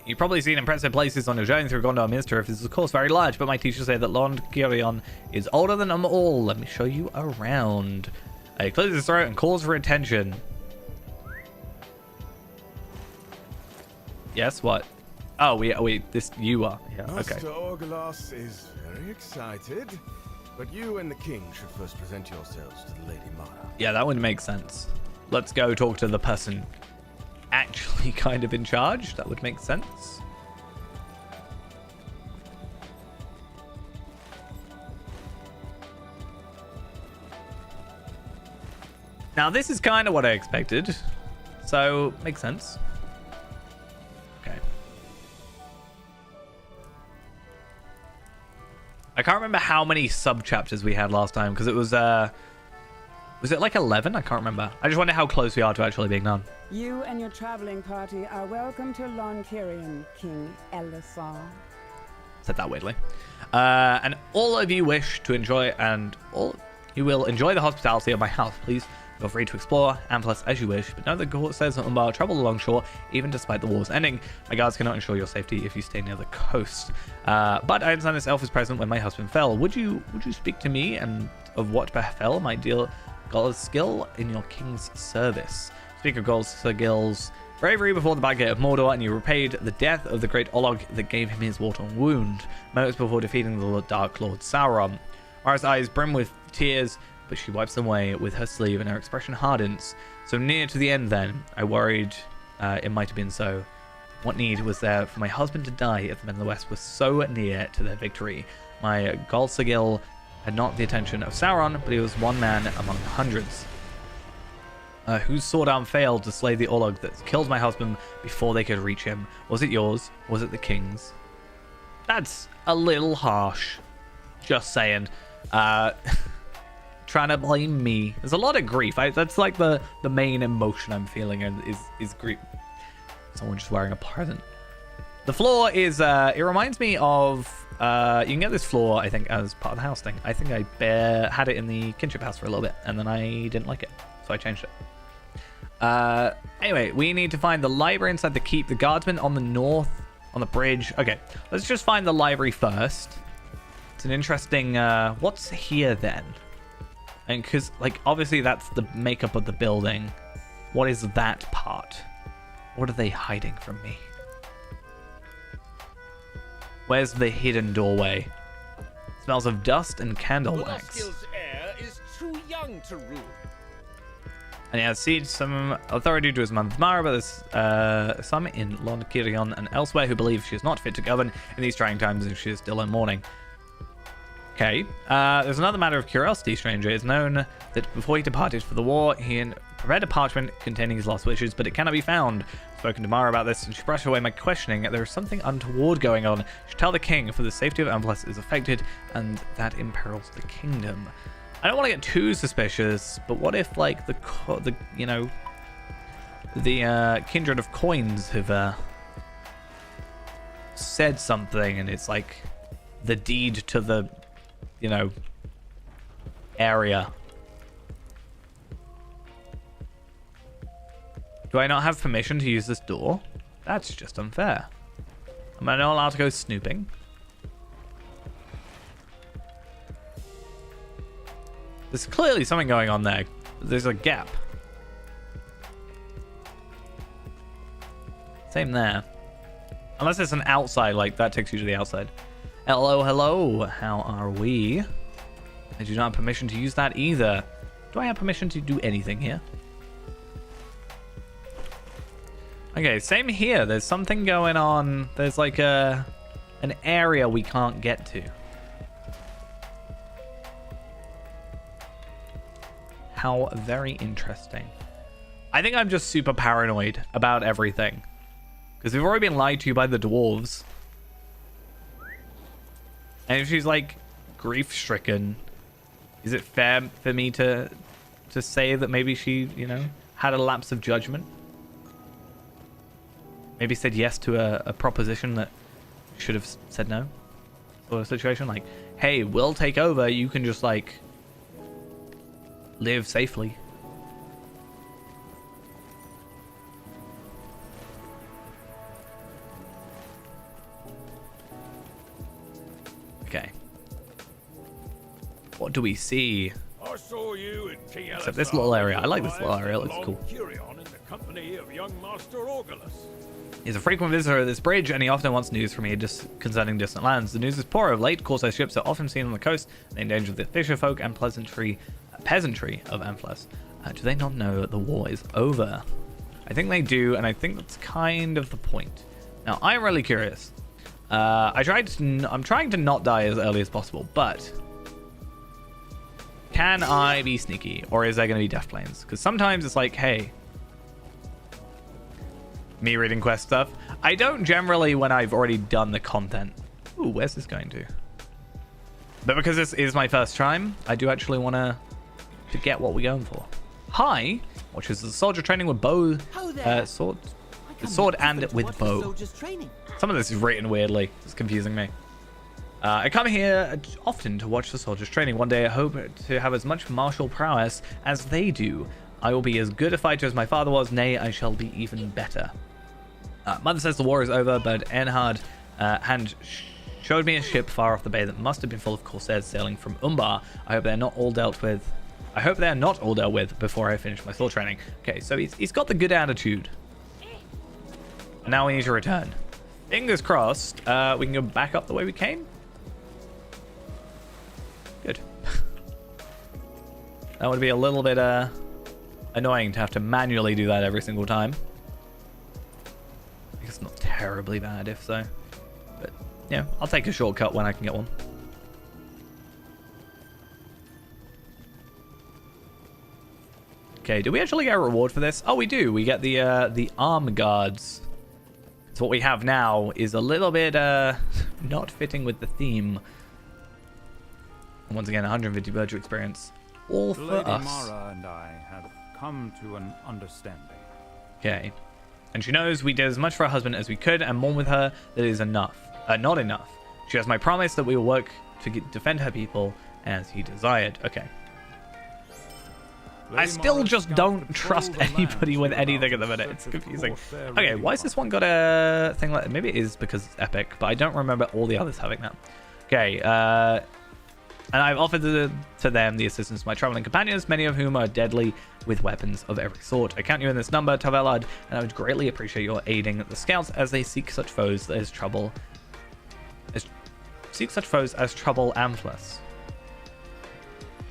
S1: You've probably seen impressive places on your journey through Gondor Minster. This is of course very large, but my teachers say that Lon Kirion is older than them all. Let me show you around. He clears his throat and calls for attention. Yes, what? Oh, you are. Yeah, okay.
S2: Master Orgalos is very excited, but you and the king should first present yourselves to the Lady Mara.
S1: Yeah, that would make sense. Let's go talk to the person actually kind of in charge. That would make sense. Now, this is kind of what I expected. So, makes sense. Okay. I can't remember how many sub-chapters we had last time, because it was it like 11? I can't remember. I just wonder how close we are to actually being done.
S5: You and your traveling party are welcome to Lon Kirion, King Elisar.
S1: Said that weirdly. And all of you wish to enjoy, and all You will enjoy the hospitality of my house. Please feel free to explore Amplas as you wish, but know that the court says that Umbar travel along shore even despite the war's ending. My guards cannot ensure your safety if you stay near the coast. But I understand this elf was present when my husband fell. Would you speak to me and of what befell my dear Gol's skill in your king's service? Speak of Gol's skills bravery before the back gate of Mordor, and you repaid the death of the great Olog that gave him his mortal wound, moments before defeating the Dark Lord Sauron. Mara's eyes brim with tears, but she wipes them away with her sleeve and her expression hardens. So near to the end then, I worried it might have been so. What need was there for my husband to die if the men of the West were so near to their victory? My Golsagil had not the attention of Sauron, but he was one man among hundreds. Whose sword arm failed to slay the Olog that killed my husband before they could reach him? Was it yours? Was it the king's? That's a little harsh. Just saying. Trying to blame me. There's a lot of grief. That's like the main emotion I'm feeling is grief. Someone just wearing a present. The floor is, it reminds me of, you can get this floor, I think, as part of the house thing. I think I had it in the kinship house for a little bit, and then I didn't like it, so I changed it. Anyway, we need to find the library inside the keep, the guardsmen on the north, on the bridge. Okay, let's just find the library first. It's an interesting, what's here then? And because, like, obviously that's the makeup of the building. What is that part? What are they hiding from me? Where's the hidden doorway? Smells of dust and candle wax.
S7: Golaskil's heir is too young to rule.
S1: And he has ceded some authority to his mother Mara, but there's some in Lond Kirion and elsewhere who believe she is not fit to govern in these trying times and she is still in mourning. Okay, there's another matter of curiosity, stranger. It's known that before he departed for the war, he prepared a parchment containing his last wishes, but it cannot be found. I've spoken to Mara about this, and she brushed away my questioning. There is something untoward going on. She should tell the king, for the safety of Amplas is affected, and that imperils the kingdom. I don't want to get too suspicious, but what if, like, the kindred of coins have said something, and it's like the deed to the, area. Do I not have permission to use this door? That's just unfair. Am I not allowed to go snooping? There's clearly something going on there. There's a gap. Same there. Unless it's an outside, like that takes you to the outside. Hello, hello. How are we? I do not have permission to use that either. Do I have permission to do anything here? Okay, same here. There's something going on. There's like an area we can't get to. How very interesting. I think I'm just super paranoid about everything. Because we've already been lied to by the dwarves. And if she's like grief-stricken, is it fair for me to say that maybe she, had a lapse of judgment? Maybe said yes to a proposition that should have said no? Sort of situation like, hey, we'll take over. You can just like live safely. Okay. What do we see?
S6: I saw you in King
S1: Except this little area. I like this little area. It looks cool.
S6: In the company of young Master Orgulus.
S1: He's a frequent visitor at this bridge, and he often wants news from me concerning distant lands. The news is poor of late. Corsair ships are often seen on the coast. They endanger the fisher folk and peasantry of Amplas. Do they not know the war is over? I think they do, and I think that's kind of the point. Now, I'm really curious. I'm trying to not die as early as possible, but can I be sneaky, or is there going to be death planes? Because sometimes it's like, hey, me reading quest stuff. I don't generally when I've already done the content. Ooh, where's this going to? But because this is my first time, I do actually want to get what we're going for. Hi, which is the soldier training with bow, sword and with bow. Some of this is written weirdly. It's confusing me. I come here often to watch the soldiers training. One day I hope to have as much martial prowess as they do. I will be as good a fighter as my father was. Nay, I shall be even better. Mother says the war is over, but Enhard Hand showed me a ship far off the bay that must have been full of corsairs sailing from Umbar. I hope they're not all dealt with. Before I finish my sword training. Okay, so he's got the good attitude. Now we need to return. Fingers crossed, we can go back up the way we came. Good. That would be a little bit annoying to have to manually do that every single time. I guess it's not terribly bad if so. But yeah, I'll take a shortcut when I can get one. Okay, do we actually get a reward for this? Oh, we do. We get the arm guards. So what we have now is a little bit not fitting with the theme. Once again, 150 virtual experience. All for
S4: Lady
S1: us.
S4: Mara and I have come to an understanding.
S1: Okay. And she knows we did as much for her husband as we could and more with her that is enough. Not enough. She has my promise that we will work to defend her people as he desired. Okay. I still just don't trust anybody with anything at the minute. It's confusing. Okay, why has this one got a thing like that? Maybe it is because it's epic, but I don't remember all the others having that. Okay, and I've offered to them the assistance of my traveling companions, many of whom are deadly with weapons of every sort. I count you in this number, Tavelard, and I would greatly appreciate your aiding the scouts as they seek such foes as trouble. Amphless.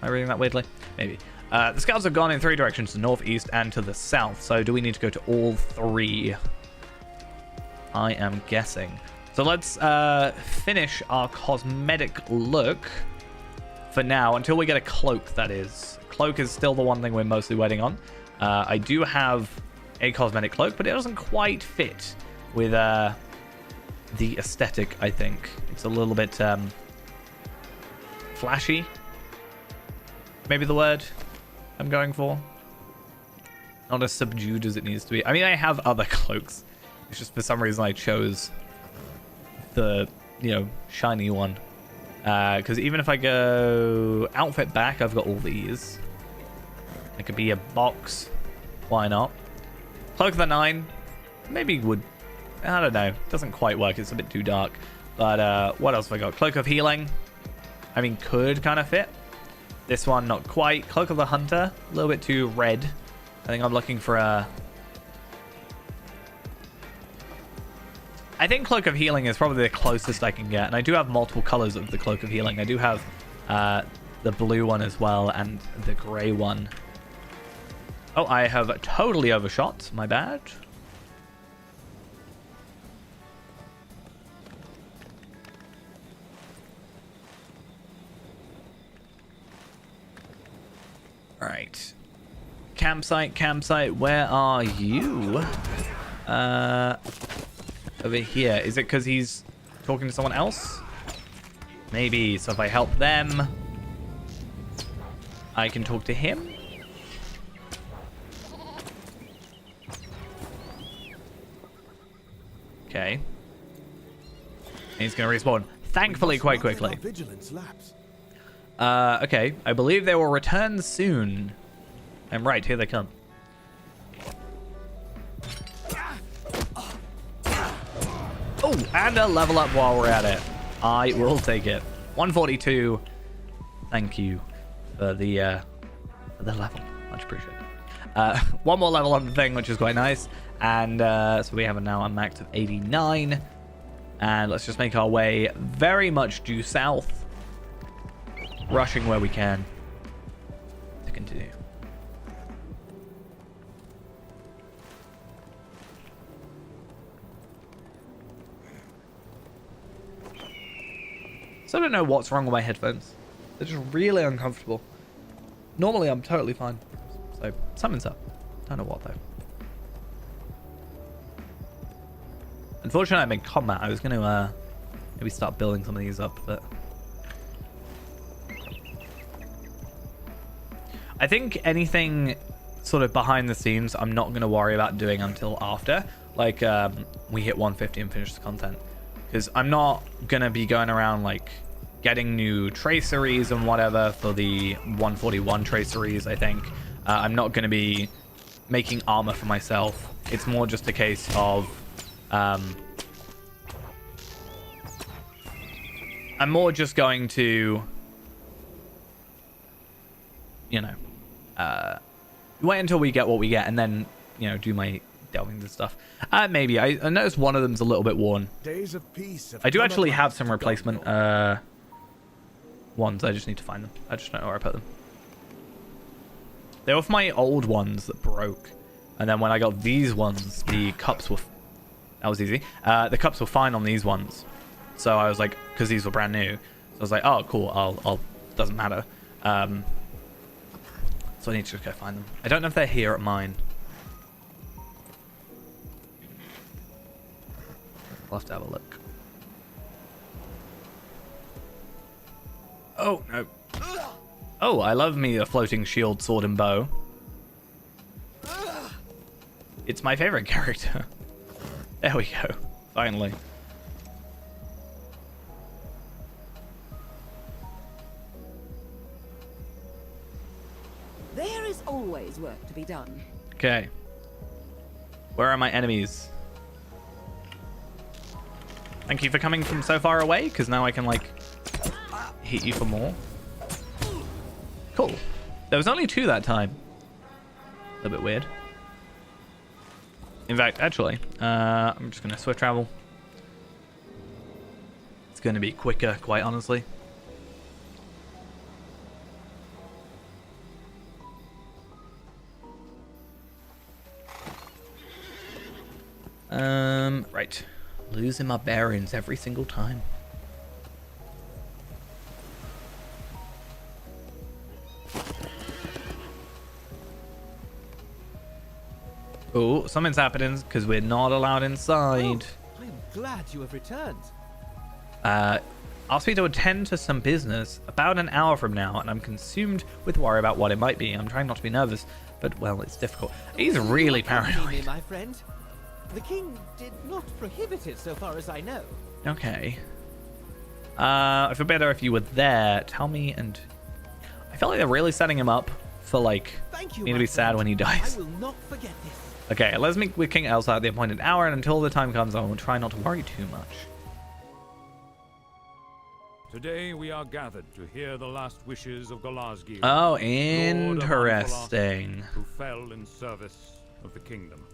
S1: Am I reading that weirdly? Maybe. The scouts have gone in 3 directions, the north, east, and to the south. So do we need to go to all 3? I am guessing. So let's finish our cosmetic look for now, until we get a cloak, that is. Cloak is still the one thing we're mostly waiting on. I do have a cosmetic cloak, but it doesn't quite fit with the aesthetic, I think. It's a little bit flashy. Maybe the word I'm going for. Not as subdued as it needs to be. I mean, I have other cloaks. It's just for some reason I chose the, shiny one. Because even if I go outfit back, I've got all these. It could be a box. Why not? Cloak of the 9. Maybe would... I don't know. Doesn't quite work. It's a bit too dark. But what else have I got? Cloak of Healing. I mean, could kind of fit. This one, not quite. Cloak of the Hunter, a little bit too red. I think I'm looking for a... I think Cloak of Healing is probably the closest I can get. And I do have multiple colors of the Cloak of Healing. I do have the blue one as well and the gray one. Oh, I have totally overshot. My bad. Right. Campsite, where are you? Over here. Is it because he's talking to someone else? Maybe. So if I help them, I can talk to him. Okay. He's going to respawn. Thankfully, quite quickly. Okay. I believe they will return soon. I'm right. Here they come. Oh, and a level up while we're at it. I will take it. 142. Thank you for the level. Much appreciated. One more level on the thing, which is quite nice. And so we have now a max of 89. And let's just make our way very much due south. Rushing where we can to continue. So I don't know what's wrong with my headphones. They're just really uncomfortable. Normally I'm totally fine. So something's up. Don't know what though. Unfortunately I'm in combat. I was going to maybe start building some of these up, but... I think anything sort of behind the scenes I'm not going to worry about doing until after. Like we hit 150 and finish the content. because I'm not gonna be going around like getting new traceries and whatever for the 141 traceries. I think I'm not gonna be making armor for myself. It's more just a case of I'm more just going to, you know, wait until we get what we get and then, you know, do my delving and stuff. Maybe. I noticed one of them's a little bit worn.
S2: Days of peace
S1: I do actually have some replacement ones. I just need to find them. I just don't know where I put them. They were for my old ones that broke. And then when I got these ones, the cups were... That was easy. The cups were fine on these ones. So I was like, because these were brand new. So I was like, oh, cool. I'll doesn't matter. So I need to just go find them. I don't know if they're here at mine. I'll have to have a look. Oh, no. Oh, I love me a floating shield, sword, and bow. It's my favorite character. There we go. Finally.
S11: There is always work to be done.
S1: Okay. Where are my enemies? Thank you for coming from so far away, because now I can, like, hit you for more. Cool. There was only 2 that time. A little bit weird. In fact, actually, I'm just going to swift travel. It's going to be quicker, quite honestly. Right. Losing my bearings every single time. Oh, something's happening because we're not allowed inside.
S10: Oh, I am glad you have returned.
S1: Asked me to attend to some business about an hour from now, and I'm consumed with worry about what it might be. I'm trying not to be nervous, but, well, it's difficult. He's really paranoid.
S10: My friend. The king did not prohibit it so far as I know.
S1: Okay. I feel better if you were there. Tell me, and I feel like they're really setting him up for, like, me to be sad when he dies.
S10: I will not forget this.
S1: Okay, let's meet with King Elsa at the appointed hour, and until the time comes, I will try not to worry too much.
S4: Today we are gathered to hear the last wishes of Galazgir.
S1: Oh, interesting.
S4: Who fell in service of the kingdom.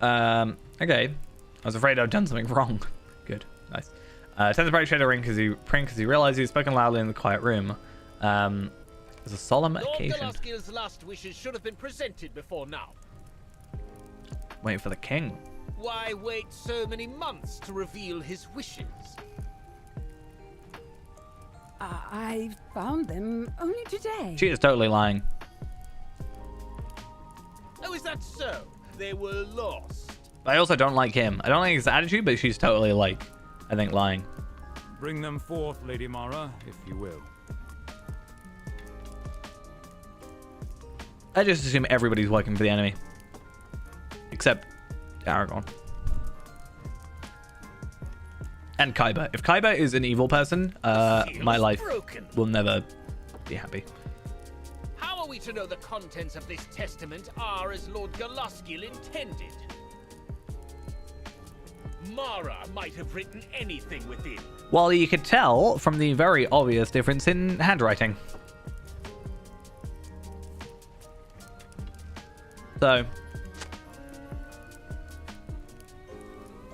S1: Okay. I was afraid I'd done something wrong. Good, nice. Turns the bright shade of ring because he realized he'd spoken loudly in the quiet room. It's a solemn occasion.
S7: Lord Galazgir's last wishes should have been presented before now.
S1: Wait for the king.
S7: Why wait so many months to reveal his wishes?
S5: I found them only today.
S1: She is totally lying.
S7: Oh, is that so? They were lost.
S1: I also don't like him. I don't like his attitude, but she's totally, like, I think, lying.
S4: Bring them forth, Lady Mara, if you will.
S1: I just assume everybody's working for the enemy. Except Aragorn. And Kaiba. If Kaiba is an evil person, my life will never be happy.
S7: How are we to know the contents of this testament are as Lord Galazgir intended? Mara might have written anything within.
S1: Well, you could tell from the very obvious difference in handwriting. So,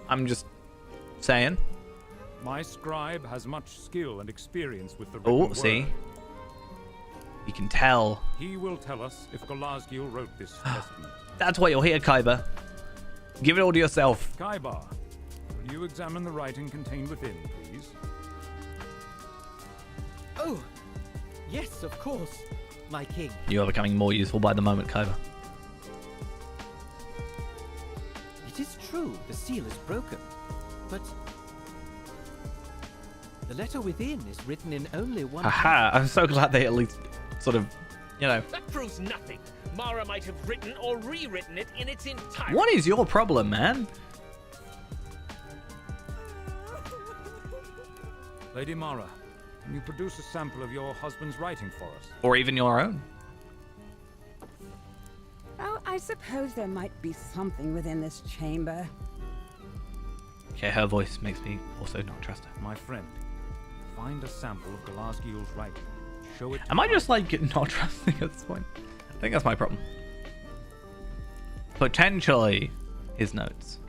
S1: I'm just saying.
S4: My scribe has much skill and experience with the written word.
S1: See? You can tell.
S4: He will tell us if Galazgir wrote this testament.
S1: That's what you'll hear, Kaiba. Give it all to yourself.
S4: Kaiba, will you examine the writing contained within, please?
S10: Oh, yes, of course, my king.
S1: You are becoming more useful by the moment, Kaiba.
S10: It is true, the seal is broken, but the letter within is written in only one.
S1: Haha, I'm so glad they at least sort of, you know.
S7: That proves nothing. Mara might have written or rewritten it in its entirety.
S1: What is your problem, man?
S4: Lady Mara, can you produce a sample of your husband's writing for us?
S1: Or even your own.
S5: Oh, I suppose there might be something within this chamber.
S1: Okay, her voice makes me also not trust her.
S4: My friend, find a sample of Galasgiel's writing. Show it.
S1: Am I just like not trusting at this point? I think that's my problem. Potentially his notes.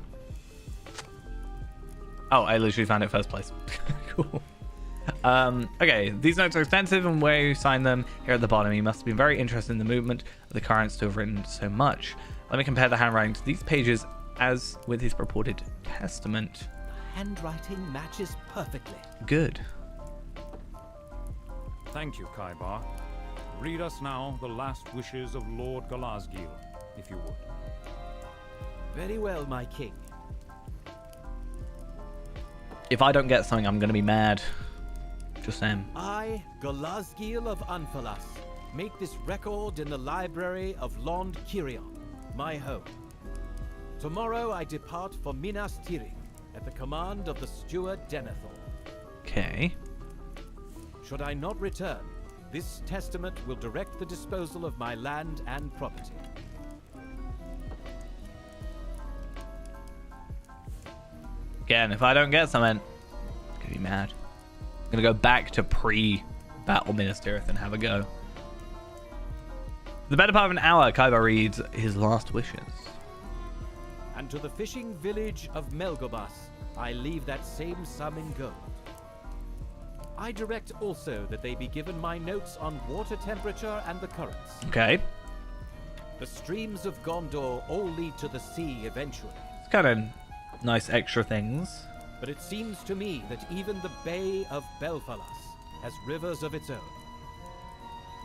S1: Oh, I literally found it first place. Cool. Okay, these notes are extensive and where you sign them here at the bottom. You must have been very interested in the movement of the currents to have written so much. Let me compare the handwriting to these pages as with his purported testament.
S10: The handwriting matches perfectly.
S1: Good.
S4: Thank you, Kaibar. Read us now the last wishes of Lord Galasgiel, if you would.
S10: Very well, my king.
S1: If I don't get something, I'm going to be mad. Just saying.
S10: I, Galasgiel of Anfalas, make this record in the library of Lond Kirion, my home. Tomorrow I depart for Minas Tirith at the command of the steward Denethor.
S1: Okay.
S10: Should I not return, this testament will direct the disposal of my land and property.
S1: Again, if I don't get something, I'm going to be mad. I'm going to go back to pre-battle Minas Tirith and have a go. For the better part of an hour, Kaiba reads his last wishes.
S10: And to the fishing village of Melgobas, I leave that same sum in gold. I direct also that they be given my notes on water temperature and the currents.
S1: Okay.
S10: The streams of Gondor all lead to the sea eventually.
S1: It's kind of nice extra things.
S10: But it seems to me that even the Bay of Belfalas has rivers of its own.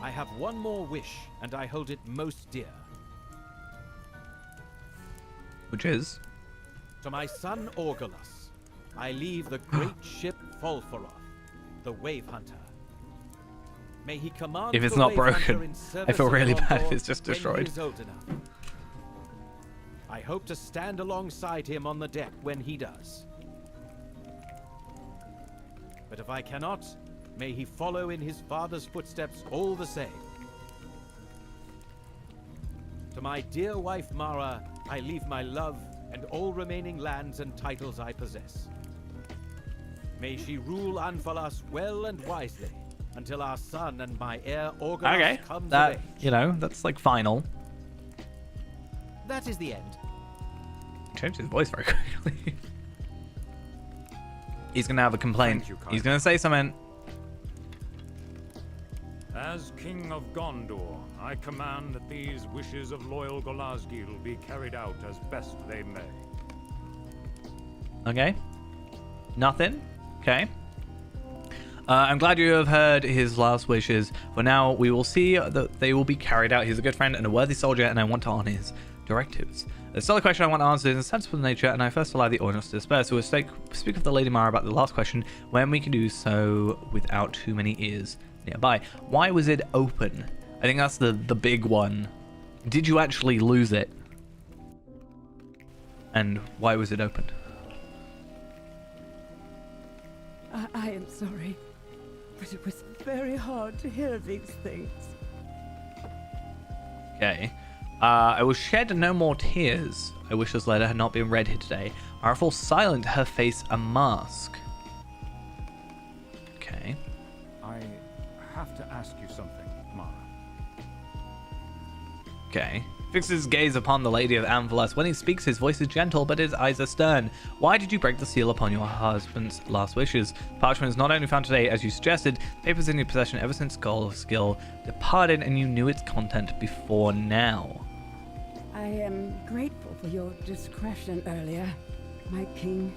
S10: I have one more wish, and I hold it most dear.
S1: Which is?
S10: To my son Orgolas, I leave the great ship Folforoth, the Wave Hunter. May he command
S1: if it's
S10: the
S1: not
S10: Wave
S1: broken,
S10: Hunter in
S1: I feel
S10: service
S1: really
S10: of
S1: bad if
S10: Gondor
S1: it's just
S10: when
S1: destroyed.
S10: he is old enough. I hope to stand alongside him on the deck when he does. But if I cannot, may he follow in his father's footsteps all the same. To my dear wife Mara, I leave my love and all remaining lands and titles I possess. May she rule Anfalas well and wisely until our son and my heir Orgolas comes of age.
S1: You know, that's like final.
S10: That is the end.
S1: Changed his voice very quickly. He's gonna have a complaint. He's gonna say something.
S4: As King of Gondor, I command that these wishes of loyal Galasgiel be carried out as best they may.
S1: Okay. Nothing. Okay. I'm glad you have heard his last wishes. For now, we will see that they will be carried out. He's a good friend and a worthy soldier, and I want to honor his directives. There's still a question I want to answer in a sensible nature, and I first allow the audience to disperse. So we'll speak with the Lady Mara about the last question when we can do so without too many ears nearby. Why was it open? I think that's the big one. Did you actually lose it? And why was it open?
S5: I am sorry, but it was very hard to hear these things.
S1: Okay. I will shed no more tears. I wish this letter had not been read here today. I fall silent, her face a mask. Okay.
S4: I have to ask you something, Mara.
S1: Okay. Fixes his gaze upon the Lady of Anfalas. When he speaks, his voice is gentle, but his eyes are stern. Why did you break the seal upon your husband's last wishes? Parchment is not only found today, as you suggested, papers in your possession ever since Galasgiel departed, and you knew its content before now.
S5: I am grateful for your discretion earlier, my king.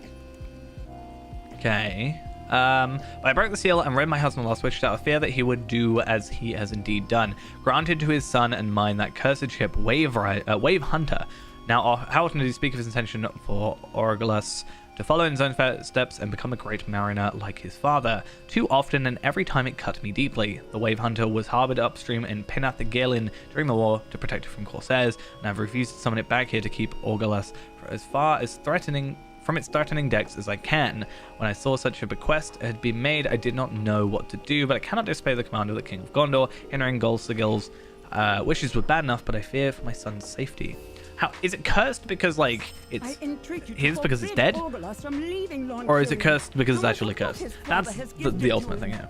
S1: Okay. I broke the seal and read my husband's last wish out of fear that he would do as he has indeed done. Granted to his son and mine that cursed ship, Wave Hunter. Now, how often did he speak of his intention for Orgolas to follow in his own footsteps and become a great mariner like his father? Too often, and every time it cut me deeply. The Wave Hunter was harbored upstream in Penath Galen during the war to protect it from corsairs, and I've refused to summon it back here to keep Orgolas for as far as threatening from its darkening decks as I can. When I saw such a bequest had been made, I did not know what to do, but I cannot disobey the command of the King of Gondor. Hindering Golsigil's wishes were bad enough, but I fear for my son's safety. How is it cursed because like it's his because it's dead, or is it cursed because it's actually cursed? That's the ultimate thing here.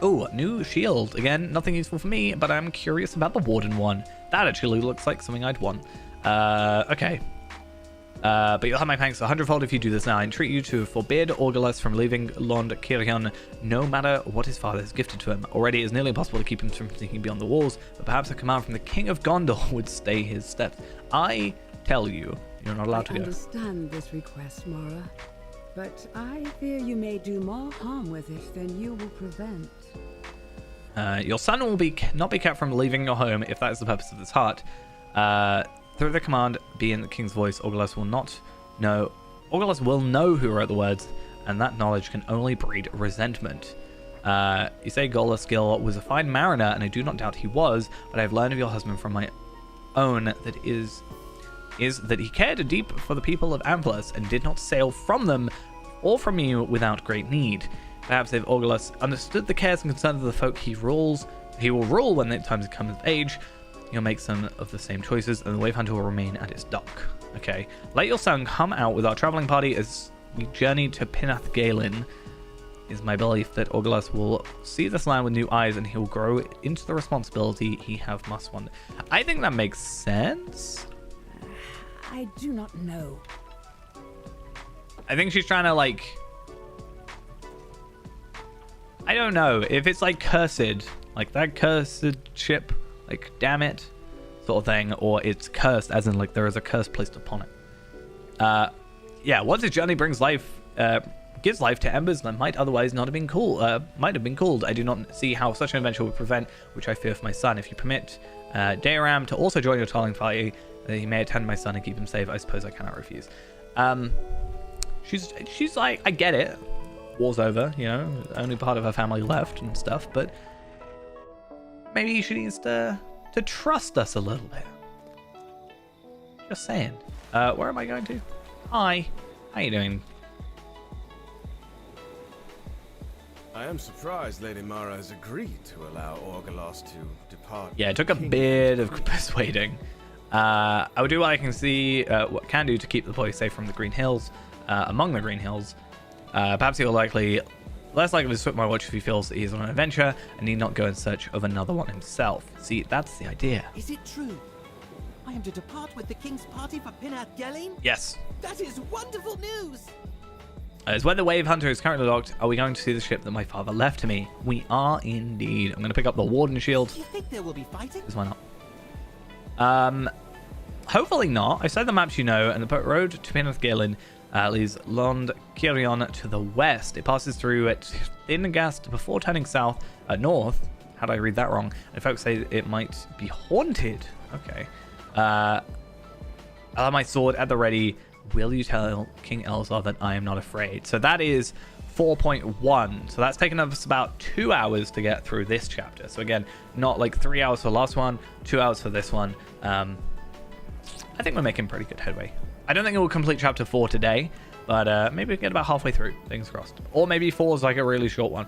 S1: Oh, new shield again. Nothing useful for me, but I'm curious about the Warden one. That actually looks like something I'd want. Okay. But you'll have my thanks 100-fold if you do this now. I entreat you to forbid Orgelas from leaving Lond Kirion, no matter what his father has gifted to him. Already, it is nearly impossible to keep him from sneaking beyond the walls, but perhaps a command from the King of Gondor would stay his steps. I tell you, you're not allowed to go.
S5: I understand this request, Mara, but I fear you may do more harm with it than you will prevent.
S1: Your son will not be kept from leaving your home if that is the purpose of this heart. Through the command, be in the king's voice, Orgelas will know who wrote the words, and that knowledge can only breed resentment. You say Golsigil was a fine mariner, and I do not doubt he was, but I have learned of your husband from my own that is that he cared deep for the people of Amphalis and did not sail from them or from you without great need. Perhaps if Orgelas understood the cares and concerns of the folk he will rule when the time comes of age. You'll make some of the same choices, and the Wave Hunter will remain at its dock. Okay. Let your son come out with our traveling party as we journey to Pinath Galen. Is my belief that Orgelas will see this land with new eyes, and he will grow into the responsibility he must want. I think that makes sense.
S5: I do not know.
S1: I think she's trying to like. I don't know if it's like cursed, like that cursed ship. Like, damn it, sort of thing, or it's cursed, as in, like, there is a curse placed upon it. Yeah, once his journey gives life to embers that might otherwise not have been cooled. I do not see how such an adventure would prevent, which I fear for my son. If you permit Dayram to also join your traveling party, he may attend my son and keep him safe. I suppose I cannot refuse. She's like, I get it. War's over, you know, only part of her family left and stuff, but maybe she needs to trust us a little bit. Just saying. Where am I going to? Hi. How you doing?
S2: I am surprised Lady Mara has agreed to allow Orgelas to depart.
S1: Yeah, it took a bit of persuading. I will do what I can see, what can do to keep the boy safe from the Green Hills, among the Green Hills. Perhaps he will less likely to switch my watch if he feels that he is on an adventure and need not go in search of another one himself. See, that's the idea.
S12: Is it true? I am to depart with the king's party for Pinath Galen?
S1: Yes.
S12: That is wonderful news!
S1: As where the Wave Hunter is currently docked, are we going to see the ship that my father left to me? We are indeed. I'm going to pick up the Warden Shield.
S12: Do you think there will be fighting?
S1: Because why not? Hopefully not. I said the maps you know, and the road to Pinath Galen leads Lond Kirion to the west. It passes through at Thingast before turning north. How did I read that wrong? And folks say it might be haunted. Okay. I'll have my sword at the ready. Will you tell King Elzar that I am not afraid? So that is 4.1. So that's taken us about 2 hours to get through this chapter. So again, not like 3 hours for the last one, 2 hours for this one. I think we're making pretty good headway. I don't think it will complete chapter 4 today, but maybe we can get about halfway through. Fingers crossed. Or maybe 4 is like a really short one.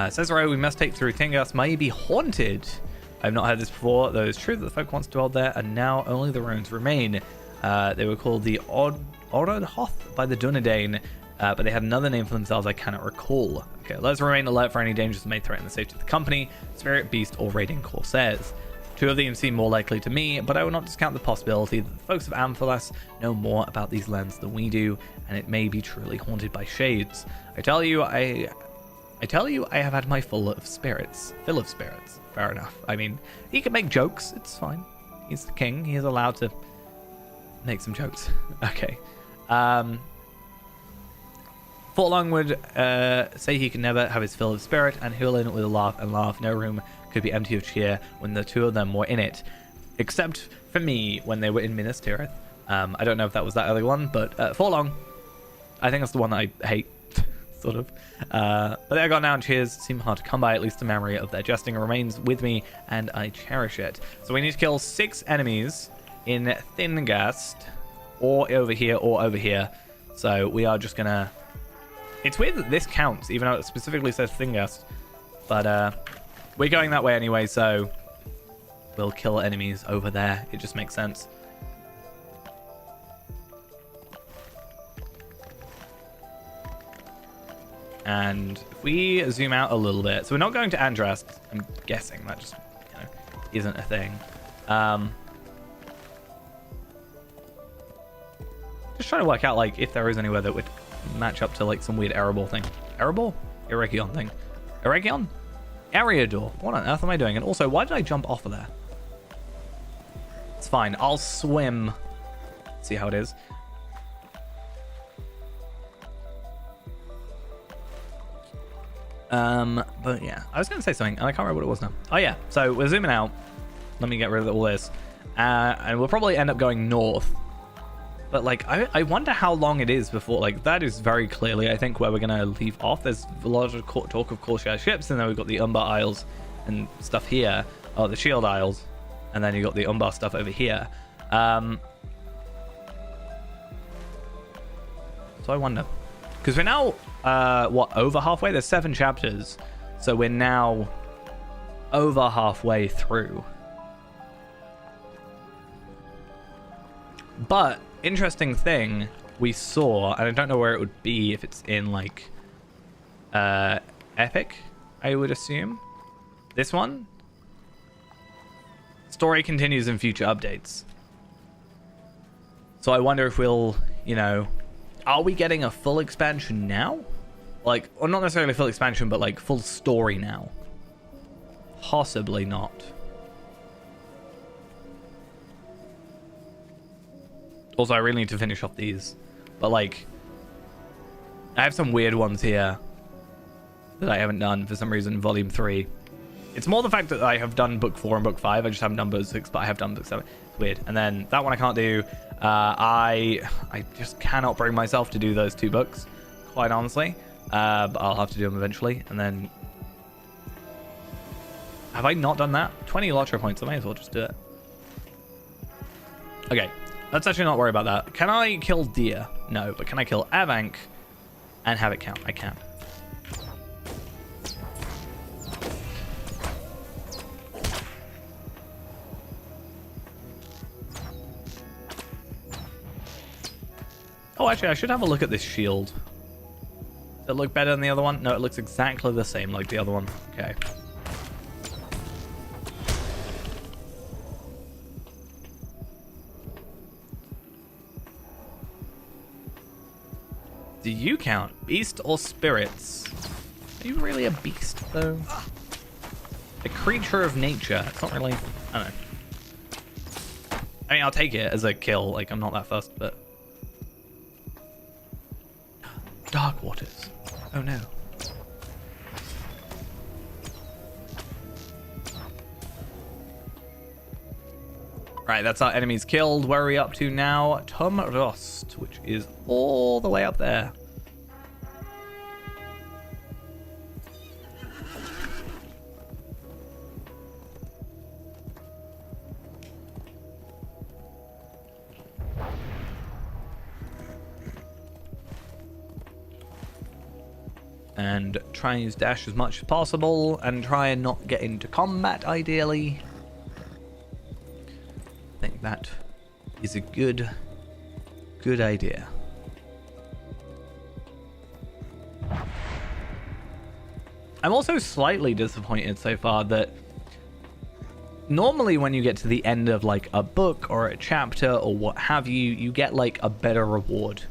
S1: Cesare, we must take through Thingast may be haunted. I've not heard this before, though it's true that the folk once dwelled there, and now only the ruins remain. They were called the Orodhoth by the Dunedain, but they had another name for themselves I cannot recall. Okay, let's remain alert for any dangers that may threaten the safety of the company, spirit, beast, or raiding corsairs. 2 of them seem more likely to me, but I will not discount the possibility that the folks of Amphalis know more about these lands than we do, and it may be truly haunted by shades. I tell you, I have had my fill of spirits. Fair enough. I mean, he can make jokes. It's fine. He's the king. He is allowed to make some jokes. Okay. Fortlong would say he can never have his fill of spirit, and Hewlin would laugh and laugh. No room could be empty of cheer when the 2 of them were in it, except for me when they were in Minas Tirith. I don't know if that was that other one, but Fortlong, I think that's the one that I hate, sort of. But they got now, and cheers seem hard to come by. At least the memory of their jesting remains with me, and I cherish it. So we need to kill 6 enemies in Thingast. or over here or over here. So we are just gonna... It's weird that this counts, even though it specifically says Thingast. But we're going that way anyway, so we'll kill enemies over there. It just makes sense. And if we zoom out a little bit, so we're not going to Andrast. I'm guessing that just, you know, isn't a thing. Just trying to work out like if there is anywhere that would match up to like some weird Erebor thing. Erebor? Eregion thing. Eregion? Eriador. What on earth am I doing? And also, why did I jump off of there? It's fine. I'll swim. See how it is. But yeah, I was going to say something, and I can't remember what it was now. Oh yeah, so we're zooming out. Let me get rid of all this. And we'll probably end up going north. But like, I wonder how long it is before, like, that is very clearly, I think, where we're going to leave off. There's a lot of talk of Corsair ships, and then we've got the Umbar Isles and stuff here. Oh, the Shield Isles. And then you've got the Umbar stuff over here. So I wonder. Because we're now, what, over halfway? There's 7 chapters. So we're now over halfway through. But, interesting thing we saw, and I don't know where it would be if it's in, like, Epic, I would assume. This one? Story continues in future updates. So I wonder if we'll, you know... Are we getting a full expansion now? Like, or not necessarily full expansion, but like full story now. Possibly not. Also, I really need to finish off these. But like, I have some weird ones here that I haven't done for some reason in Volume 3. It's more the fact that I have done Book 4 and Book 5. I just haven't done Book 6, but I have done Book 7. It's weird. And then that one I can't do. I just cannot bring myself to do those 2 books, quite honestly. But I'll have to do them eventually. And then... Have I not done that? 20 Lottery points. I may as well just do it. Okay. Let's actually not worry about that. Can I kill Deer? No. But can I kill Avank and have it count? I can. Oh, actually, I should have a look at this shield. Does it look better than the other one? No, it looks exactly the same like the other one. Okay. Do you count beast or spirits? Are you really a beast, though? A creature of nature. It's not really... I don't know. I mean, I'll take it as a kill. Like, I'm not that fussed, but... Dark waters. Oh no. Right, that's our enemies killed. Where are we up to now? Tom Rost, which is all the way up there. And try and use dash as much as possible and try and not get into combat, ideally. I think that is a good idea. I'm also slightly disappointed so far that normally when you get to the end of like a book or a chapter or what have you, you get like a better reward.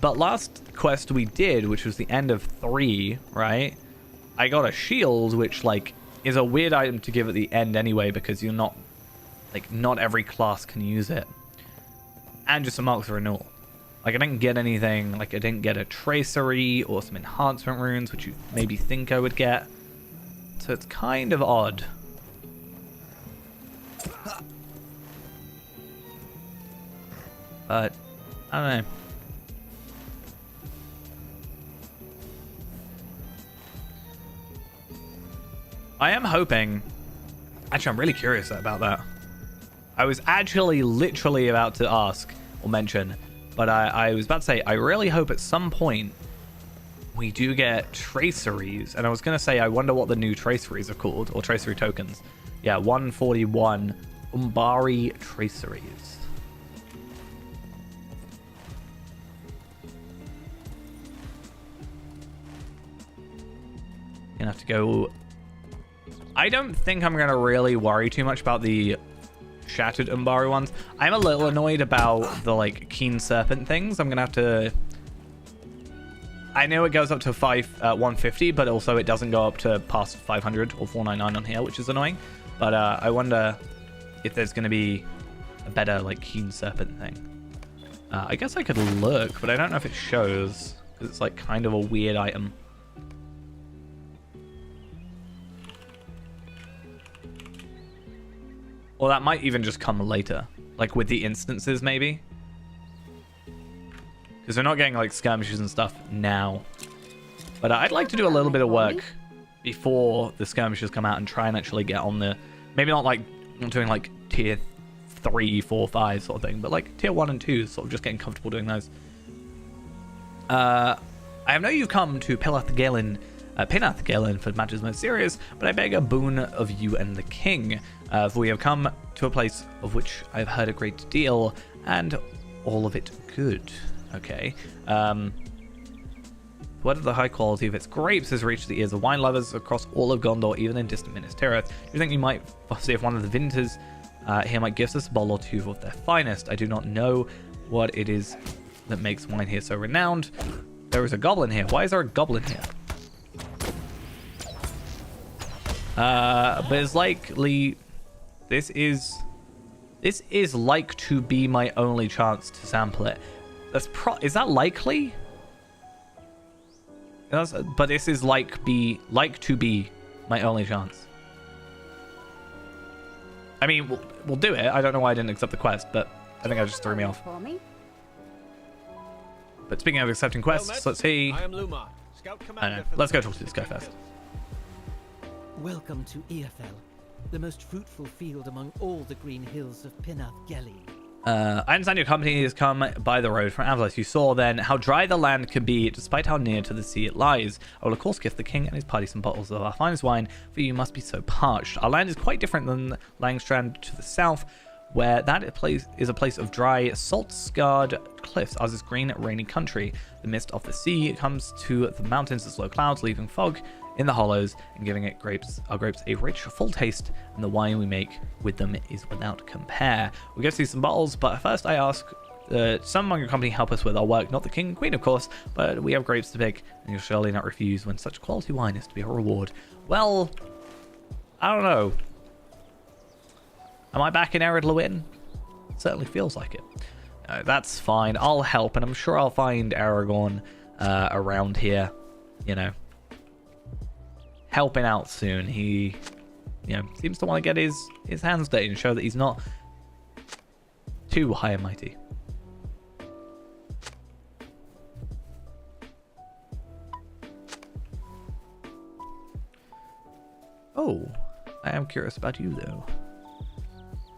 S1: But last quest we did, which was the end of 3, right? I got a shield, which like is a weird item to give at the end anyway, because you're not like not every class can use it. And just a marks of renewal. Like I didn't get anything, like I didn't get a tracery or some enhancement runes, which you maybe think I would get. So it's kind of odd. But I don't know. I am hoping... Actually, I'm really curious about that. I was actually literally about to ask, or mention. But I was about to say, I really hope at some point we do get traceries. And I was going to say, I wonder what the new traceries are called, or tracery tokens. Yeah, 141 Umbari traceries. Gonna have to go. I don't think I'm gonna really worry too much about the shattered Umbari ones. I'm a little annoyed about the like keen serpent things. I'm gonna have to. I know it goes up to 150, but also it doesn't go up to past 500 or 499 on here, which is annoying. But I wonder if there's gonna be a better like keen serpent thing. I guess I could look, but I don't know if it shows because it's like kind of a weird item. Or that might even just come later. Like with the instances, maybe. Because we're not getting like skirmishes and stuff now. But I'd like to do a little bit of work before the skirmishes come out and try and actually get on the... Maybe not like not doing like tier 3, 4, 5 sort of thing. But like tier 1 and 2, sort of just getting comfortable doing those. I know you've come to Pinath Galen for matters most serious, but I beg a boon of you and the king. For we have come to a place of which I've heard a great deal, and all of it good. Okay. Word of the high quality of its grapes has reached the ears of wine lovers across all of Gondor, even in distant Minas Tirith. Do you think you might see if one of the vintners here might give us a bottle or two of their finest? I do not know what it is that makes wine here so renowned. There is a goblin here. Why is there a goblin here? But it's likely this is like to be my only chance to sample it. Is that likely? But this is like to be my only chance. I mean, we'll do it. I don't know why I didn't accept the quest, but I think I just threw me off. But speaking of accepting quests, let's see. I know. Let's go talk to this guy first.
S12: Welcome to Earfell, the most fruitful field among all the green hills of Pinath Geli.
S1: I understand your company has come by the road from Avalos. You saw then how dry the land can be, despite how near to the sea it lies. I will of course gift the king and his party some bottles of our finest wine, for you must be so parched. Our land is quite different than Langstrand to the south, where that is a place of dry, salt-scarred cliffs. Ours is green, rainy country. The mist of the sea comes to the mountains as low clouds, leaving fog in the hollows and giving our grapes a rich, full taste, and the wine we make with them is without compare. We'll get to see some bottles, but first I ask some among your company help us with our work, not the king and queen, of course, but we have grapes to pick, and you'll surely not refuse when such quality wine is to be a reward. Well, I don't know. Am I back in Ered Luin? Certainly feels like it. No, that's fine. I'll help, and I'm sure I'll find Aragorn around here, you know, helping out soon. He, you know, seems to want to get his hands dirty and show that he's not too high and mighty. Oh, I am curious about you though.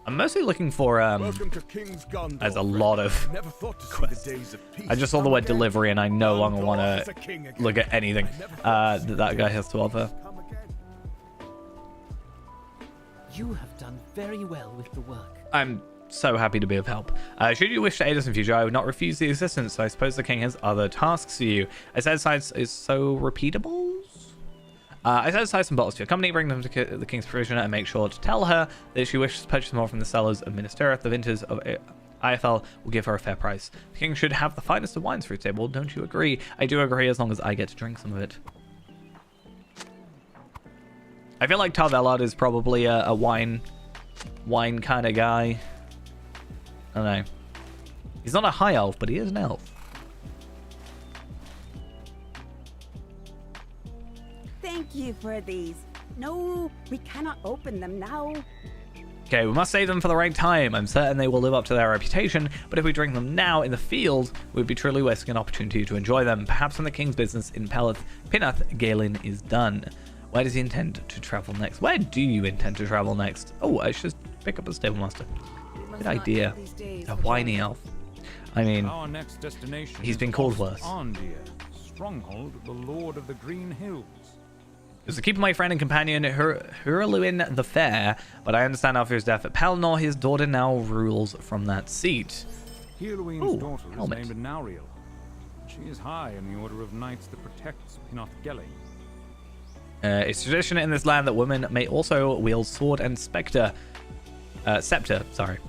S1: I'm mostly looking for as a lot of quests. I just saw the word delivery and I no longer want to look at anything that guy has to offer.
S12: You have done very well with the work.
S1: I'm so happy to be of help. Should you wish to aid us in future, I would not refuse the assistance. I suppose the king has other tasks for you. I set aside is so repeatable. I set aside some bottles for your company, bring them to the king's provision, and make sure to tell her that if she wishes to purchase more from the sellers of Minas Tirith, the vintners of IFL will give her a fair price. The king should have the finest of wines for his table, don't you agree? I do agree, as long as I get to drink some of it. I feel like Tarvelard is probably a wine kind of guy. I don't know. He's not a high elf, but he is an elf.
S13: Thank you for these. No, we cannot open them now.
S1: Okay, we must save them for the right time. I'm certain they will live up to their reputation, but if we drink them now in the field, we'd be truly wasting an opportunity to enjoy them. Perhaps when the king's business in Pinath Galen is done. Where does he intend to travel next? Where do you intend to travel next? Oh, I should pick up a stable master. Good idea. A whiny elf. I mean,
S4: Our next destination
S1: he's been called worse.
S4: Andir, stronghold of the Lord of the Green Hills.
S1: It was to keep my friend and companion Hurluin the Fair, but I understand after his death at Pelennor, his daughter now rules from that seat.
S4: Hurluin's daughter is named Nauriel. She is high in the order of knights that protects Pinath Gelling.
S1: It's tradition in this land that women may also wield sword and scepter. Sorry.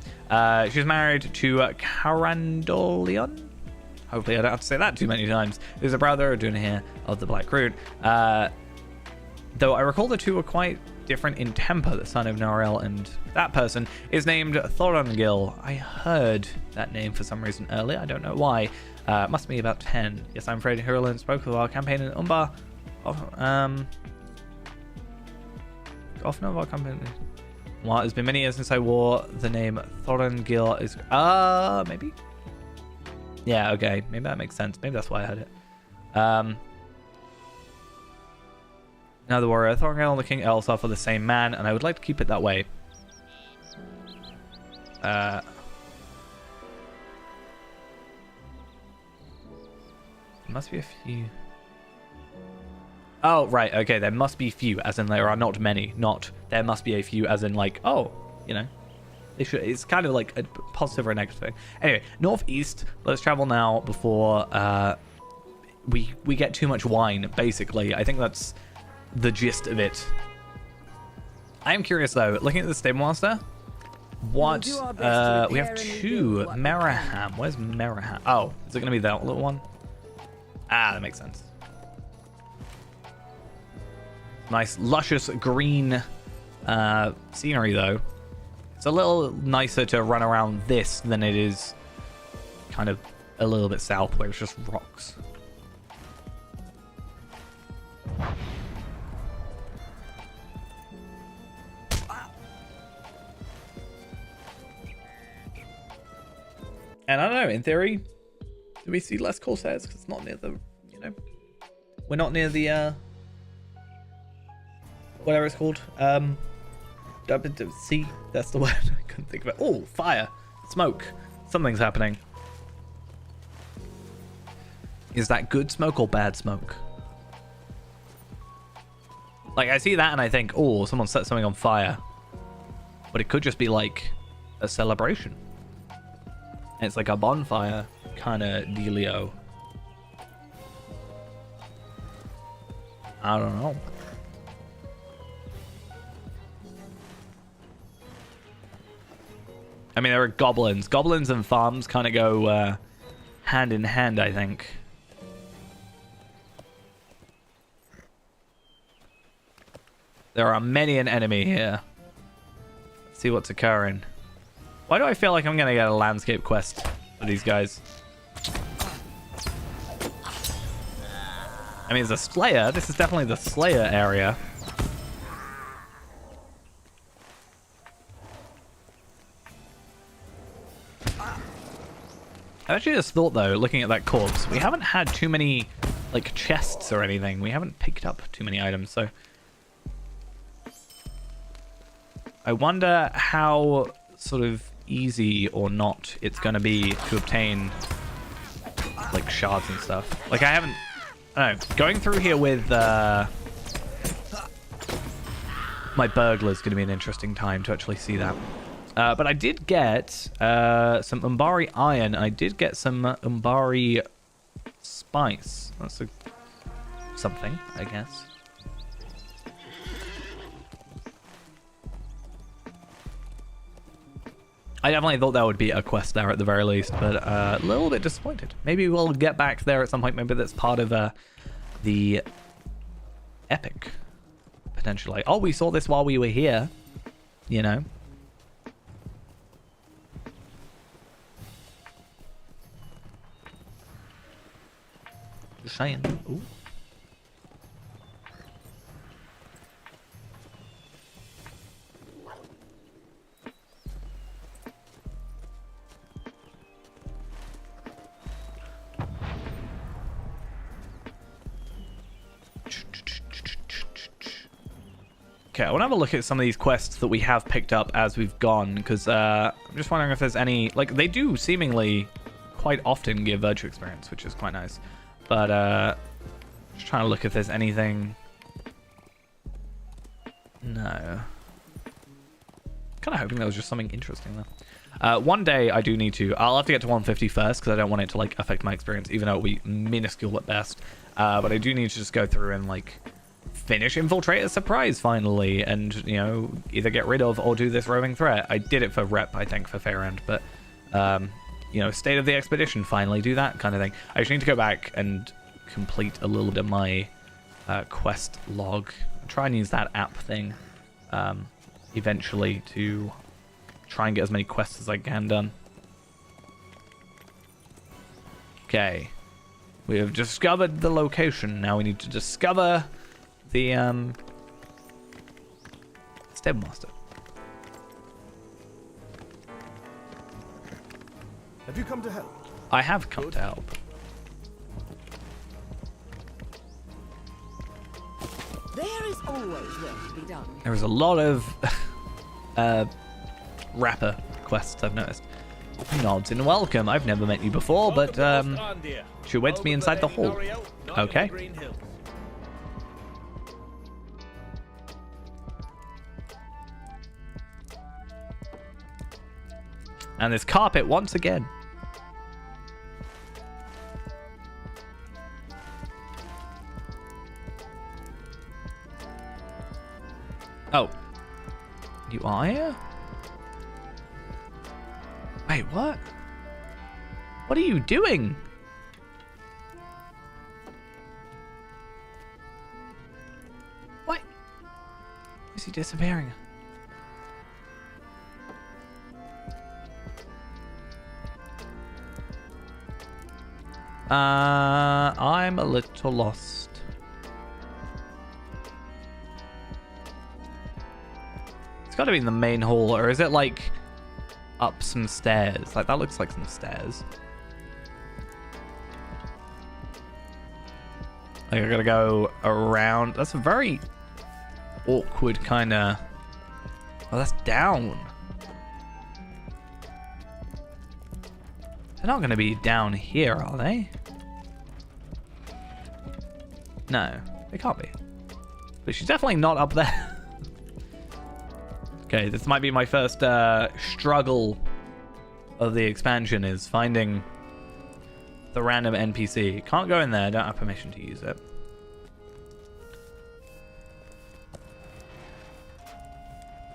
S1: She's married to Carandolion. Hopefully I don't have to say that too many times. Who's a brother of the Black Root. Though I recall the two were quite different in temper. The son of Nauriel and that person is named Thorongil. I heard that name for some reason earlier. I don't know why. Must be about 10. Yes, I'm afraid Hurlin spoke of our campaign in Umbar. Often of our campaign. Well, it's been many years since I wore the name Thorongil. Is maybe? Yeah, okay. Maybe that makes sense. Maybe that's why I heard it. Now the warrior Thorongil and the King Elsar are the same man, and I would like to keep it that way. There must be a few. Oh, right. Okay, there must be few, as in there are not many. Not there must be a few, as in like, oh, you know. It's kind of like a positive or a negative thing. Anyway, northeast. Let's travel now before we get too much wine, basically. I think that's the gist of it. I am curious, though. Looking at the stable master, what... we have two. Meraham. Where's Meraham? Oh, is it going to be that little one? Ah, that makes sense. Nice, luscious green scenery, though. It's a little nicer to run around this than it is kind of a little bit south where it's just rocks. And I don't know, in theory, do we see less Corsairs? Because it's not near the, you know, we're not near the, whatever it's called. See, that's the word. I couldn't think of it. Oh, fire, smoke. Something's happening. Is that good smoke or bad smoke? Like, I see that and I think, oh, someone set something on fire. But it could just be like a celebration. It's like a bonfire kind of dealio. I don't know. I mean, there are goblins. Goblins and farms kind of go hand in hand, I think. There are many an enemy here. Let's see what's occurring. Why do I feel like I'm going to get a landscape quest for these guys? I mean, it's a Slayer. This is definitely the Slayer area. I actually just thought, though, looking at that corpse, we haven't had too many, like, chests or anything. We haven't picked up too many items, so... I wonder how sort of easy or not it's going to be to obtain, like, shards and stuff. Like, I don't know. Going through here with my burglar's going to be an interesting time to actually see that. But I did get some Umbari iron. I did get some Umbari spice. That's something, I guess. I definitely thought that would be a quest there at the very least, but a little bit disappointed. Maybe we'll get back there at some point. Maybe that's part of the epic, potentially. Oh, we saw this while we were here, you know. Just saying. Ooh. Okay, I want to have a look at some of these quests that we have picked up as we've gone, because I'm just wondering if there's any... Like, they do seemingly quite often give virtue experience, which is quite nice. But just trying to look if there's anything. No. Kind of hoping there was just something interesting there. One day I do need to. I'll have to get to 150 first because I don't want it to like affect my experience, even though it'll be minuscule at best. But I do need to just go through and like finish Infiltrator Surprise finally, and you know, either get rid of or do this roving threat. I did it for rep, I think, for Fairend, but you know, State of the Expedition, finally do that kind of thing. I just need to go back and complete a little bit of my quest log. Try and use that app thing eventually to try and get as many quests as I can done. Okay, we have discovered the location. Now we need to discover the Stabemaster.
S2: Have you come to help?
S1: I have come to help.
S11: There is always work to be done.
S1: There is a lot of rapper quests I've noticed. Nods in welcome. I've never met you before, but she waits me inside the hall. Okay. And this carpet once again. Oh. You are here? Wait, what? What are you doing? What? Why is he disappearing? I'm a little lost. It's got to be in the main hall, or is it like up some stairs? Like that looks like some stairs. Like I gotta go around. That's a very awkward kind of. Oh, that's down. They're not going to be down here, are they? No, they can't be. But she's definitely not up there. Okay, this might be my first struggle of the expansion, is finding the random NPC. Can't go in there, don't have permission to use it.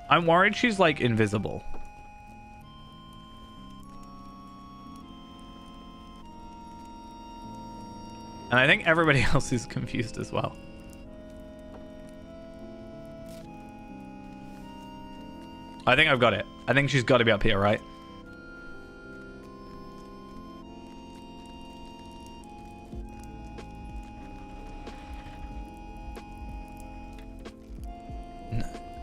S1: I'm worried she's like invisible. And I think everybody else is confused as well. I think I've got it. I think she's got to be up here, right?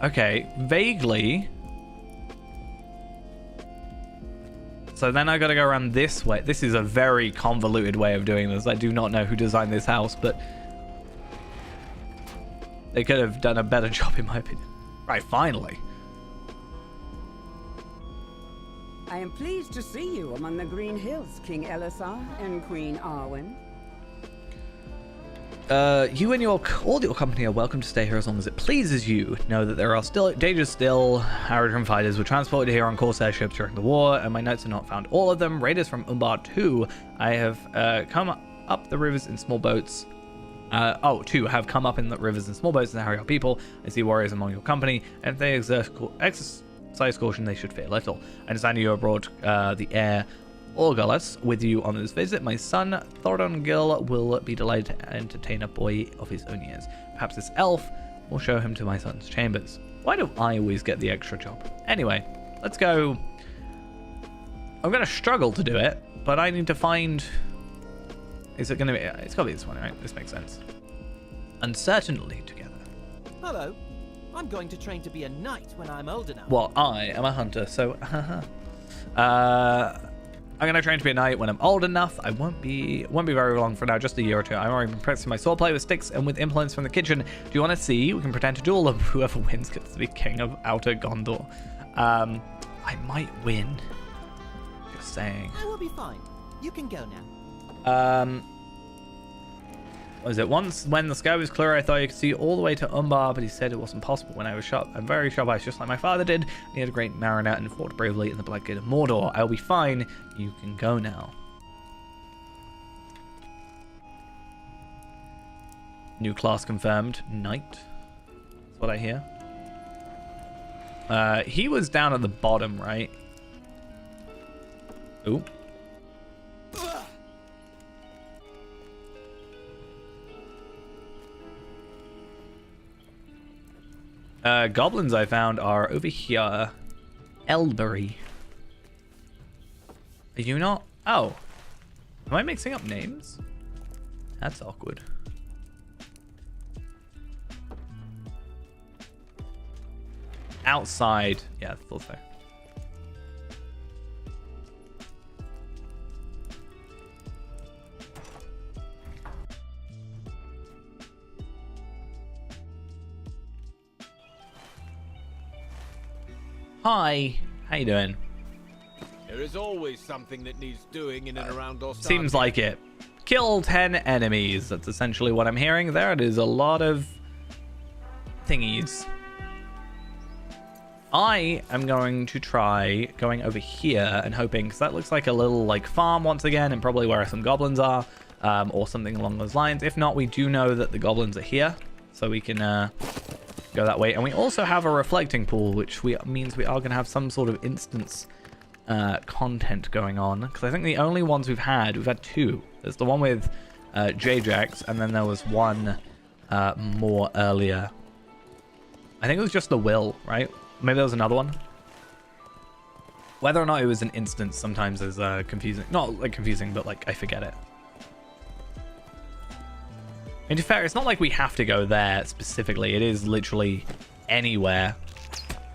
S1: Okay, vaguely. So then I gotta go around this way. This is a very convoluted way of doing this. I do not know who designed this house, but they could have done a better job in my opinion. Right, finally.
S5: I am pleased to see you among the Green Hills, King Elisar and Queen Arwen.
S1: You and all your company are welcome to stay here as long as it pleases you. Know that there are still dangers still. Haradrim fighters were transported here on Corsair ships during the war, and my notes are not found all of them. Raiders from Umbar 2. I have come up the rivers in small boats. Two have come up in the rivers in small boats and harry our people. I see warriors among your company, and if they exercise caution, they should fear little. I understand you have brought the heir Orgulus with you on this visit. My son Thorongil will be delighted to entertain a boy of his own years. Perhaps this elf will show him to my son's chambers. Why do I always get the extra job? Anyway, let's go. I'm gonna struggle to do it, but I need to find. Is it gonna be? It's gotta be this one, right? This makes sense. Uncertainly together.
S12: Hello. I'm going to train to be a knight when I'm old enough.
S1: Well, I am a hunter, so I'm gonna train to be a knight when I'm old enough. I won't be very long for now, just a year or two. I'm already practicing my swordplay with sticks and with implements from the kitchen. Do you want to see? We can pretend to duel them. Whoever wins gets to be king of Outer Gondor. I might win. Just saying.
S12: I will be fine. You can go now.
S1: What was it? Once when the sky was clear, I thought you could see all the way to Umbar, but he said it wasn't possible when I was sharp. I'm very sharp eyes, just like my father did. He had a great mariner and fought bravely in the Black Gate of Mordor. I'll be fine. You can go now. New class confirmed. Knight. That's what I hear. He was down at the bottom, right? Ooh. Goblins I found are over here. Eldbury. Are you not? Oh. Am I mixing up names? That's awkward. Outside. Yeah, I thought so. Hi, how you doing?
S7: There is always something that needs doing in and around Ostania.
S1: Seems like it. Kill 10 enemies. That's essentially what I'm hearing. There it is. A lot of thingies. I am going to try going over here and hoping, because that looks like a little like farm once again, and probably where some goblins are, or something along those lines. If not, we do know that the goblins are here, so we can go that way. And we also have a reflecting pool, which means we are going to have some sort of instance content going on, because I think the only ones we've had two. There's the one with J-Jax, and then there was one more earlier. I think it was just the will, right? Maybe there was another one. Whether or not it was an instance sometimes is confusing. Not like confusing, but like I forget it. And to be fair, it's not like we have to go there specifically. It is literally anywhere.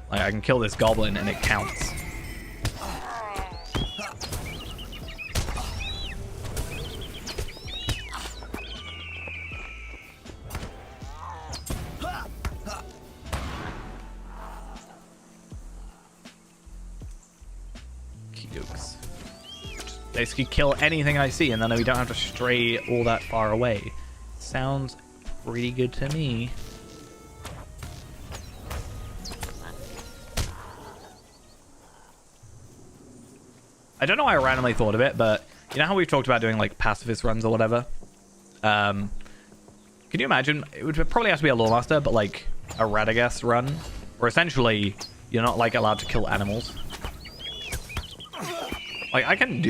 S1: Like I can kill this goblin and it counts. Basically kill anything I see, and then we don't have to stray all that far away. Sounds pretty good to me. I don't know why I randomly thought of it, but you know how we've talked about doing like pacifist runs or whatever? Can you imagine? It would probably have to be a Lawmaster, but like a Radagast run, where essentially you're not like allowed to kill animals. Like, I can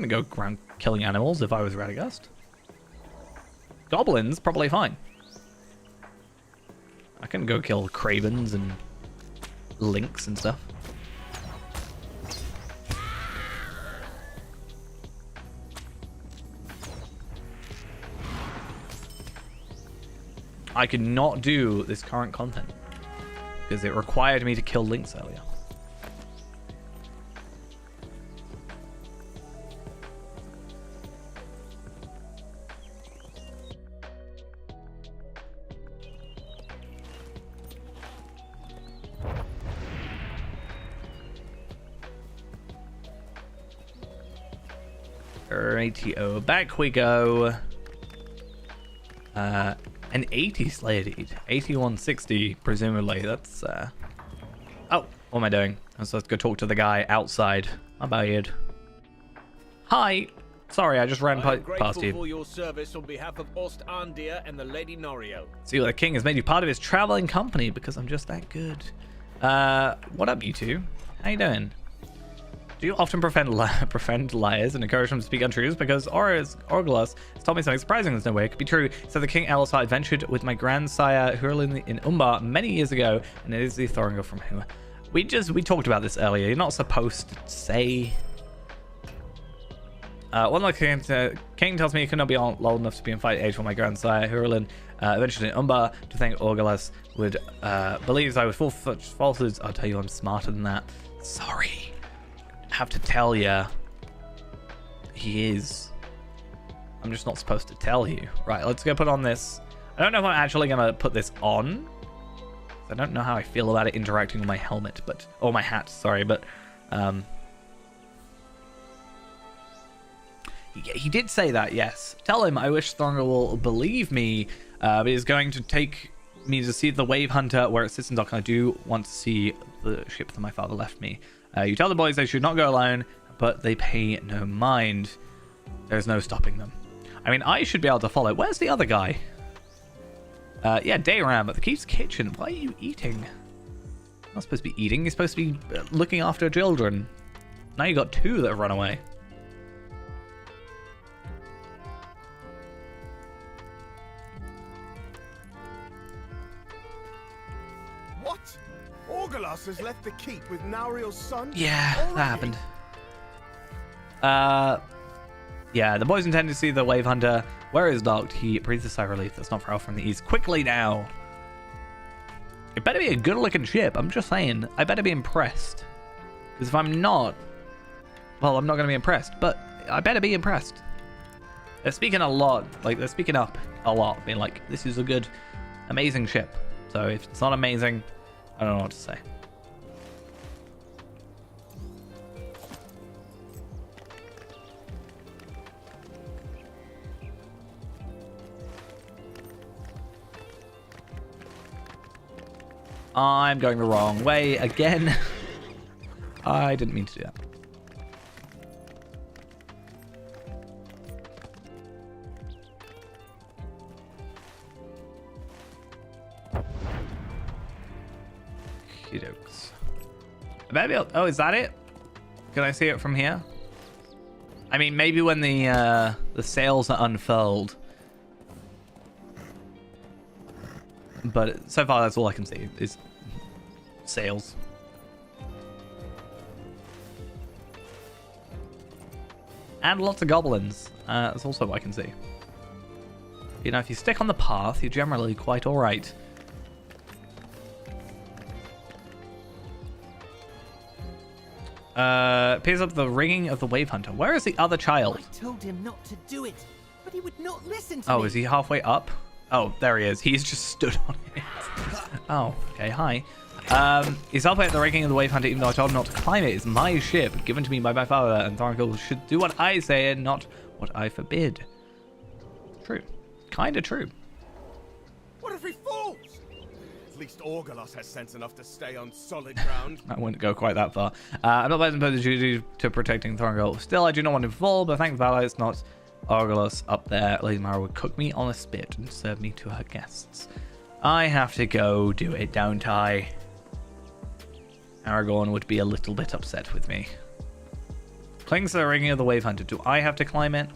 S1: go around killing animals if I was Radagast. Goblins, probably fine. I can go kill cravens and lynx and stuff. I could not do this current content because it required me to kill lynx earlier. Rightio, back we go. An 80 Slayer deed. 8160, presumably. That's, Oh, what am I doing? I'm supposed to go talk to the guy outside. My bad. Hi. Sorry, I just ran past you.
S7: For your service on behalf of Ostania and the Lady Norio.
S1: See, the king has made you part of his traveling company because I'm just that good. What up, you two? How you doing? Do you often befriend liars and encourage them to speak untruths? Because Orglas has told me something surprising. There's no way it could be true. So the King Elisar adventured with my grandsire Hurlin in Umbar many years ago, and it is the Thoringa from whom we talked about this earlier. You're not supposed to say. One like King tells me he could not be old enough to be in fight age for my grandsire Hurlin adventured in Umbar to think Orglas would believes I was full of falsehoods. I'll tell you, I'm smarter than that. Sorry. Have to tell you, he is. I'm just not supposed to tell you. Right, let's go put on this. I don't know if I'm actually gonna put this on. I don't know how I feel about it interacting with my helmet, or my hat, sorry, but He did say that, yes. Tell him I wish Thornhill will believe me, but he's going to take me to see the Wave Hunter where it sits in dock, and I do want to see the ship that my father left me. You tell the boys they should not go alone, but they pay no mind. There's no stopping them. I mean, I should be able to follow. Where's the other guy? Yeah, Dayram at the Keith's kitchen. Why are you eating? You're not supposed to be eating. You're supposed to be looking after children. Now you got two that have run away.
S2: What? Orgalas has left the keep with Nauriel's son?
S1: Yeah, that happened. Yeah, the boys intend to see the Wave Hunter. Where is docked? He breathes a sigh of relief. That's not far off from the east. Quickly now. It better be a good-looking ship. I'm just saying. I better be impressed. Because if I'm not, well, I'm not going to be impressed. But I better be impressed. They're speaking a lot. Like, they're speaking up a lot. Being like, this is a good, amazing ship. So if it's not amazing, I don't know what to say. I'm going the wrong way again. I didn't mean to do that. Okey-dokes. Maybe oh, is that it? Can I see it from here? I mean, maybe when the sails are unfurled. But so far, that's all I can see is sails. And lots of goblins. That's also what I can see. You know, if you stick on the path, you're generally quite alright. Appears up the ringing of the Wave Hunter. Where is the other child?
S12: I told him not to do it, but he would not listen to me.
S1: Oh, is he halfway up? Oh, there he is. He's just stood on it. Oh, okay. Hi. He's halfway at the rigging of the Wave Hunter, even though I told him not to climb it. It's my ship, given to me by my father, and Thornhill should do what I say and not what I forbid. True. Kinda true.
S2: What if he falls? At least Orgalos has sense enough to stay on solid ground.
S1: I wouldn't go quite that far. I'm not letting the duty to protecting Thornhill. Still, I do not want him to fall, but thank Valor it's not Orgalos up there. Lady Mara would cook me on a spit and serve me to her guests. I have to go do it, don't I? Aragorn would be a little bit upset with me. Clings to the rigging of the Wave Hunter. Do I have to climb it?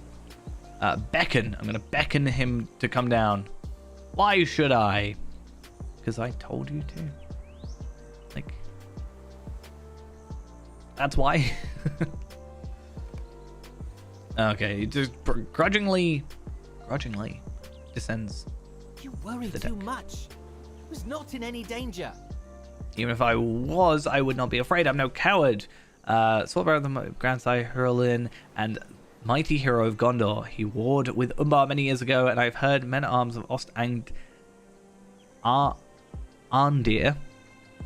S1: Beckon. I'm going to beckon him to come down. Why should I? Because I told you to. Like, that's why. Okay, he just grudgingly descends.
S12: You worry too much. He was not in any danger.
S1: Even if I was, I would not be afraid. I'm no coward. Swordbearer of the Grandsire Hurlin and mighty hero of Gondor. He warred with Umbar many years ago, and I've heard men-at-arms of Ost Arndir.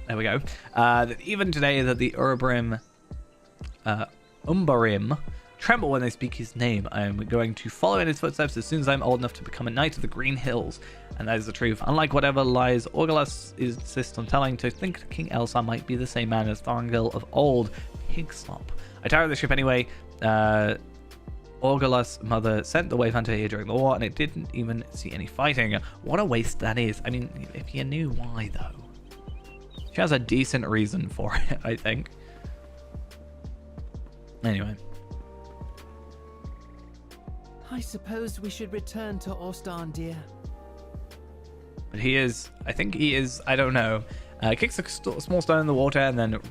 S1: There we go. That even today, that the Umbarim tremble when they speak his name. I am going to follow in his footsteps as soon as I'm old enough to become a knight of the Green Hills. And that is the truth. Unlike whatever lies Orgalas insists on telling, to think King Elsar might be the same man as Thornhill of old. Pig slop. I tired the ship anyway. Orgalas' mother sent the Wave Hunter here during the war, and it didn't even see any fighting. What a waste that is. I mean, if you knew why, though. She has a decent reason for it, I think. Anyway.
S12: I suppose we should return to Ostandir.
S1: But he is, I think he is, I don't know. Kicks a small stone in the water and then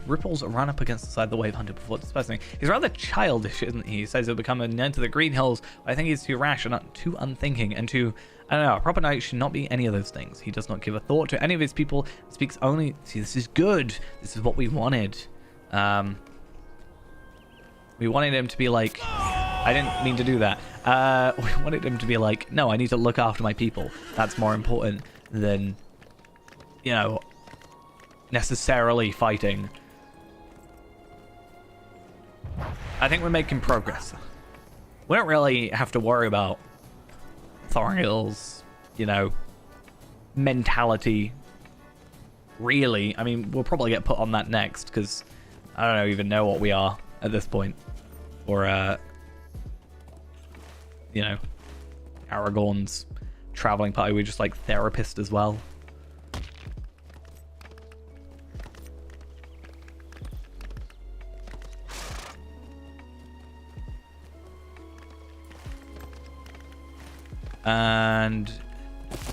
S1: ripples run up against the side of the Wave Hunter before dispersing. He's rather childish, isn't he? He says he'll become a knight of the Green Hills. But I think he's too rash and too unthinking and too, I don't know, a proper knight should not be any of those things. He does not give a thought to any of his people. Speaks only, see, this is good. This is what we wanted. We wanted him to be like, I didn't mean to do that. We wanted him to be like, no, I need to look after my people. That's more important than, you know, necessarily fighting. I think we're making progress. we don't really have to worry about Thornhill's, you know, mentality. Really, I mean, we'll probably get put on that next because I don't even know what we are at this point, or you know, Aragorn's traveling party. We're just like therapist as well. And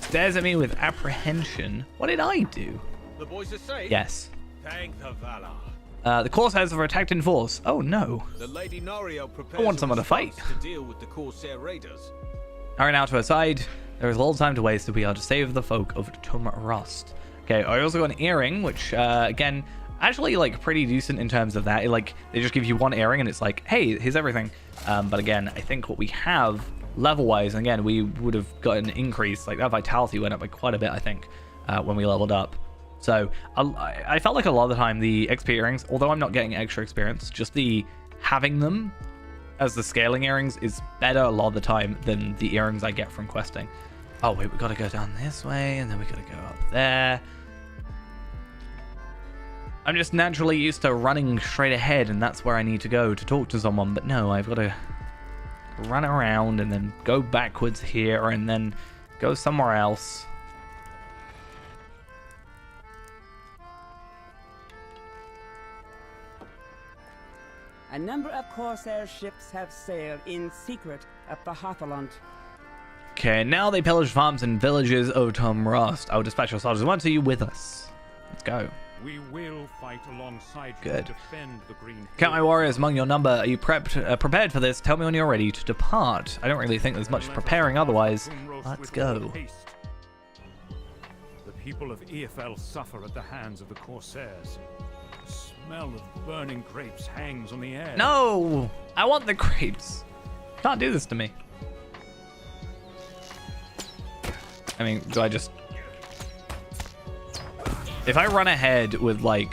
S1: stares at me with apprehension. What did I do?
S7: The boys are safe?
S1: Yes.
S7: Thank the Valar.
S1: The Corsairs are attacked in force. Oh no.
S7: The Lady Norio prepares
S1: I want someone to fight.
S7: to deal with the Corsair raiders.
S1: Hurry now to her side. There is little time to waste if we are to save the folk of Tum Rust. Okay, I also got an earring, which again, actually like pretty decent in terms of that. Like they just give you one earring and it's like, hey, here's everything. But again, I think what we have level-wise, and again, we would have got an increase. Like that vitality went up by quite a bit, I think, when we leveled up. So I felt like a lot of the time the XP earrings, although I'm not getting extra experience, just the having them as the scaling earrings is better a lot of the time than the earrings I get from questing. Oh wait, we gotta go down this way and then we gotta go up there. I'm just naturally used to running straight ahead and that's where I need to go to talk to someone, but no, I've got to run around and then go backwards here and then go somewhere else.
S5: A number of Corsair ships have sailed in secret up the Hathalant.
S1: Okay, now they pillage farms and villages of Tum Rust. I will dispatch your soldiers. Want you with us? Let's go.
S4: We will fight alongside you
S1: Good.
S4: to defend the Green Hill.
S1: Count my warriors among your number. Are you prepared for this? Tell me when you're ready to depart. I don't really think there's much preparing otherwise. Let's go.
S4: The people of Eofel suffer at the hands of the Corsairs. The smell of burning grapes hangs on the air.
S1: No! I want the grapes. Can't do this to me. I mean, do I just... If I run ahead with, like,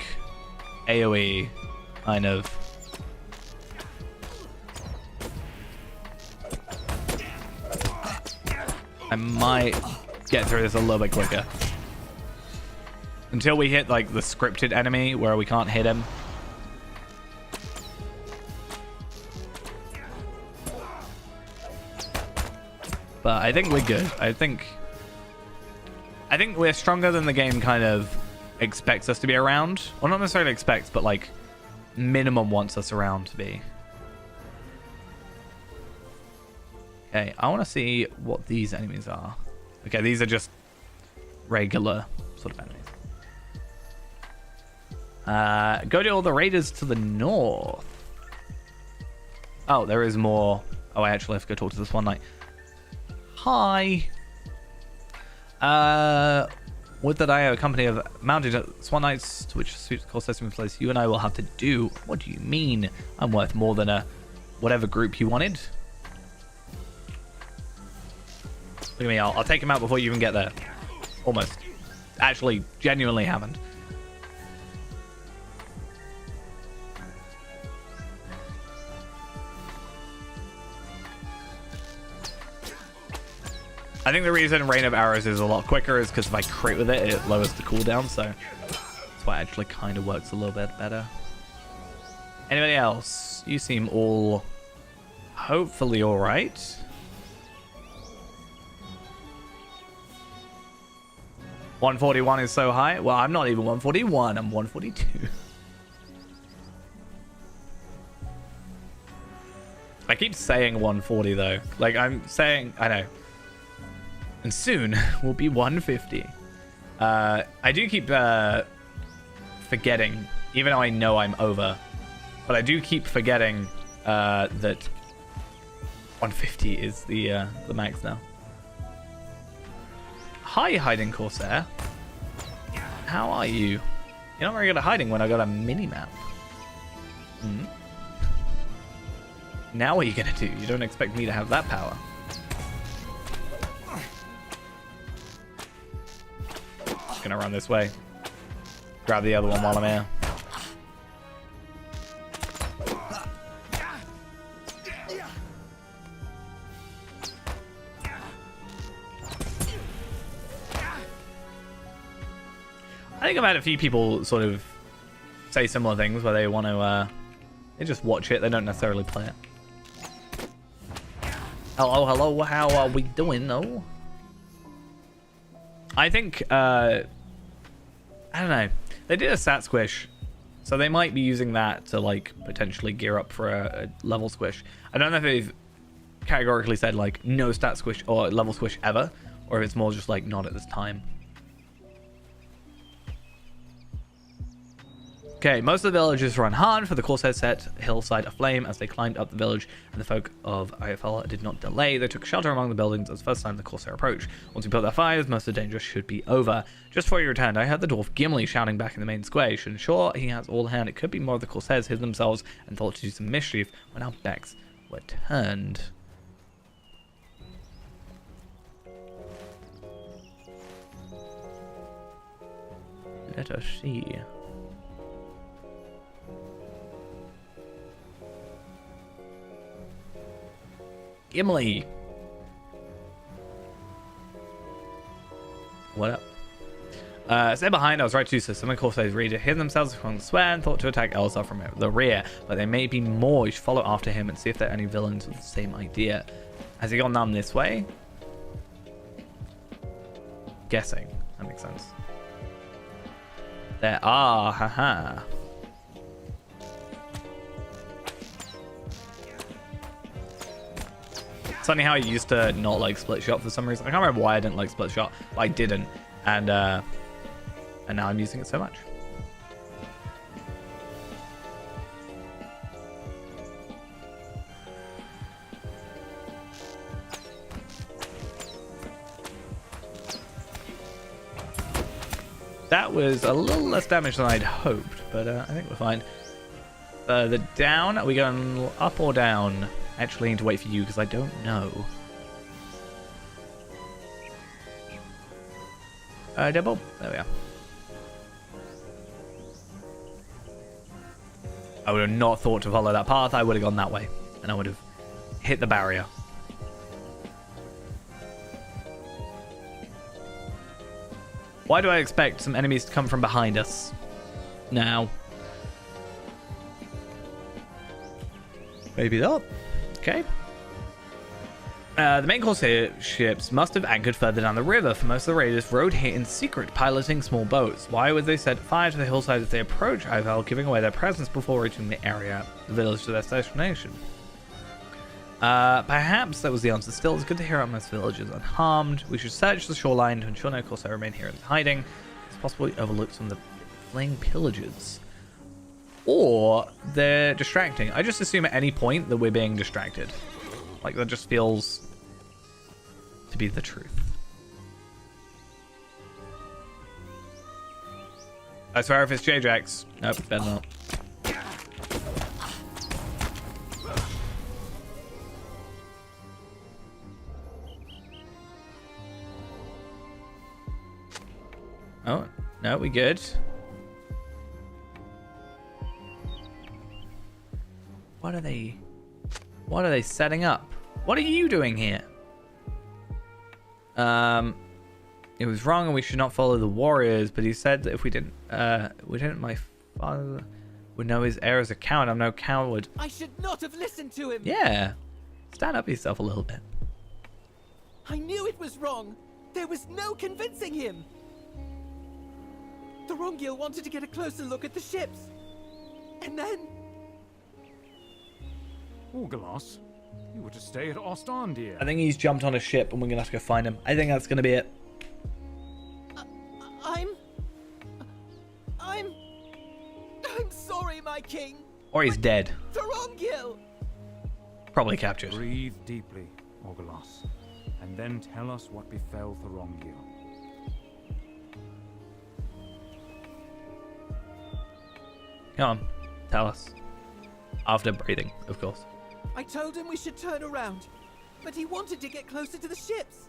S1: AoE, kind of... I might get through this a little bit quicker. Until we hit, like, the scripted enemy where we can't hit him. But I think we're good. I think we're stronger than the game kind of expects us to be around. Well, not necessarily expects, but like minimum wants us around to be. Okay, I want to see what these enemies are. Okay, these are just regular sort of enemies. Go to all the raiders to the north. Oh, there is more. Oh, I actually have to go talk to this one knight. Hi. Would that I have a company of mounted swan knights to which suits Corsairs system in place you and I will have to do. What do you mean? I'm worth more than a whatever group you wanted. Look at me, I'll take him out before you even get there. Almost. Actually, genuinely happened. I think the reason Rain of Arrows is a lot quicker is because if I crit with it, it lowers the cooldown, so that's why it actually kind of works a little bit better. Anybody else? You seem all hopefully all right. $141 is so high. Well, I'm not even 141. I'm 142. I keep saying 140 though. Like I'm saying, I know. And soon we'll be 150. I do keep forgetting, even though I know I'm over, but I do keep forgetting that 150 is the max now. Hi, hiding Corsair. How are you? You're not very good at hiding when I got a mini-map. Hmm? Now what are you gonna do? You don't expect me to have that power. Gonna run this way. Grab the other one while I'm here. I think I've had a few people sort of say similar things where they want to, they just watch it. They don't necessarily play it. Hello, hello, how are we doing, though? I think, I don't know. They did a stat squish, so they might be using that to, like, potentially gear up for a level squish. I don't know if they've categorically said, like, no stat squish or level squish ever, or if it's more just, like, not at this time. Okay, most of the villagers were unharmed, for the Corsairs set hillside aflame as they climbed up the village, and the folk of IFL did not delay. They took shelter among the buildings as the first sign of the Corsair approach. Once we built their fires, most of the danger should be over. Just before you returned, I heard the dwarf Gimli shouting back in the main square. You should ensure he has all hand. It could be more of the Corsairs hid themselves and thought to do some mischief when our backs were turned. Let us see. Gimli. What up? Stay behind. I was right to do so. Some of the Corsairs reader hid themselves from the square and thought to attack Elsar from the rear, but there may be more. You should follow after him and see if there are any villains with the same idea. Has he gone down this way? Guessing. That makes sense. There are. Haha. It's funny how I used to not like split shot for some reason. I can't remember why I didn't like split shot, but I didn't, and now I'm using it so much. That was a little less damage than I'd hoped, but I think we're fine. The down, are we going up or down? I actually need to wait for you because I don't know. Double. There we are. I would have not thought to follow that path. I would have gone that way, and I would have hit the barrier. Why do I expect some enemies to come from behind us now? Maybe not. Okay. The main Corsair ships must have anchored further down the river, for most of the raiders rode here in secret, piloting small boats. Why would they set fire to the hillside as they approach Ivel, giving away their presence before reaching the area, the village to their destination? Perhaps that was the answer. Still, it's good to hear out most villagers unharmed. We should search the shoreline to ensure no Corsair remain here in hiding. It's possibly overlooked some of the fleeing pillagers. Or they're distracting. I just assume at any point that we're being distracted. Like, that just feels to be the truth. I swear if it's J-Jax. Nope, better not. Oh, no, we good. What are they setting up? What are you doing here? It was wrong and we should not follow the warriors, but he said that if we didn't, my father would know his heir as a coward. I'm no coward.
S12: I should not have listened to him.
S1: Yeah. Stand up yourself a little bit.
S12: I knew it was wrong. There was no convincing him. The Rongil wanted to get a closer look at the ships. And then...
S4: Orgalos, you were to stay at Ostandir.
S1: I think he's jumped on a ship and we're going to have to go find him. I think that's going to be it.
S12: I'm sorry, my king.
S1: Or he's dead.
S12: The Rongil!
S1: Probably captured.
S4: Breathe deeply, Orgalos, and then tell us what befell Thorongil.
S1: Come on, tell us. After breathing, of course.
S12: I told him we should turn around, but he wanted to get closer to the ships.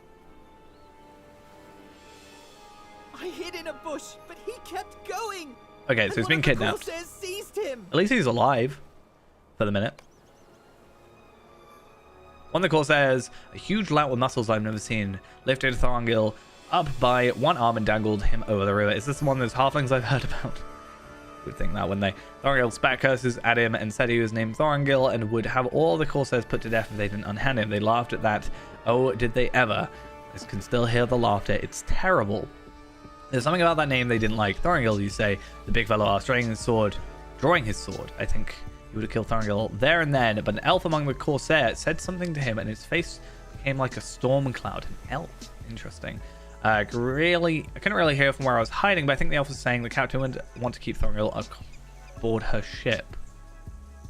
S12: I hid in a bush, but he kept going.
S1: Okay, so he's been kidnapped.
S12: Corsairs seized him.
S1: At least he's alive for the minute. One of the Corsairs, a huge lout with muscles I've never seen, lifted Thorongil up by one arm and dangled him over the river. Is this one of those halflings I've heard about? Would think that, wouldn't they? Thorongil spat curses at him and said he was named Thorongil and would have all the Corsairs put to death if they didn't unhand him. They laughed at that. Oh, did they ever? I can still hear the laughter. It's terrible. There's something about that name they didn't like. Thorongil, you say, the big fellow asked, drawing his sword. I think he would have killed Thorongil there and then, but an elf among the Corsairs said something to him and his face became like a storm cloud. An elf. Interesting. I couldn't really hear from where I was hiding, but I think the elf was saying the captain would want to keep Thorongil aboard her ship.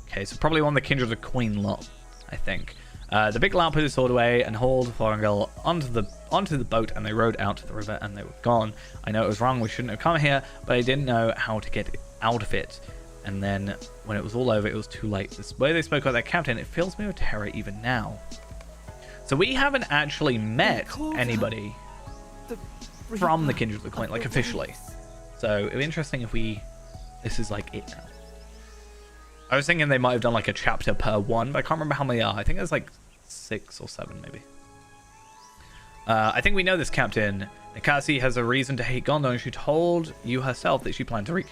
S1: Okay, so probably one of the Kindred of the Queen lot, I think. The big loud put his sword away and hauled Thorongil onto the boat, and they rowed out to the river and they were gone. I know it was wrong, we shouldn't have come here, but I didn't know how to get out of it. And then when it was all over, it was too late. This way they spoke about their captain, it fills me with terror even now. So we haven't actually met anybody from the Kindred of the Queen, like officially. So it'd be interesting if this is like it now. I was thinking they might have done like a chapter per one, but I can't remember how many are. I think there's like 6 or 7 maybe. I think we know this captain. Nikasi has a reason to hate Gondor, and she told you herself that she planned to wreak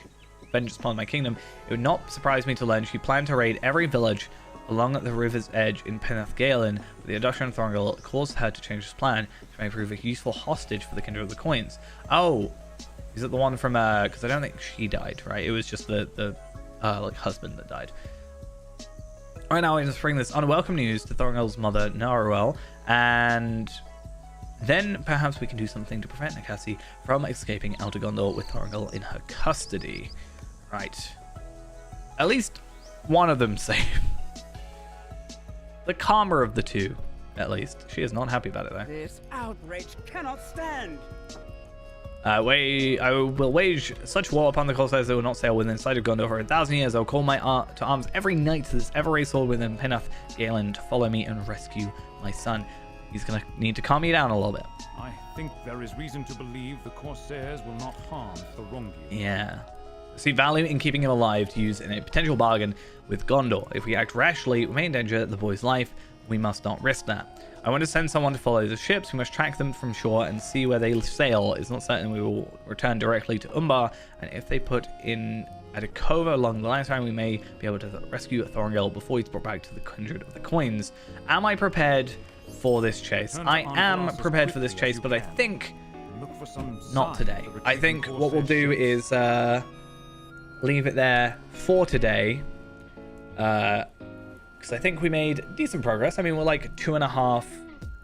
S1: vengeance upon my kingdom. It would not surprise me to learn she planned to raid every village along the river's edge in Peneth Galen. But the abduction of Thorongil caused her to change his plan to make prove a useful hostage for the Kindred of the Coins. Oh, is it the one from because I don't think she died, right? It was just the like husband that died. Right now, I'm just bringing this unwelcome news to Thorongil's mother, Naruel, and then perhaps we can do something to prevent Nikasi from escaping out of Gondor with Thorongil in her custody. Right. At least one of them safe. The calmer of the two, at least. She is not happy about it, though.
S5: This outrage cannot stand.
S1: I will wage such war upon the Corsairs that will not sail within sight of Gondor for 1,000 years. I will call my to arms every knight that has ever raised sword within Peneth Galen to follow me and rescue my son. He's going to need to calm me down a little bit.
S4: I think there is reason to believe the Corsairs will not harm Thorongil.
S1: Yeah. See value in keeping him alive to use in a potential bargain with Gondor. If we act rashly, we may endanger the boy's life. We must not risk that. I want to send someone to follow the ships. We must track them from shore and see where they sail. It's not certain we will return directly to Umbar, and if they put in at a cove along the line, we may be able to rescue Thorongil before he's brought back to the Kindred of the Coins. Am I prepared for this chase? I am prepared for this chase, but I think not today. I think what we'll do is leave it there for today. Because I think we made decent progress. I mean, we're like 2.5.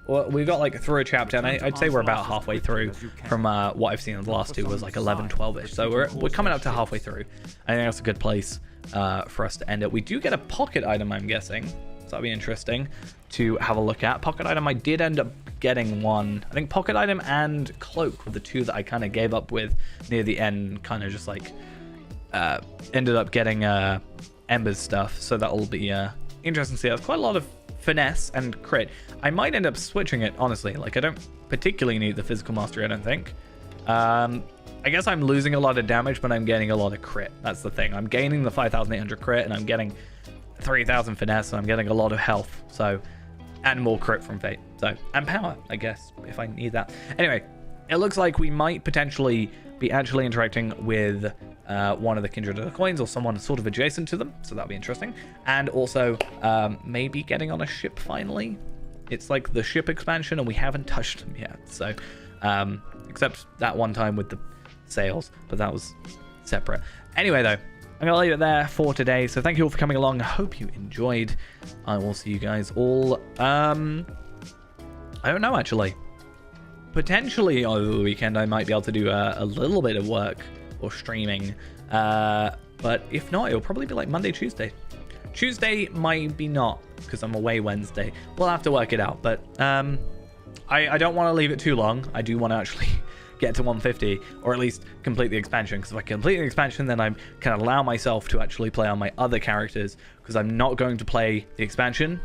S1: Well, we got like through a chapter, and I'd say we're about halfway through from what I've seen in the last two was like 11, 12-ish. So we're coming up to halfway through. I think that's a good place for us to end it. We do get a pocket item, I'm guessing. So that'll be interesting to have a look at. Pocket item, I did end up getting one. I think pocket item and cloak were the two that I kind of gave up with near the end. Kind of just like ended up getting Ember's stuff. So that'll be interesting to see. That's quite a lot of finesse and crit. I might end up switching it, honestly. Like, I don't particularly need the physical mastery, I don't think. I guess I'm losing a lot of damage, but I'm getting a lot of crit. That's the thing. I'm gaining the 5,800 crit, and I'm getting 3,000 finesse, and I'm getting a lot of health. So, and more crit from Fate. So, and power, I guess, if I need that. Anyway, it looks like we might potentially be actually interacting with one of the Kindred of the Coins or someone sort of adjacent to them, so that'll be interesting. And also maybe getting on a ship finally. It's like the ship expansion, and we haven't touched them yet. So except that one time with the sails, but that was separate. Anyway, though, I'm gonna leave it there for today. So thank you all for coming along. I hope you enjoyed. I will see you guys all. I don't know, actually. Potentially over the weekend, I might be able to do a little bit of work or streaming, but if not, it'll probably be like Monday, Tuesday. Tuesday might be not, because I'm away Wednesday. We'll have to work it out, but I don't want to leave it too long. I do want to actually get to 150, or at least complete the expansion, because if I complete the expansion, then I can allow myself to actually play on my other characters, because I'm not going to play the expansion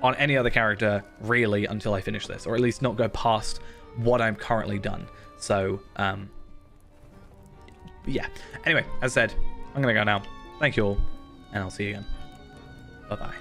S1: on any other character, really, until I finish this, or at least not go past what I'm currently done. So, yeah. Anyway, as said, I'm going to go now. Thank you all, and I'll see you again. Bye-bye.